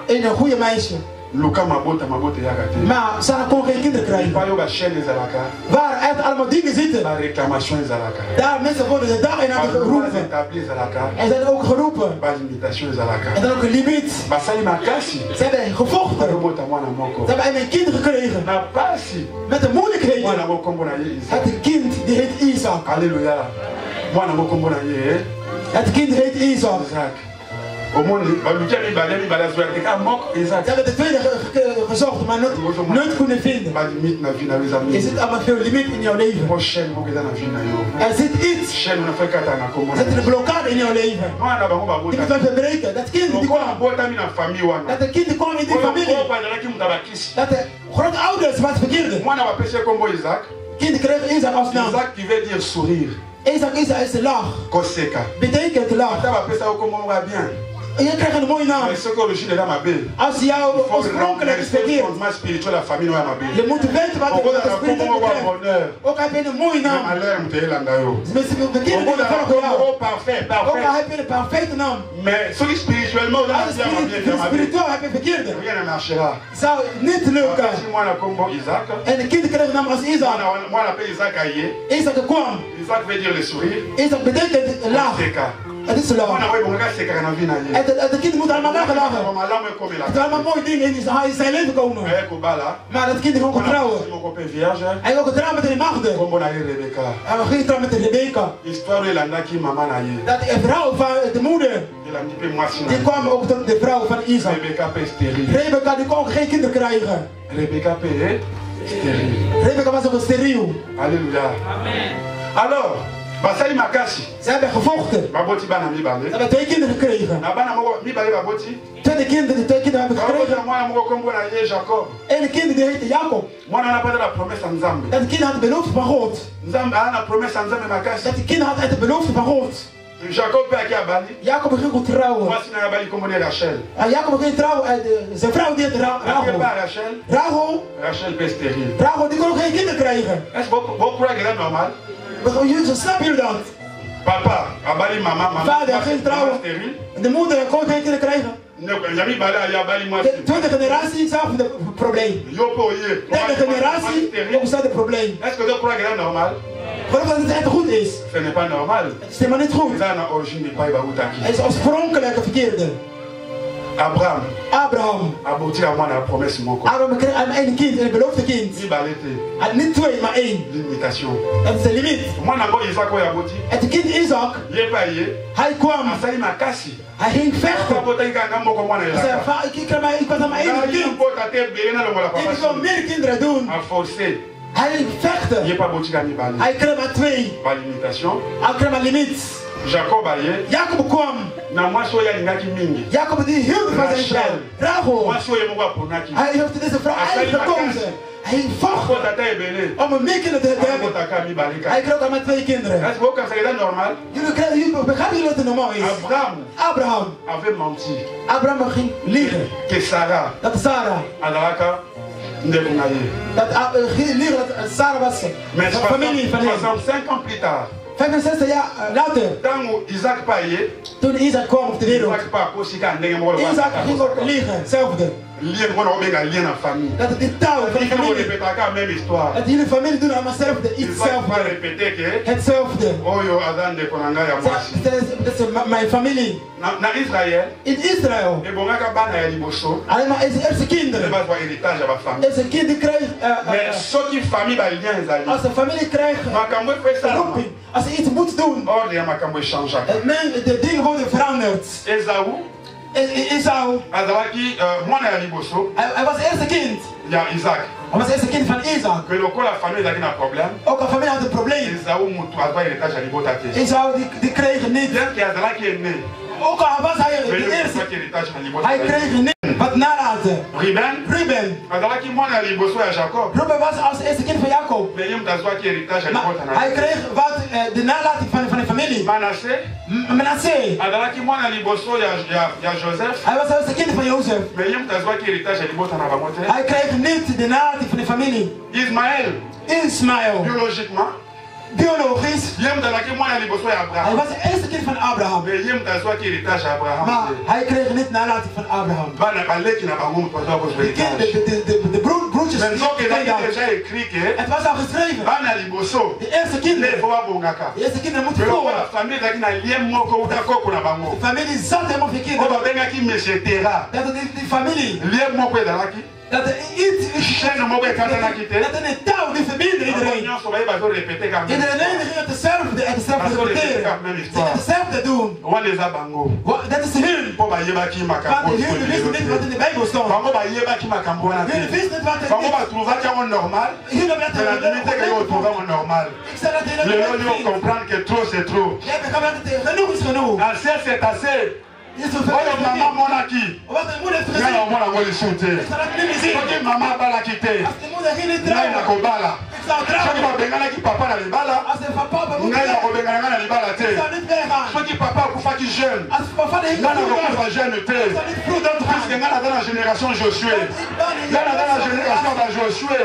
[SPEAKER 7] een goede meisje.
[SPEAKER 2] Luka mabota yaka te.
[SPEAKER 7] Maar Sarah kon geen kinderen krijgen.
[SPEAKER 2] Pa yo ba chaîne ezalaka.
[SPEAKER 7] Waar echt allemaal dingen zitten.
[SPEAKER 2] Ba réclamation ezalaka.
[SPEAKER 7] Daar mensen worden de dag en nacht
[SPEAKER 2] Ba
[SPEAKER 7] geroepen.
[SPEAKER 2] établi ezalaka.
[SPEAKER 7] En zijn ook geroepen.
[SPEAKER 2] Ba limitation ezalaka.
[SPEAKER 7] En dan ook een limiet.
[SPEAKER 2] Ba sali makasi.
[SPEAKER 7] Ze hebben gevochten.
[SPEAKER 2] Ba mota mwana moko.
[SPEAKER 7] Ze hebben een kind gekregen.
[SPEAKER 2] Na pasi.
[SPEAKER 7] Met de
[SPEAKER 2] Mwana
[SPEAKER 7] moeilijkheden.
[SPEAKER 2] moko kombo na ye Isaac.
[SPEAKER 7] Het kind die heet Isaac.
[SPEAKER 2] Alléluia. Mwana moko kombo na ye.
[SPEAKER 7] Het kind heet Isaac.
[SPEAKER 2] Isaac. Omoni balukia mi bala zo ya moko Isaac.
[SPEAKER 7] Ze hebben de tweede gezocht, maar nooit kunnen vinden.
[SPEAKER 2] Ba limite na vie na les
[SPEAKER 7] Er
[SPEAKER 2] amis.
[SPEAKER 7] zit allemaal veel limiet in jouw leven.
[SPEAKER 2] Prochaine moko eza na vie na yo.
[SPEAKER 7] Er zit iets.
[SPEAKER 2] Chaîne na fait kata na kombo.
[SPEAKER 7] Er zit een blokkade in jouw leven.
[SPEAKER 2] Mwana bango ba
[SPEAKER 7] Die
[SPEAKER 2] bota.
[SPEAKER 7] moet wel verbreken. Dat kind die
[SPEAKER 2] Ko
[SPEAKER 7] kwam.
[SPEAKER 2] bota mi na famille wana.
[SPEAKER 7] Dat kind die kwam in die familie.
[SPEAKER 2] Ko ba zalaki mutabakisi.
[SPEAKER 7] Dat de grootouders wat verkeerde.
[SPEAKER 2] Mwana ba pese kombo Isaac.
[SPEAKER 7] Kind kreeg Isaac als naam.
[SPEAKER 2] Isaac qui veut dire sourire.
[SPEAKER 7] Isaac is de lach.
[SPEAKER 2] Koseka.
[SPEAKER 7] Betekent lach.
[SPEAKER 2] Ata ba pesa kombo ba bien.
[SPEAKER 7] En je krijgt een mooie naam.
[SPEAKER 2] Mais ce que l'origine est là ma belle.
[SPEAKER 7] Als jouw oorspronkelijk is verkeerd.
[SPEAKER 2] Fondement spirituel la famille no ya ma belle.
[SPEAKER 7] Je moet weten wat de spiritueel betreft.
[SPEAKER 2] Bonheur.
[SPEAKER 7] Ook heb je een mooie naam.
[SPEAKER 2] Malheur muteyelanda yo.
[SPEAKER 7] Mensen verkeerde dingen volgen jou.
[SPEAKER 2] Parfait,
[SPEAKER 7] Ook al
[SPEAKER 2] parfait.
[SPEAKER 7] heb je een perfecte naam.
[SPEAKER 2] Mais celui spirituellement là,
[SPEAKER 7] Als spiritueel heb je verkeerde.
[SPEAKER 2] rien ne marchera.
[SPEAKER 7] Zou niet lukken.
[SPEAKER 2] Si moi na kombo Isaac,
[SPEAKER 7] En de kind kreeg een naam als Isaac.
[SPEAKER 2] moi na appelle Isaac aye.
[SPEAKER 7] Isaac kwam.
[SPEAKER 2] Isaac veut dire le sourire.
[SPEAKER 7] Isaac betekent lach.
[SPEAKER 2] Seka.
[SPEAKER 7] Het is lach.
[SPEAKER 2] Moi na wewe bonga seka na vie na ye.
[SPEAKER 7] En de kind moet allemaal lachen.
[SPEAKER 2] Malamu ekomi la.
[SPEAKER 7] Het zijn allemaal mooie dingen in zijn leven komen.
[SPEAKER 2] Aye ko bala.
[SPEAKER 7] Maar dat kind is ook getrouwen.
[SPEAKER 2] Mon copain vierge.
[SPEAKER 7] Hij is ook getrouwd met een maagde.
[SPEAKER 2] Kombo na ye Rebecca.
[SPEAKER 7] Hij was getrouwd met Rebecca.
[SPEAKER 2] Histoire elandaki mama na ye.
[SPEAKER 7] Dat een vrouw van de moeder.
[SPEAKER 2] Elandi pe mwasi na.
[SPEAKER 7] Die kwam ook tot de vrouw van Isaac.
[SPEAKER 2] Rebecca pe stérile.
[SPEAKER 7] Rebecca die kon ook geen kinderen krijgen.
[SPEAKER 2] Rebecca pe stérile.
[SPEAKER 7] Rebecca was ook een steriel.
[SPEAKER 2] Alléluia. Alors, basali makasi.
[SPEAKER 7] Ze hebben gevochten.
[SPEAKER 2] Baboti bana
[SPEAKER 7] Ze
[SPEAKER 2] mibale.
[SPEAKER 7] hebben 2 kinderen gekregen.
[SPEAKER 2] Na bana moko mibale baboti.
[SPEAKER 7] 2 kinderen hebben
[SPEAKER 2] Baboti
[SPEAKER 7] gekregen.
[SPEAKER 2] mwana moko kombo na ye Jacob.
[SPEAKER 7] Eén kind die heette Jacob.
[SPEAKER 2] Mwana na pata la promesse en Nzambe.
[SPEAKER 7] Dat kind had de belofte van God.
[SPEAKER 2] Nzambe ana promesse en Nzambe makasi.
[SPEAKER 7] Dat kind had uit de belofte van God.
[SPEAKER 2] Jacob pe aki abali.
[SPEAKER 7] Jacob ging goed trouwen.
[SPEAKER 2] Mwasi na abali kombo ne Rachel.
[SPEAKER 7] En Jacob ging trouwen. Zijn vrouw die heette
[SPEAKER 2] Aki
[SPEAKER 7] Rachel.
[SPEAKER 2] ba Rachel. Rachel pe stérile.
[SPEAKER 7] Rachel die kon ook geen kinderen krijgen.
[SPEAKER 2] Est-ce que vos programmes est normal?
[SPEAKER 7] Snap je dat?
[SPEAKER 2] Papa, abali mama, mama.
[SPEAKER 7] Vader ging trouwen.
[SPEAKER 2] Stérile.
[SPEAKER 7] De moeder kon geen kinderen krijgen.
[SPEAKER 2] Yami bala ya abali mwasi.
[SPEAKER 7] De tweede generatie zag het probleem.
[SPEAKER 2] Yo po ye.
[SPEAKER 7] Derde generatie ontstaat het probleem.
[SPEAKER 2] Est-ce que vos programmes est normal?
[SPEAKER 7] Geloof dat het echt goed is.
[SPEAKER 2] Ce n'est pas normal.
[SPEAKER 7] Het is helemaal niet goed.
[SPEAKER 2] C'est une origine de pai bautaki.
[SPEAKER 7] Het is oorspronkelijk het verkeerde. Abraham.
[SPEAKER 2] Aboti à moi la promesse moko.
[SPEAKER 7] Abraham kreeg een ene kind, een belofte kind.
[SPEAKER 2] Ni balete.
[SPEAKER 7] Hij had niet 2, maar 1.
[SPEAKER 2] Limitation.
[SPEAKER 7] Dat is de limiet.
[SPEAKER 2] Moi na go Isaac o aboti.
[SPEAKER 7] Het kind Isaac,
[SPEAKER 2] Ye pa ye.
[SPEAKER 7] hij kwam.
[SPEAKER 2] Asali makasi.
[SPEAKER 7] Hij ging vechten.
[SPEAKER 2] Abota nga moko mwana
[SPEAKER 7] Hij zei,
[SPEAKER 2] elaka.
[SPEAKER 7] ik was aan mijn ene
[SPEAKER 2] Na
[SPEAKER 7] kind.
[SPEAKER 2] ye pota te be na longola
[SPEAKER 7] Ik wil
[SPEAKER 2] papa.
[SPEAKER 7] meer kinderen doen.
[SPEAKER 2] A forcer.
[SPEAKER 7] Hij ging vechten.
[SPEAKER 2] Ye pa boti ka ni bali.
[SPEAKER 7] Hij kreeg maar 2.
[SPEAKER 2] Ba limitation.
[SPEAKER 7] Hij kreeg maar limiet.
[SPEAKER 2] Jacob aye.
[SPEAKER 7] Jacob kwam.
[SPEAKER 2] Na mwasi oya lingaki mingi.
[SPEAKER 7] Jacob die hield van zijn vrouw. Rachel.
[SPEAKER 2] Mwasi oya moko aponaki.
[SPEAKER 7] Hij heeft deze vrouw eigenlijk gekozen. Hij vocht
[SPEAKER 2] Pota te ebele.
[SPEAKER 7] om een meer kinderen te hebben.
[SPEAKER 2] Pota ka mi balika.
[SPEAKER 7] Hij kreeg ook maar 2 kinderen.
[SPEAKER 2] Est-ce que vous c'est normal?
[SPEAKER 7] Jullie begrijpen jullie dat het normaal is? Abraham.
[SPEAKER 2] Avait menti.
[SPEAKER 7] Abraham ging liegen.
[SPEAKER 2] Que Sarah
[SPEAKER 7] Dat Sarah.
[SPEAKER 2] azalaka ndeko na ye.
[SPEAKER 7] Dat ging liegen dat Sarah was.
[SPEAKER 2] Mais
[SPEAKER 7] Van familie van hem.
[SPEAKER 2] 65 ans plus tard,
[SPEAKER 7] 65 jaar later.
[SPEAKER 2] ntango Isaac pa ye,
[SPEAKER 7] Toen Isaac kwam op de wereld.
[SPEAKER 2] Isaac pa akosika ndenge moko
[SPEAKER 7] Isaac ging ook liegen. Hetzelfde.
[SPEAKER 2] lien mwana obenga lien na famille.
[SPEAKER 7] Dat het die touw van de
[SPEAKER 2] Ils vont
[SPEAKER 7] familie.
[SPEAKER 2] répéter la même histoire.
[SPEAKER 7] Dat jullie familie doen allemaal hetzelfde.
[SPEAKER 2] Isaac va
[SPEAKER 7] Hetzelfde.
[SPEAKER 2] répéter que
[SPEAKER 7] Hetzelfde.
[SPEAKER 2] oyo aza ndeko na ngai ya mwasi.
[SPEAKER 7] Dat is mijn familie.
[SPEAKER 2] Na Israël,
[SPEAKER 7] In Israël.
[SPEAKER 2] ebongaka bana ya liboso
[SPEAKER 7] Alleen maar zijn eerste
[SPEAKER 2] nde
[SPEAKER 7] kinderen.
[SPEAKER 2] bazwa héritage ya bafamille.
[SPEAKER 7] Eerste kind die krijgt.
[SPEAKER 2] Mais soki famille balien ezali,
[SPEAKER 7] Als de familie krijgt.
[SPEAKER 2] makambo efo esalama,
[SPEAKER 7] Roeping. Als ze iets moet doen.
[SPEAKER 2] ordre ya makambo echangeaka.
[SPEAKER 7] De dingen worden veranderd.
[SPEAKER 2] Esawu
[SPEAKER 7] Esau.
[SPEAKER 2] azalaki mwana ya liboso
[SPEAKER 7] Hij was het eerste kind.
[SPEAKER 2] ya Isaac.
[SPEAKER 7] Hij was het eerste kind van Isaac.
[SPEAKER 2] Que lokola famille ezalaki na problème,
[SPEAKER 7] Ook een familie had een probleem.
[SPEAKER 2] Esawu mutu azwa héritage ya libota te.
[SPEAKER 7] Esau die kreeg niet.
[SPEAKER 2] Bien que azalaki aimé,
[SPEAKER 7] Ook al was hij
[SPEAKER 2] mais
[SPEAKER 7] de
[SPEAKER 2] ye
[SPEAKER 7] eerste.
[SPEAKER 2] kozwaki héritage na libota
[SPEAKER 7] Hij
[SPEAKER 2] na ye.
[SPEAKER 7] kreeg niet. Wat Ruben.
[SPEAKER 6] azalaki mwana ya liboso ya Jacob.
[SPEAKER 7] Ruben was als eerste kind van Jacob.
[SPEAKER 6] Mais ye mutu azwaki héritage ya
[SPEAKER 7] Maar
[SPEAKER 6] libota na
[SPEAKER 7] hij
[SPEAKER 6] ye.
[SPEAKER 7] kreeg wat de nalatiging van de familie.
[SPEAKER 6] Manasse
[SPEAKER 7] Manasseh.
[SPEAKER 6] azalaki mwana ya liboso ya Joseph.
[SPEAKER 7] Hij was als eerste kind van Jozef.
[SPEAKER 6] Mais ye mutu azwaki héritage ya libota na bango te.
[SPEAKER 7] Hij kreeg niet de nalatiging van de familie.
[SPEAKER 6] Ismaël
[SPEAKER 7] Ismaël.
[SPEAKER 6] biologiquement
[SPEAKER 7] Biologisch.
[SPEAKER 6] ye mutu azalaki mwana ya liboso ya
[SPEAKER 7] Hij
[SPEAKER 6] Abraham.
[SPEAKER 7] was het eerste kind van Abraham.
[SPEAKER 6] Mais ye mutu azwaki héritage ya Abraham
[SPEAKER 7] Maar
[SPEAKER 6] te.
[SPEAKER 7] hij kreeg niet nalatiging van Abraham.
[SPEAKER 6] Bana baleki na bango mutu azwa kozwa héritage.
[SPEAKER 7] De broertjes.
[SPEAKER 6] Mais nzoka ezalaki
[SPEAKER 7] Het
[SPEAKER 6] déjà écrit que
[SPEAKER 7] was al geschreven.
[SPEAKER 6] bana ya liboso
[SPEAKER 7] De eerste
[SPEAKER 6] nde
[SPEAKER 7] kinderen.
[SPEAKER 6] efo babongaka.
[SPEAKER 7] De eerste kinderen moeten
[SPEAKER 6] Mais
[SPEAKER 7] voor.
[SPEAKER 6] lokola famille ezalaki na lien moko uta koko na bango.
[SPEAKER 7] De familie zat helemaal
[SPEAKER 6] oyo
[SPEAKER 7] verkeerd.
[SPEAKER 6] babengaki mesetera
[SPEAKER 7] Dat die familie.
[SPEAKER 6] lien moko ezalaki
[SPEAKER 7] Dat er iets.
[SPEAKER 6] chaîne moko ekantanaki te.
[SPEAKER 7] Dat er een touw die verbindt
[SPEAKER 6] bango
[SPEAKER 7] iedereen.
[SPEAKER 6] nyonso baye bazorepete kaka
[SPEAKER 7] Iedereen ging hetzelfde repeteren. Ze gingen hetzelfde doen.
[SPEAKER 6] wana eza bango
[SPEAKER 7] Dat is hun.
[SPEAKER 6] mpo bayebaki makambo
[SPEAKER 7] Want jullie wisten niet wat in de Bijbel stond.
[SPEAKER 6] bango bayebaki makambo wana
[SPEAKER 7] Jullie
[SPEAKER 6] te
[SPEAKER 7] wisten niet wat
[SPEAKER 6] bango
[SPEAKER 7] er
[SPEAKER 6] batrouvaki yango normal
[SPEAKER 7] Jullie hebben
[SPEAKER 6] mais na limite ke yo otrouva yango normal
[SPEAKER 7] Ik zei dat
[SPEAKER 6] lelo
[SPEAKER 7] jullie
[SPEAKER 6] yo comprendre que trop c'est trop
[SPEAKER 7] Je hebt gemerkt dat genoeg is genoeg.
[SPEAKER 6] assez c'est assez
[SPEAKER 7] Is zoveel
[SPEAKER 6] oyo mama monaki
[SPEAKER 7] Wat de moeder heeft
[SPEAKER 6] ngai
[SPEAKER 7] gezien.
[SPEAKER 6] omona yango lisu te
[SPEAKER 7] Ik zal het niet meer zien.
[SPEAKER 6] soki mama abalaki te
[SPEAKER 7] Als de moeder ging niet
[SPEAKER 6] ngai
[SPEAKER 7] trouwen.
[SPEAKER 6] nakobala
[SPEAKER 7] Ik zou
[SPEAKER 6] soki
[SPEAKER 7] trouwen.
[SPEAKER 6] babenganaki papa na libala
[SPEAKER 7] Als de papa moet
[SPEAKER 6] ngai
[SPEAKER 7] weg.
[SPEAKER 6] nakobengana ngai na libala te
[SPEAKER 7] Ik zou niet weggaan.
[SPEAKER 6] soki papa akufaki jeune
[SPEAKER 7] Als papa de
[SPEAKER 6] ngai
[SPEAKER 7] hing
[SPEAKER 6] nakokufa jeune te
[SPEAKER 7] Ik zou niet vroeg
[SPEAKER 6] puisque
[SPEAKER 7] doodgaan.
[SPEAKER 6] ngai naza na génération Josué ngai naza na génération ya Josué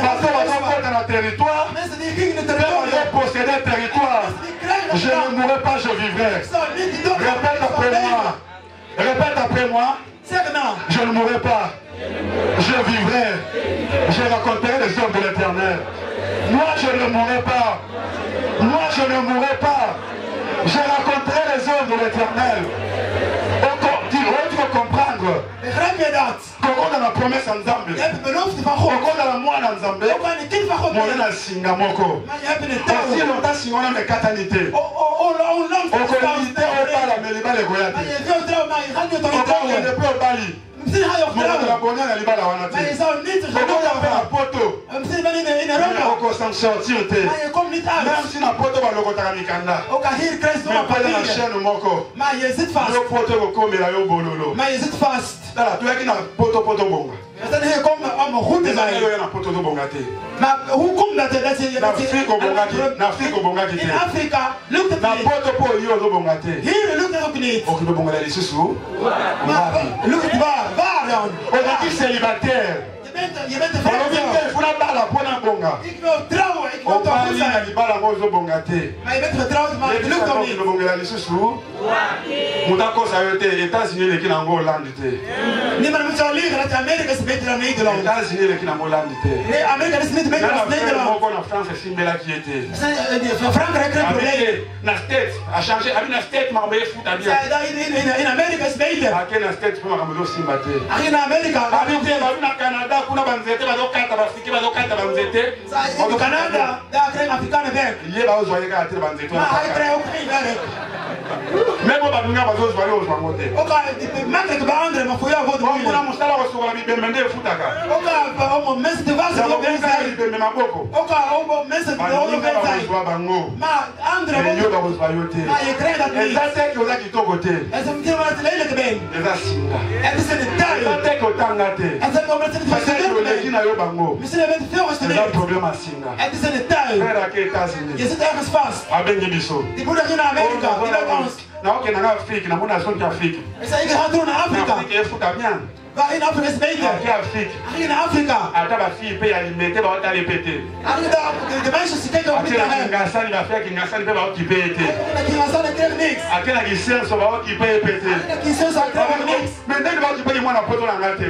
[SPEAKER 6] bato bazokota na territoire
[SPEAKER 7] Mensen die gingen het
[SPEAKER 6] mpe
[SPEAKER 7] territorium.
[SPEAKER 6] bazoposséder territoire je ne mourrai pas je vivrai
[SPEAKER 7] Ik zou niet doodgaan.
[SPEAKER 6] répète après moi répète après moi
[SPEAKER 7] Zeg nou.
[SPEAKER 6] je ne mourrai pas je vivrai je raconterai les œuvres de l'éternel moi je ne mourrai pas moi je ne mourrai pas je raconterai les œuvres de l'éternel tu veux comprendre
[SPEAKER 7] Begrijp je dat?
[SPEAKER 6] kokonda na promesse ya nzambe
[SPEAKER 7] Je hebt de belofte van God.
[SPEAKER 6] kokonda na mwana nzambe
[SPEAKER 7] Ook aan de kind van God.
[SPEAKER 6] mone na singa moko
[SPEAKER 7] Maar je hebt een touw.
[SPEAKER 6] osi longtemps singa wana mekatani te
[SPEAKER 7] Onlangs.
[SPEAKER 6] okolingi te opala me libala ekoya
[SPEAKER 7] Maar
[SPEAKER 6] te
[SPEAKER 7] je wilt trouwen, maar je gaat niet
[SPEAKER 6] okokende
[SPEAKER 7] trouwen.
[SPEAKER 6] mpe obali
[SPEAKER 7] Misschien ga je ook
[SPEAKER 6] mokoto na
[SPEAKER 7] trouwen.
[SPEAKER 6] bonia na libala wana
[SPEAKER 7] Maar je
[SPEAKER 6] te
[SPEAKER 7] zou niet genoeg
[SPEAKER 6] okoya mpe na
[SPEAKER 7] hebben.
[SPEAKER 6] poto
[SPEAKER 7] Misschien ben je in Europa.
[SPEAKER 6] okosan sortir te
[SPEAKER 7] Maar je komt niet uit.
[SPEAKER 6] même si na poto balokotaka mikanda
[SPEAKER 7] Ook al hier krijg je
[SPEAKER 6] me
[SPEAKER 7] zomaar
[SPEAKER 6] pale na
[SPEAKER 7] papieren.
[SPEAKER 6] chaîne moko
[SPEAKER 7] Maar je zit vast.
[SPEAKER 6] yo poto ekokomela yo bololo
[SPEAKER 7] Maar je zit vast.
[SPEAKER 6] tala toyaki na poto bonga
[SPEAKER 7] We zijn hier gekomen om goed te
[SPEAKER 6] ezali
[SPEAKER 7] zijn.
[SPEAKER 6] oyo na poto tobonga te
[SPEAKER 7] Maar hoe komt dat?
[SPEAKER 6] na afrique obongaki te
[SPEAKER 7] In Afrika lukt het
[SPEAKER 6] na
[SPEAKER 7] niet.
[SPEAKER 6] poto mpo oyo ozobonga te
[SPEAKER 7] Hier lukt het ook niet.
[SPEAKER 6] okoki kobongela lisusu
[SPEAKER 7] Maar lukt het waar? Waar dan?
[SPEAKER 6] ozalaki célibataire
[SPEAKER 7] Je bent een
[SPEAKER 6] olobi te
[SPEAKER 7] vrouw.
[SPEAKER 6] efuna bala mpo na bonga
[SPEAKER 7] Ik wil trouwen. Ik wil toch goed
[SPEAKER 6] obali na
[SPEAKER 7] zijn.
[SPEAKER 6] libala yango ozobonga te
[SPEAKER 7] Maar je bent getrouwd, maar het lukt ook niet.
[SPEAKER 6] kobongela lisusu moto akosa yo te états-unis eleki nango hollande te
[SPEAKER 7] Niemand moet jou liegen dat Amerika is beter dan Nederland.
[SPEAKER 6] états-unis eleki nango hollande te
[SPEAKER 7] Nee, Amerika is niet beter
[SPEAKER 6] na
[SPEAKER 7] dan
[SPEAKER 6] frère
[SPEAKER 7] Nederland.
[SPEAKER 6] moko na france esimbelaki ye te
[SPEAKER 7] Frankrijk krijgt
[SPEAKER 6] abi
[SPEAKER 7] probleem.
[SPEAKER 6] te na state achange abi na state makambo efuta bia
[SPEAKER 7] In Amerika is beter.
[SPEAKER 6] ake na state mpo makambo ezosimba te
[SPEAKER 7] Als je naar Amerika
[SPEAKER 6] abi te babi na canada kuna banzete bazokata bafriki bazokata banzete
[SPEAKER 7] in Canada, daar krijgen Afrikanen werk.
[SPEAKER 6] ye baozwa ye kaka te banzete
[SPEAKER 7] Maar hij krijgt ook geen werk.
[SPEAKER 6] meme baninga bazozwa ye ozwa yango te
[SPEAKER 7] Ook al makkelijk bij anderen, maar voor jou wordt het
[SPEAKER 6] kuna
[SPEAKER 7] moeilijk.
[SPEAKER 6] mosala kosokola bibembe nde efutaka
[SPEAKER 7] Ook al om mensen te wassen die op hen
[SPEAKER 6] yakokuka
[SPEAKER 7] zijn.
[SPEAKER 6] libembe maboko
[SPEAKER 7] Ook al om mensen die op
[SPEAKER 6] baninga
[SPEAKER 7] hen zijn.
[SPEAKER 6] bakozwa bango
[SPEAKER 7] Maar anderen
[SPEAKER 6] me yo
[SPEAKER 7] worden...
[SPEAKER 6] bakozwa yo te
[SPEAKER 7] Maar je krijgt dat niet.
[SPEAKER 6] eza teke oza kitoko te
[SPEAKER 7] En ze moeten maar het lelijke been.
[SPEAKER 6] eza singa
[SPEAKER 7] Het is in de
[SPEAKER 6] eza
[SPEAKER 7] tuin.
[SPEAKER 6] teke otanga te
[SPEAKER 7] En ze hebben omdat ze niet
[SPEAKER 6] paseke
[SPEAKER 7] gestudeerd
[SPEAKER 6] oleki
[SPEAKER 7] zijn.
[SPEAKER 6] na yo bango
[SPEAKER 7] Misschien hebben ze veel
[SPEAKER 6] eza
[SPEAKER 7] gestudeerd.
[SPEAKER 6] problème ya singa
[SPEAKER 7] Het is in de tuin.
[SPEAKER 6] frère ake
[SPEAKER 7] Je
[SPEAKER 6] états-unis
[SPEAKER 7] zit ergens vast.
[SPEAKER 6] abengi biso
[SPEAKER 7] Die moeder ging naar Amerika. Die werd ons.
[SPEAKER 6] naokendanga afrike namoni azongi afrike
[SPEAKER 7] Ik zei, ik ga doen naar
[SPEAKER 6] na
[SPEAKER 7] Afrika.
[SPEAKER 6] afrike efuta bien
[SPEAKER 7] Waar in Afrika is beter.
[SPEAKER 6] ake afrike
[SPEAKER 7] Hij ging naar Afrika.
[SPEAKER 6] ata bafille mpe ya limete baotala epe te
[SPEAKER 7] Hij ging daar, de meisjes die kijken ook niet
[SPEAKER 6] ake
[SPEAKER 7] naar
[SPEAKER 6] na
[SPEAKER 7] hem.
[SPEAKER 6] kingasani bafille ya kingasani mpe baokipe ye te
[SPEAKER 7] Dat ging naar Zand en kreeg niks.
[SPEAKER 6] ake na kisenso baokipe ye mpe te
[SPEAKER 7] Dat ging zus en kreeg ook niks.
[SPEAKER 6] me ndenge baokipeki mwana poto na nga te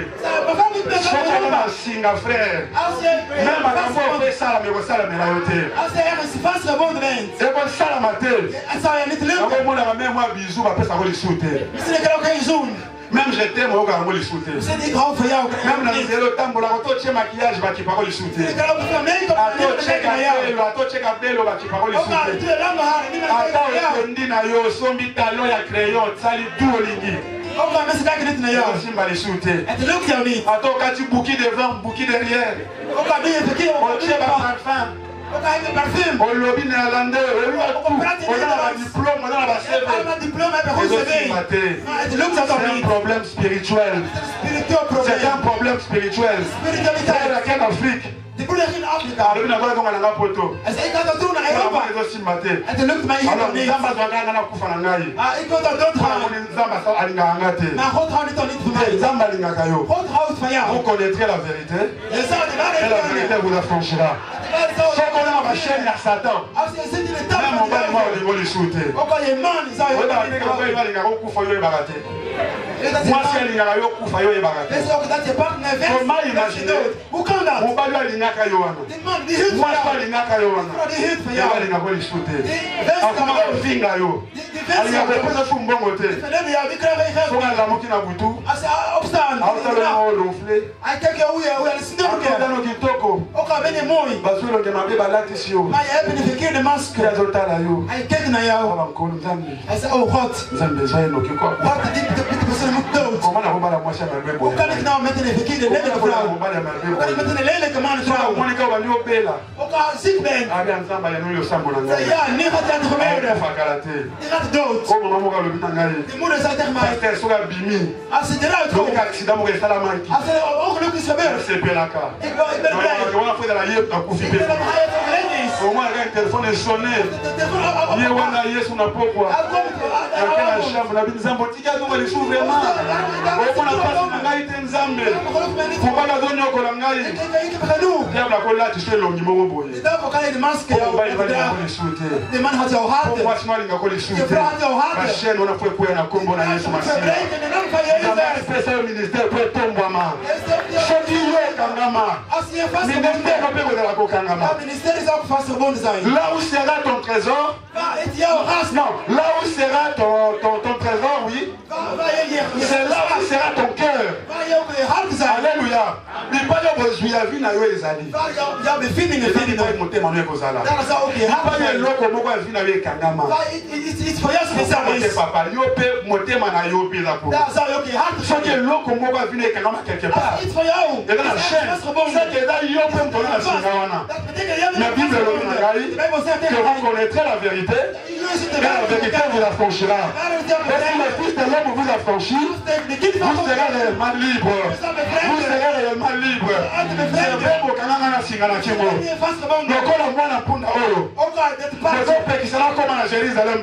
[SPEAKER 7] Waarom niet meer
[SPEAKER 6] soki aza na
[SPEAKER 7] gaan
[SPEAKER 6] singa frère
[SPEAKER 7] Als je
[SPEAKER 6] me makambo ope esalama ekosalamela yo te
[SPEAKER 7] als je ergens vastgebonden bent,
[SPEAKER 6] ekosalama te
[SPEAKER 7] het zou je niet lukken.
[SPEAKER 6] nakomonaka me mwa bizu bapesako lisu te
[SPEAKER 7] Misschien krijg je ook geen zoen.
[SPEAKER 6] même je t'aime oyokaka yango lisu te
[SPEAKER 7] Misschien ik hou van jou.
[SPEAKER 6] même na nzela otambolaka totie makillage bakipako lisu te
[SPEAKER 7] Ik kan ook veel make-up en niet kijken
[SPEAKER 6] atocheka
[SPEAKER 7] naar jou.
[SPEAKER 6] belo atocheka belo bakipako
[SPEAKER 7] Ook
[SPEAKER 6] lisu
[SPEAKER 7] al
[SPEAKER 6] te
[SPEAKER 7] doe je lange haren, niemand kijkt
[SPEAKER 6] ata
[SPEAKER 7] naar jou.
[SPEAKER 6] okendi na yo osombi talon ya crayon osali du olingi
[SPEAKER 7] Ook al mensen kijken niet naar jou.
[SPEAKER 6] osimba lisu te
[SPEAKER 7] Het lukt jou niet.
[SPEAKER 6] ata okati buki devant buki derrière
[SPEAKER 7] Ook al doe je verkeerd op
[SPEAKER 6] otie
[SPEAKER 7] de pad.
[SPEAKER 6] baparfum
[SPEAKER 7] parfum.
[SPEAKER 6] Au lobby néerlandais, on a un diplôme, on a un c'est un problème spirituel. C'est un problème spirituel. C'est en Afrique. Alors, vous connaîtrez la vérité et la vérité vous affranchira. Ce qu'on a ma chaîne à Satan, même on va le niveau du shooter. Moi, si elle a eu coup, failli barater. Comment imaginer mon bal à l'inaka yoana? Moi, je parle l'inaka yoana. Il va l'inaka shooter. Encore un finger yo. Il y a des personnes qui sont bon côté. Son la moquine à boutou. Comment on va la moitié à ma
[SPEAKER 7] Hoe kan ik nou met een verkeerde lelijke vrouw? Hoe kan ik met een lelijke man trouwen? Ook al ziek ben. Ja, nu gaat hij het gebeuren. Die gaat dood. Die moeder zei tegen mij. Als ze eruit komt. Als er een ongeluk is gebeurd. Ik ben blij. Ik ben dat hij het overleden is.
[SPEAKER 6] Le téléphone est sonné. Il là où sera ton trésor, non, là où sera ton trésor, oui, c'est là où sera ton cœur. Alléluia. Il pas de besoin de vie na yo ezali. Il pas monter manuel kozala. Pas de loko moko vie na yo kangama.
[SPEAKER 7] It's for us to say
[SPEAKER 6] papa, yo pe monter mana yo pe la ko. So que loko moko vie na kangama quelque part.
[SPEAKER 7] It's for you.
[SPEAKER 6] Et dans la chaîne, c'est que là yo pe monter na singawana. La Bible que vous connaîtrez la vérité, et la vérité vous affranchira. Et si le Fils de l'homme vous affranchit, vous serez réellement libre. Vous serez réellement libre. C'est vrai pour Kanana Singana Kimo. Le col en moi n'a pas d'oro. Le peuple qui sera comme à Jérusalem.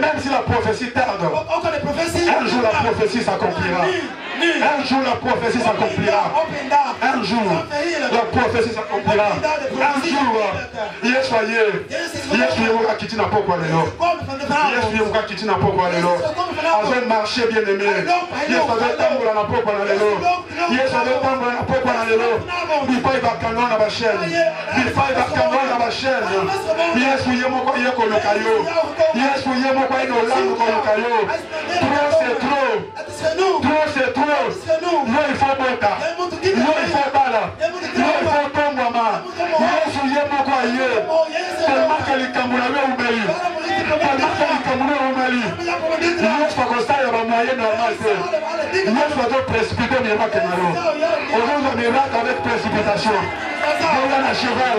[SPEAKER 6] Même si la prophétie tarde, un jour la prophétie s'accomplira. Un jour la prophétie s'accomplira. Un jour la prophétie s'accomplira. Un jour, Yesoye, Yesoye Moka Kitina Poko Lelo. Yesoye Moka Kitina Poko Lelo. Azon marché bien aimé. Yesoye Tambola na Poko Lelo. Yesoye Tambola na Poko Lelo. Bifai Bakano na Bachel. Bifai Bakano na Bachel. Yesoye Moka Yeko Lokayo. Yesoye Moka Yeko Lokayo. Trop c'est trop. Trop c'est trop. Moi il faut bota. Moi il faut bala. Moi il faut tombama. Yesu yemo kwa ye. Tellement que les Camerounais ont oublié. Tellement que les Camerounais ont oublié. Yesu kwa kosta ya ba moyen normal. Yesu doit précipiter mais pas Cameroun. On va miracle avec précipitation. Voyez un cheval.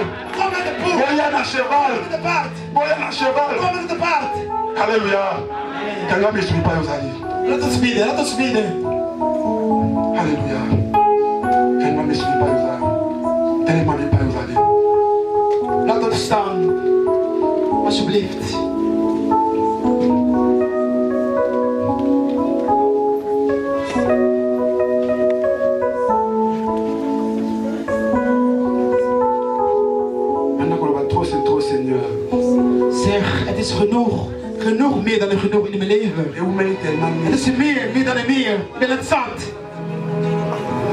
[SPEAKER 6] Voyez un cheval. Voyez un cheval. Alléluia. Quand on ne suit pas aux alliés.
[SPEAKER 7] Let us be there. Let us be there.
[SPEAKER 6] Alléluia. Tellement me suis pas usé. Tellement me pas usé.
[SPEAKER 7] Laat ons staan. Alsjeblieft. Zeg, het is genoeg. Genoeg, meer dan genoeg in mijn leven. Het is meer dan meer. Ik ben het zat.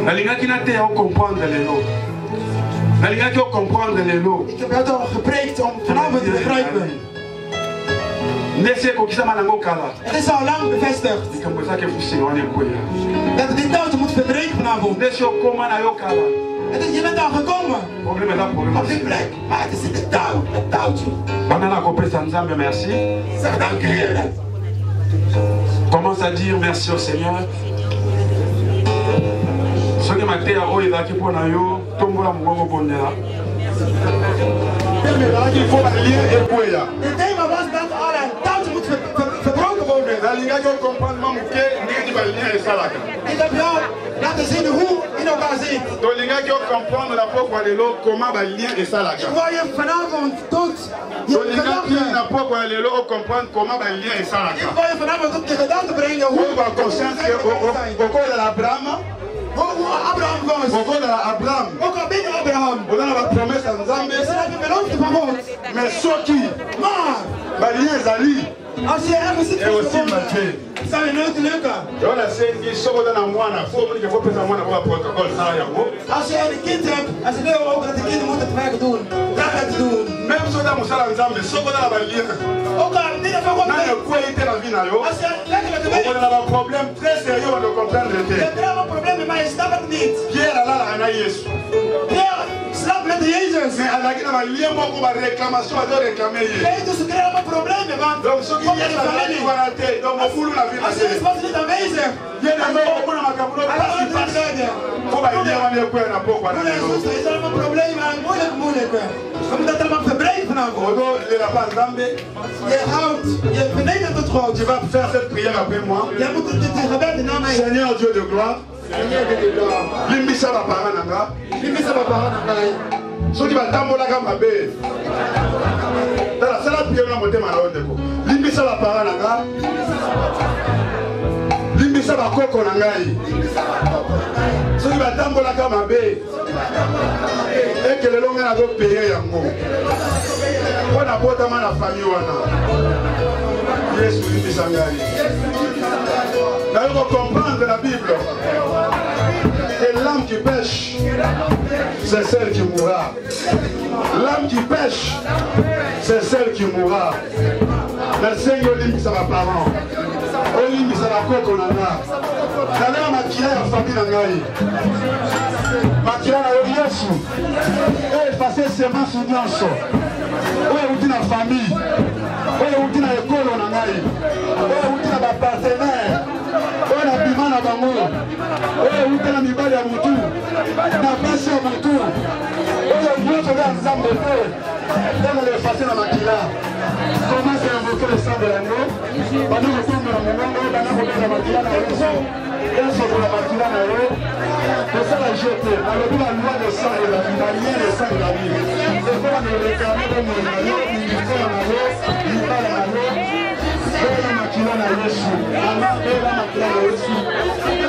[SPEAKER 7] Ik heb het al gepreekt om vanavond te begrijpen. Het is al lang bevestigd dat dit touwtje moet verbreken vanavond. Je bent al gekomen op die plek, maar het is in het touwtje. Zeg dank Heer.
[SPEAKER 6] Commence à dire merci au Seigneur. Ce que ma terre a eu pour Nayo, tombola mongo bondela. Il faut un lien et quoi là.
[SPEAKER 7] Het thema was dat alle touwtje moet verbroken worden.
[SPEAKER 6] La ligne qui comprend mon que ni pas lien et ça là.
[SPEAKER 7] Ik heb jou laten zien hoe in elkaar zit.
[SPEAKER 6] Donc les gars qui comprennent la pourquoi les lots comment ba lien et ça là.
[SPEAKER 7] Ik wil je vanavond tot je
[SPEAKER 6] Donc les gars qui
[SPEAKER 7] gedachten.
[SPEAKER 6] na pourquoi les lots comprennent comment ba lien et ça là.
[SPEAKER 7] Ik wil je vanavond tot je gedachten brengen hoe
[SPEAKER 6] On va conscience que au cours de l'Abraham,
[SPEAKER 7] hoe Abraham was.
[SPEAKER 6] au cours de l'Abraham,
[SPEAKER 7] Ook al ben je Abraham.
[SPEAKER 6] on a la promesse en Zambé,
[SPEAKER 7] Dus dan heb je belofte van God.
[SPEAKER 6] mais ce qui
[SPEAKER 7] Maar
[SPEAKER 6] ba lien ezali
[SPEAKER 7] als je ergens zit
[SPEAKER 6] et aussi Matthieu.
[SPEAKER 7] zou je nooit lukken.
[SPEAKER 6] Donc la série soko dans mwana, faut que faut penser mwana pour protocole ça yango.
[SPEAKER 7] Als je een kind hebt, als je wil ook dat de kinderen moeten het werk doen. Dat gaat doen.
[SPEAKER 6] Même si on a mosala Nzambe, soko dans la lien.
[SPEAKER 7] Ook al niet van God.
[SPEAKER 6] Na le quoi était la vie na yo.
[SPEAKER 7] Als je lekker met de
[SPEAKER 6] On
[SPEAKER 7] werk.
[SPEAKER 6] a un problème très sérieux de comprendre le
[SPEAKER 7] Je
[SPEAKER 6] thème.
[SPEAKER 7] hebt helemaal problemen, maar je snapt het niet.
[SPEAKER 6] Pierre ala ana Yesu.
[SPEAKER 7] Pierre slaapt met de Jezus.
[SPEAKER 6] Mais alaki na lien moko ba réclamation à réclamer ye.
[SPEAKER 7] Jezus krijgt allemaal problemen, want
[SPEAKER 6] Donc ce qui est la vie va rater. Donc mon boulot la vie
[SPEAKER 7] als Jezus was niet aanwezig.
[SPEAKER 6] Ye na mo ko na makabulo pasi pasi. Faut ba lien wana ko na poko na.
[SPEAKER 7] Er zijn allemaal problemen en moeilijk. We moeten dat allemaal verbreken vanavond.
[SPEAKER 6] Odo le la pas Nzambe.
[SPEAKER 7] Je beneden tot God.
[SPEAKER 6] Tu vas faire cette prière après moi.
[SPEAKER 7] Jij moet dit gebed na mij.
[SPEAKER 6] Seigneur Dieu de gloire. Limbisa ba parana nanga.
[SPEAKER 7] Limbisa ba parana nanga.
[SPEAKER 6] Soki batambolaka mabe tala sala priere na motema na yo ndeko limbisa bapara na nga limbisa bakoko na ngai soki batambolaka mabe ekelelo ngai nazopeye yango mpo nabotama na fami wana yesu limbisa ngai nayo kocomprendre la bible. Et l'âme qui pêche, c'est celle qui mourra. L'âme qui pêche, c'est celle qui mourra. Le Seigneur limite ça va parent. On limite ça va quoi qu'on a là. D'ailleurs, ma kila ya famille nangai. Ma kila na Yesu. Et passer semence nyonso. Oyo uti na famille. Oyo uti na ekolo nangai. Oyo uti na ba partenaire. Oyo na bima na bango. Oyo uti na mibali ya mutu. Na basi ya mutu. Oyo nyonso ya Nzambe te. Dans le facile na makila. Commence à invoquer le sang de l'agneau. Pendant que tombe dans mon nom, pendant que tombe dans ma makila na Yesu. Yesu pour la makila na yo. C'est ça la jeté. Alors la loi de sang et la vie, la lien de sang et la vie. C'est pour me réclamer de mon agneau, ministère na yo, ministère na yo. Bela makila na Yesu. Ama bela makila na Yesu.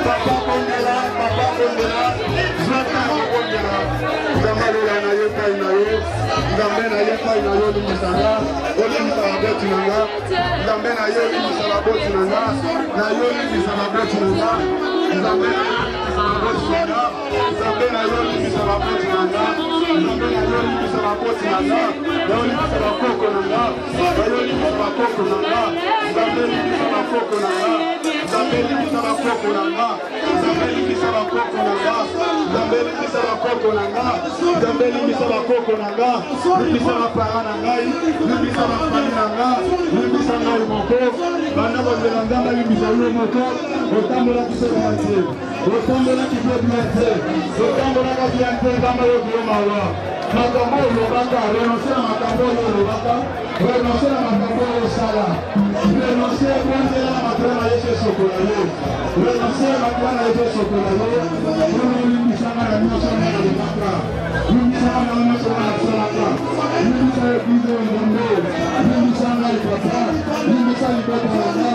[SPEAKER 6] Papa kondela, Zlatan kondela. Ngamalo na yo kai na yo. Ngambe na yo kai na yo limisanga. Olimisa la boti nanga. Ngambe na yo limisa la boti nanga. Na yo limisa la boti nanga. Ngambe na yo limisa la boti nanga. Ngambe na yo limisa la boti nanga. Ngambe na yo limisa la boti nanga. Na yo limisa la koko nanga. Na yo limisa la koko nanga. Ngambe limisa la koko nanga. Ngambe limisa la koko nanga. Ngambe limisa la koko nanga. Ngambe limisa la koko nanga. Ngambe limisa la koko nanga. Limisa la para na ngai. Limisa la fami na nga. Limisa ngai moko. Bana bozela nzamba limisa yo moko. Otambola kisema te. Otambola kibebia te. Otambola kabia te nzamba yo bioma. Makambo olobaka, renoncer na makambo olobaka. Renoncer na makambo osala. Renoncer kwanzela na makambo na Yesu sokola yo. Renoncer na makambo na Yesu sokola yo. Limisanga na nyonso na olobaka. Limisanga na nyonso na osalaka. Limisa eglize ondombe. Limisanga ipapa. Limisa libota na nga.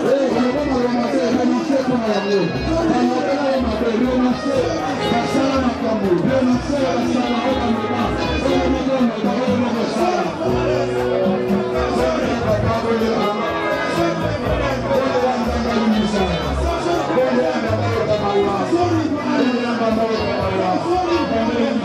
[SPEAKER 6] Olobaka renoncer na renoncer kuna yango. Olobaka yo mabe renoncer. Basala makambo. Renoncer basala makambo. Sorry.